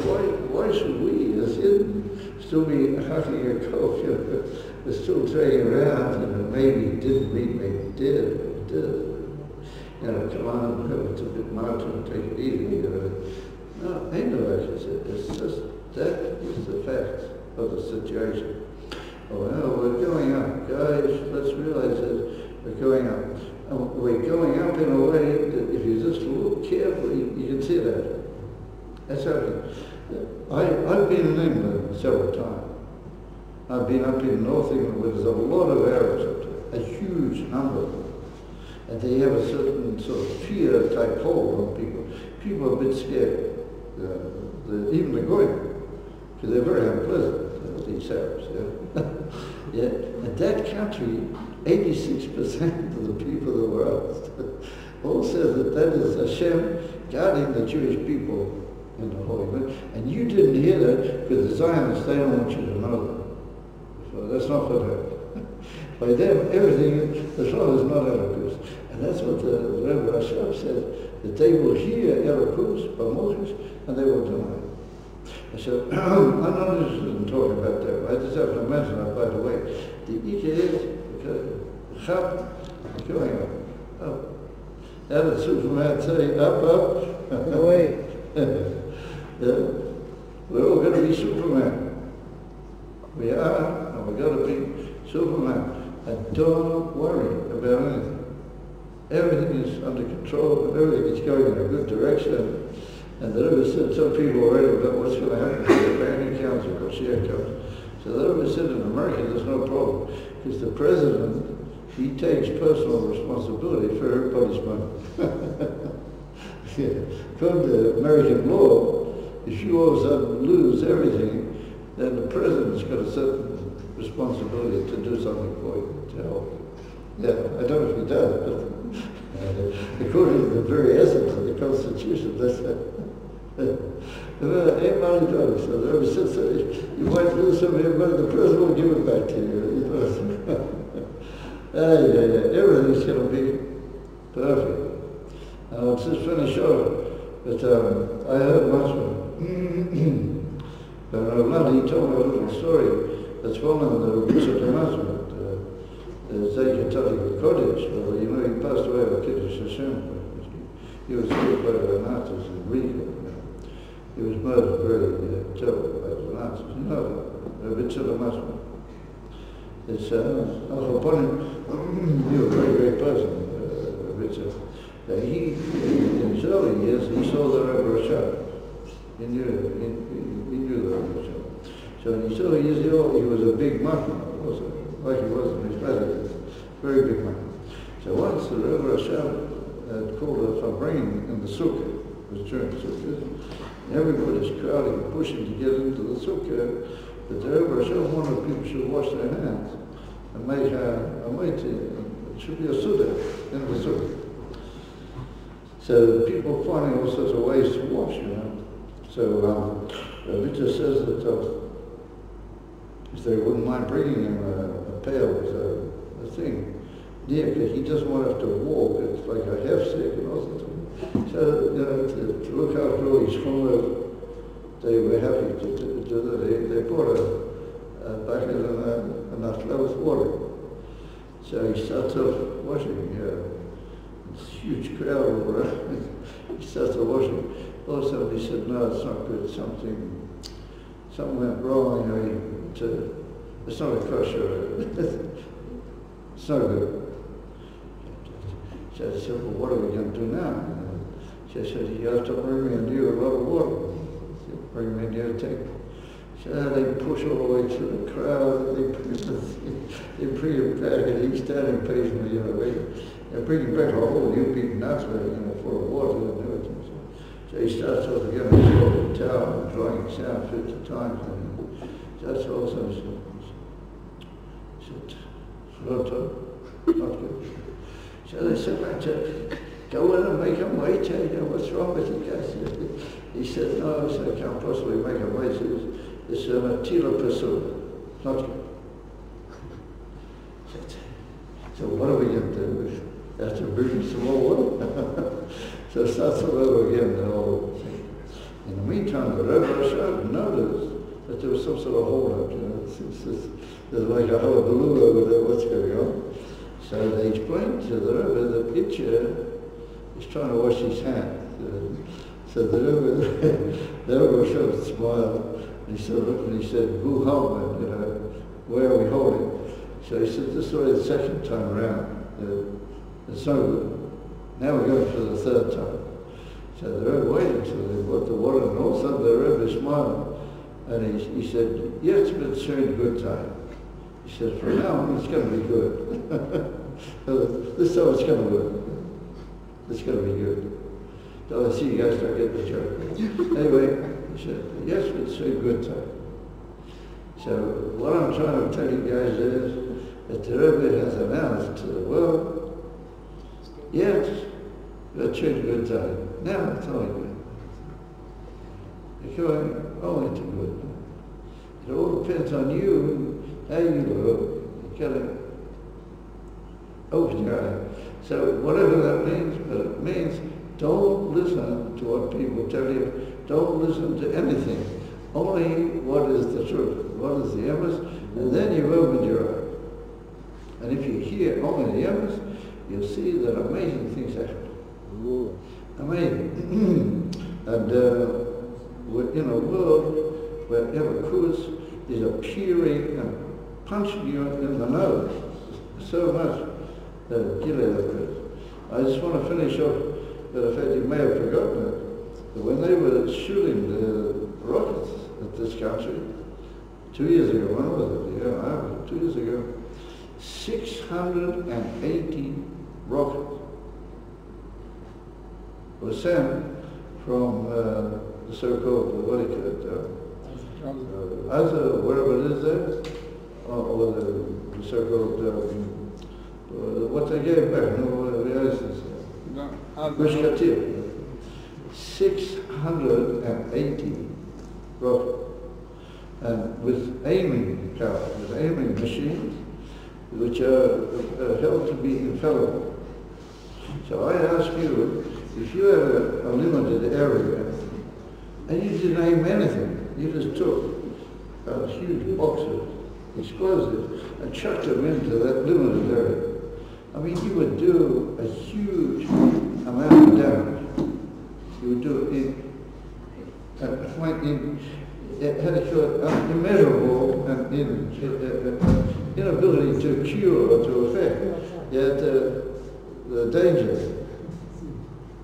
why should we, as in, still be hacking a coffee, still trading around, and maybe didn't meet, maybe did. You know, come on, it's a bit mountain, take it easy. You know. No, ain't no action. It's just, that is the fact of the situation. Oh, no, we're going up. Guys, let's realize that we're going up. And we're going up in a way that if you just look carefully, you can see that. That's happening. I've been in England several times. I've been up in North England where there's a lot of Arabs up there, a huge number of them. And they have a certain sort of fear type hold on people. People are a bit scared, even the Goyim, because they're very unpleasant, these Arabs. Yeah? Yeah. And that country, 86% of the people that were asked all said that is Hashem guarding the Jewish people in the Holy Land. And you didn't hear that because the Zionists, they don't want you to know that. So that's not what happened. By them, everything, the flow is not Elokus. And that's what the Rebbe Rashab said, that they will hear Elokus, Bamochus, and they will deny it. I said, I'm not interested in talking about that. I just have to mention that, by the way. The Ikeh, Chab, going up. Oh. That is Superman saying, up. Away. Yeah. We're all going to be Superman. We are, and we're going to be Superman. And don't worry about anything. Everything is under control, and everything is going in a good direction. And the Rebbe said, some people are worried about what's going to happen to the bank accounts or Koshia accounts. So the Rebbe said in America there's no problem, because the president, he takes personal responsibility for everybody's money. Yeah. According to American law, if you all of a sudden lose everything, then the president's got a certain responsibility to do something for you, to help you. Yeah, I don't know if he does, but according to the very essence of the Constitution, that's it. Ain't money done. So the Rebbe said, so you might lose some of your money, the president will give it back to you. Everything's going to be perfect. And I'll just finish off, but I heard much of it. But he told me a little story that's well known, the Bishop of Nazareth, Zayatari Kodesh, well, you know, he passed away with Kiddush Hashem. He was killed by the Nazis in Riga. He was murdered very terribly by the Nazis. You know, the Bishop of Nazareth. It's upon him, he was a very great person, Richard. He, in his early years, he saw the Rebbe Rashab. He knew the Rebbe Rashab. So in his early years, he was a big man, also, like he was in his president, very big man. So once the Rebbe Rashab had called a Farbrengens in the Sukkah, it was during Sukkah, Everybody's crowding, pushing to get into the sukkah, but the Rebbe Hashem wanted people should wash their hands and make a moiti. It should be a suda in the sukkah. So people finding all sorts of ways to wash, you know. So Victor says that if they wouldn't mind bringing him a pail with a thing, yeah, because he doesn't want to have to walk. It's like a half stick and all sorts of things. So, you know, to look after all his chumrah, they were happy to do that. They brought a bucket and enough flow with water. So he starts off washing. This huge crowd all around. He starts off washing. All of a sudden he said, no, it's not good. Something went wrong. You know, it's not a kosher. It's not good. So I said, well, what are we going to do now? She said, you have to bring me a new lot of water. Bring me a new tank. So they push all the way to the crowd, they bring him back, and he's standing patiently, you know, waiting. They bring him back, oh, you've been nuts, you know, full of water and everything. So he starts off again, he's holding the towel and drying his out 50 times. And that's also, he said, not good. So they said, go in and make him wait, you know, what's wrong with you guys? He said, no, I can't possibly make him wait. It's a tila persona, not good. So what are we going to do? We have to bring some more water. So it starts all over again, the whole thing. In the meantime, the Rebbe Hashem noticed that there was some sort of hold-up, you know. There's like a hullabaloo over there, what's going on? So they explained to the Rebbe that Itcher is trying to wash his hands. So the Rebbe Hashem smiled, and he said, look, and he said, who held, you know, where are we holding? So he said, this is already the second time around. It's no good. Now we're going for the third time. So the Rebbe waited until they brought the water, and all of a sudden the Rebbe smiled. And he said, yes, but it's soon good time. He said, from now on, it's going to be good. This time it's going to work. It's going to be good. So I see you guys don't get the joke. Anyway, he said, yes, but it's a good time. So what I'm trying to tell you guys is that the Rebbe has announced to the world, yes, it's a good time. Now it's only good. You're going only to good. It all depends on you, how you look. You got to open your eye. So whatever that means, but it means don't listen to what people tell you. Don't listen to anything. Only what is the truth, what is the emes, and then you open your eye. And if you hear only the emes, you'll see that amazing things happen. Amazing. And we're in a world where every kuz is appearing and punching you in the nose so much that it kills. I just want to finish off, but in fact you may have forgotten it, that when they were shooting the rockets at this country, 2 years ago, when was it? Yeah, 2 years ago, 680 rockets were sent from the so-called, what do you call it, wherever it is there, or the so-called, what they gave back, Gush Katir. 680 rockets. And with aiming power, with aiming machines, which are held to be infallible. So I ask you, if you had a limited area, and you didn't aim anything, you just took a huge box of explosives and chucked them into that limited area, I mean, you would do a huge amount of damage. You would do immeasurable and inability to cure or to affect. Yet the danger,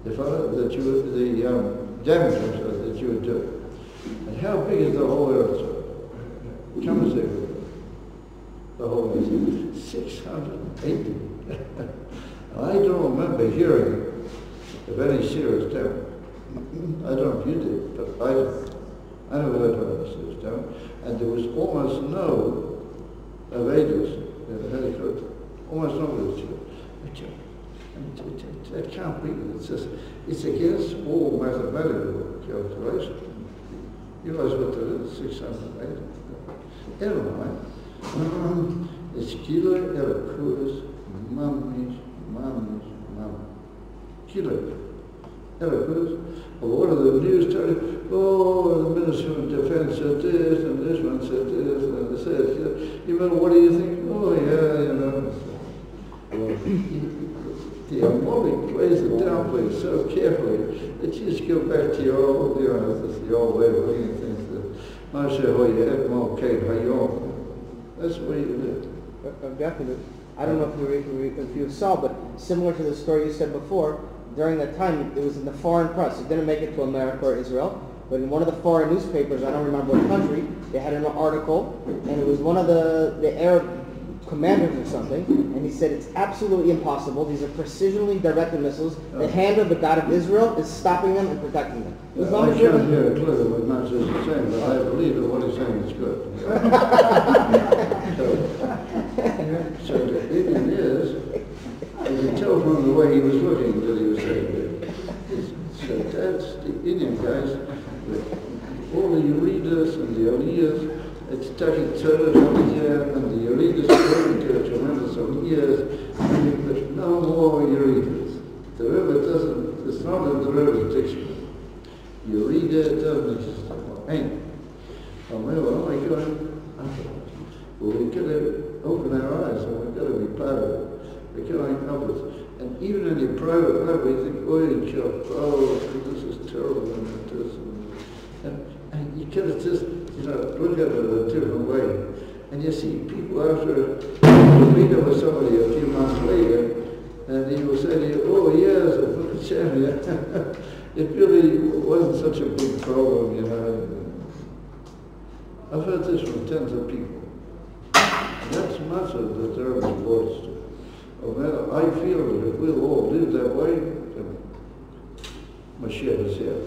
the damage that you would do. And how big is the whole earth? Come and see the whole earth. 680. I don't remember hearing of any serious damage. I don't know if you did, but I don't. I never heard one of us this down. And there was almost no evaders in the helicopter. Almost no evaders. That can't be. It's against all mathematical calculation. You realize what that is? 600 meters. Never mind. It's kilo electrus, mummies. Kilo electrus. One of the news started, the Minister of Defense said this, and this one said this, and they said, you know, what do you think? Oh, yeah, you know. The Amolic plays it down, plays so carefully that you just go back to your old, you know, this is the old way of looking at things. Moshe, how you had more Kate, how you That's the way you do. Definitely. I don't know if you saw, but similar to the story you said before, during that time, it was in the foreign press. It didn't make it to America or Israel, but in one of the foreign newspapers, I don't remember what country, they had an article, and it was one of the Arab commanders or something, and he said it's absolutely impossible. These are precisionally directed missiles. The hand of the God of Israel is stopping them and protecting them. I can't hear it clearly what Max is saying, but I believe that what he's saying is good. So the Indian is, you can tell from the way he was looking that he was saying it. So that's the Indian guys, all the Euredas and the Aliyahs, it's taking turtles on the air, and the Euredas going to a tremendous years, and there's no more Euredas. The river doesn't, it's not in the river's dictionary. Eureka doesn't exist anymore. Ain't. Oh, well, my God. Well, we got to open our eyes, and we've got to be part of it. We can't help it. And even in your private life, we think, this is terrible, and this, and you got to just, look at it a different way. And you see people after you meet up with somebody a few months later, and he will say to you, yes, I put the chair here. It really wasn't such a big problem, I've heard this from tens of people. And that's much of the terrible voice. I feel that if we'll all live that way, then Mashiach is here.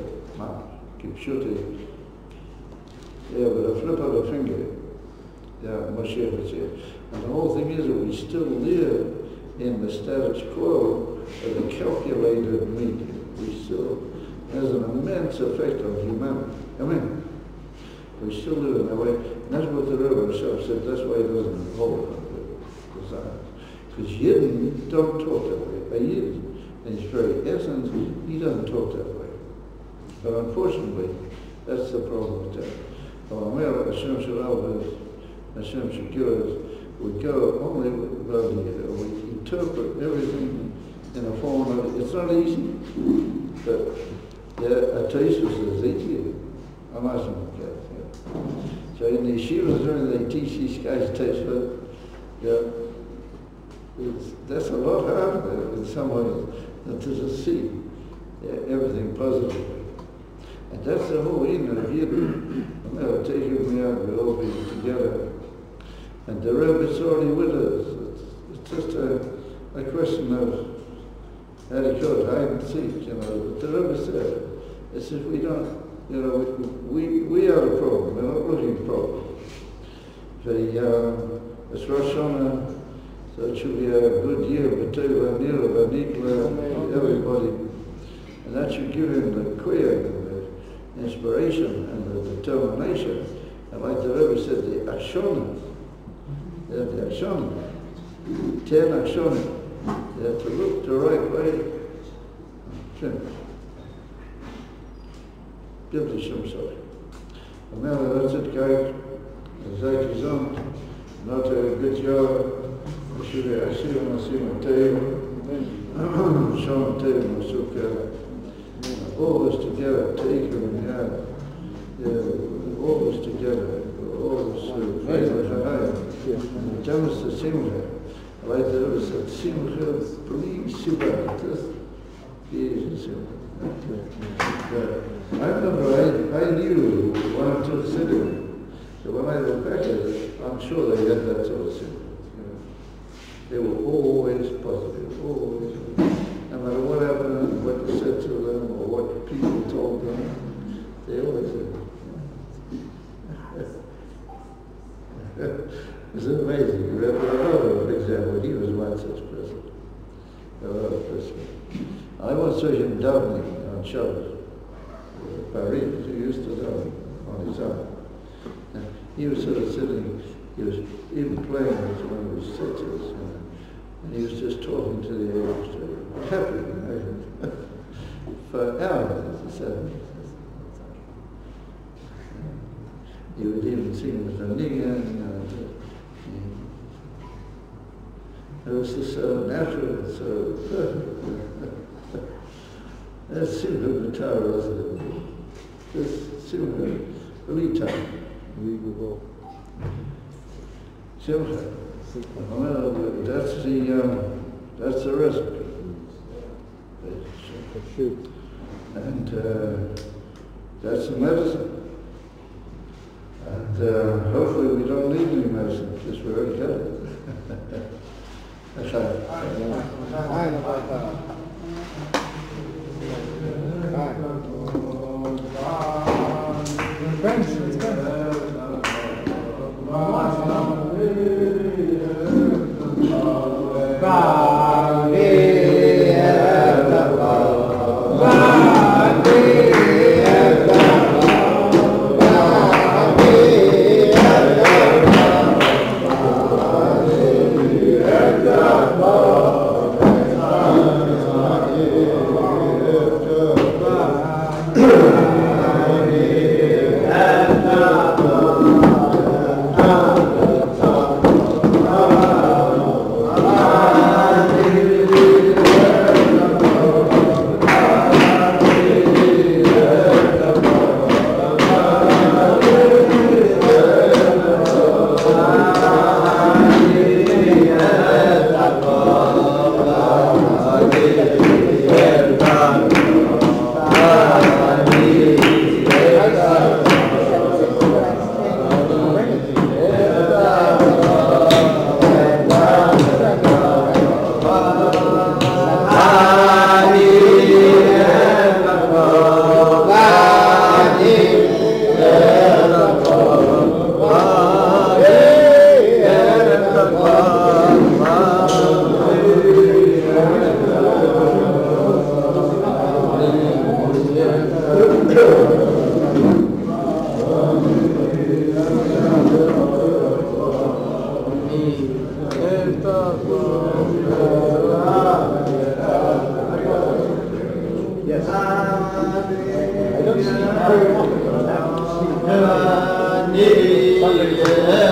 Keep shooting. Yeah, but a flip of the finger, Mashiach is here. And the whole thing is that we still live in the status quo of the calculated media. We still has an immense effect on humanity. We still live in that way. And that's what the Rebbe himself said, that's why he doesn't hold on to desire. Because Yidden don't talk that way. A Yidden, in his very essence, he doesn't talk that way. But unfortunately, that's the problem with that. Hashem Shalom, Hashem Shekirah, we go only we interpret everything in a form of, it's not easy, but a taste was easy. I'm asking them. So in the yeshivas, they teach these guys taste, that's a lot harder in some ways than to just see everything positively. And that's the whole Eden of Yidden. Taking me out, we'll all be together. And the Rebbe is already with us. It's just a question of how to go, hide and seek, The Rebbe said, it's if we don't, we are the problem, we're not looking for problem. It's Rosh Hashanah, so it should be a good year, everybody. And that should give him the queer, the inspiration and the determination. And like the Rebbe said, the Ashonah, the Ashonah, 10 Ashonah, to look the right way. Bitte Shem Soi. Amel, that's it, guys. Zayt Yizom, not a good job. Shuri Ashim, Asim, Teim, Shalom Teim, Masukah. Always together, take them, always together, always Chayim. Jamis the Simcha. Like the Rebbe said, Simcha, please, Sibah, just be Simcha. I remember I knew one or two cities, so when I look back at it, I'm sure they had that sort of symptom. They were always positive, always. No matter what happened, what they said to them, or what people told It's amazing. Rabbi Rava, for example, he was one such person. I once saw him davening on Shabbat. Paris, he used to daven on his own. And he was sort of sitting, he was even playing with one of his sisters, and he was just talking to the orchestra, happy, for hours, he said. He would even sing with the Nigan, it was just so natural, so perfect. That's simple guitar, wasn't it? Just simple, Lita. Simple. Well, that's the recipe. And that's the medicine. And hopefully we don't need any medicine, because we're already got it. Yes.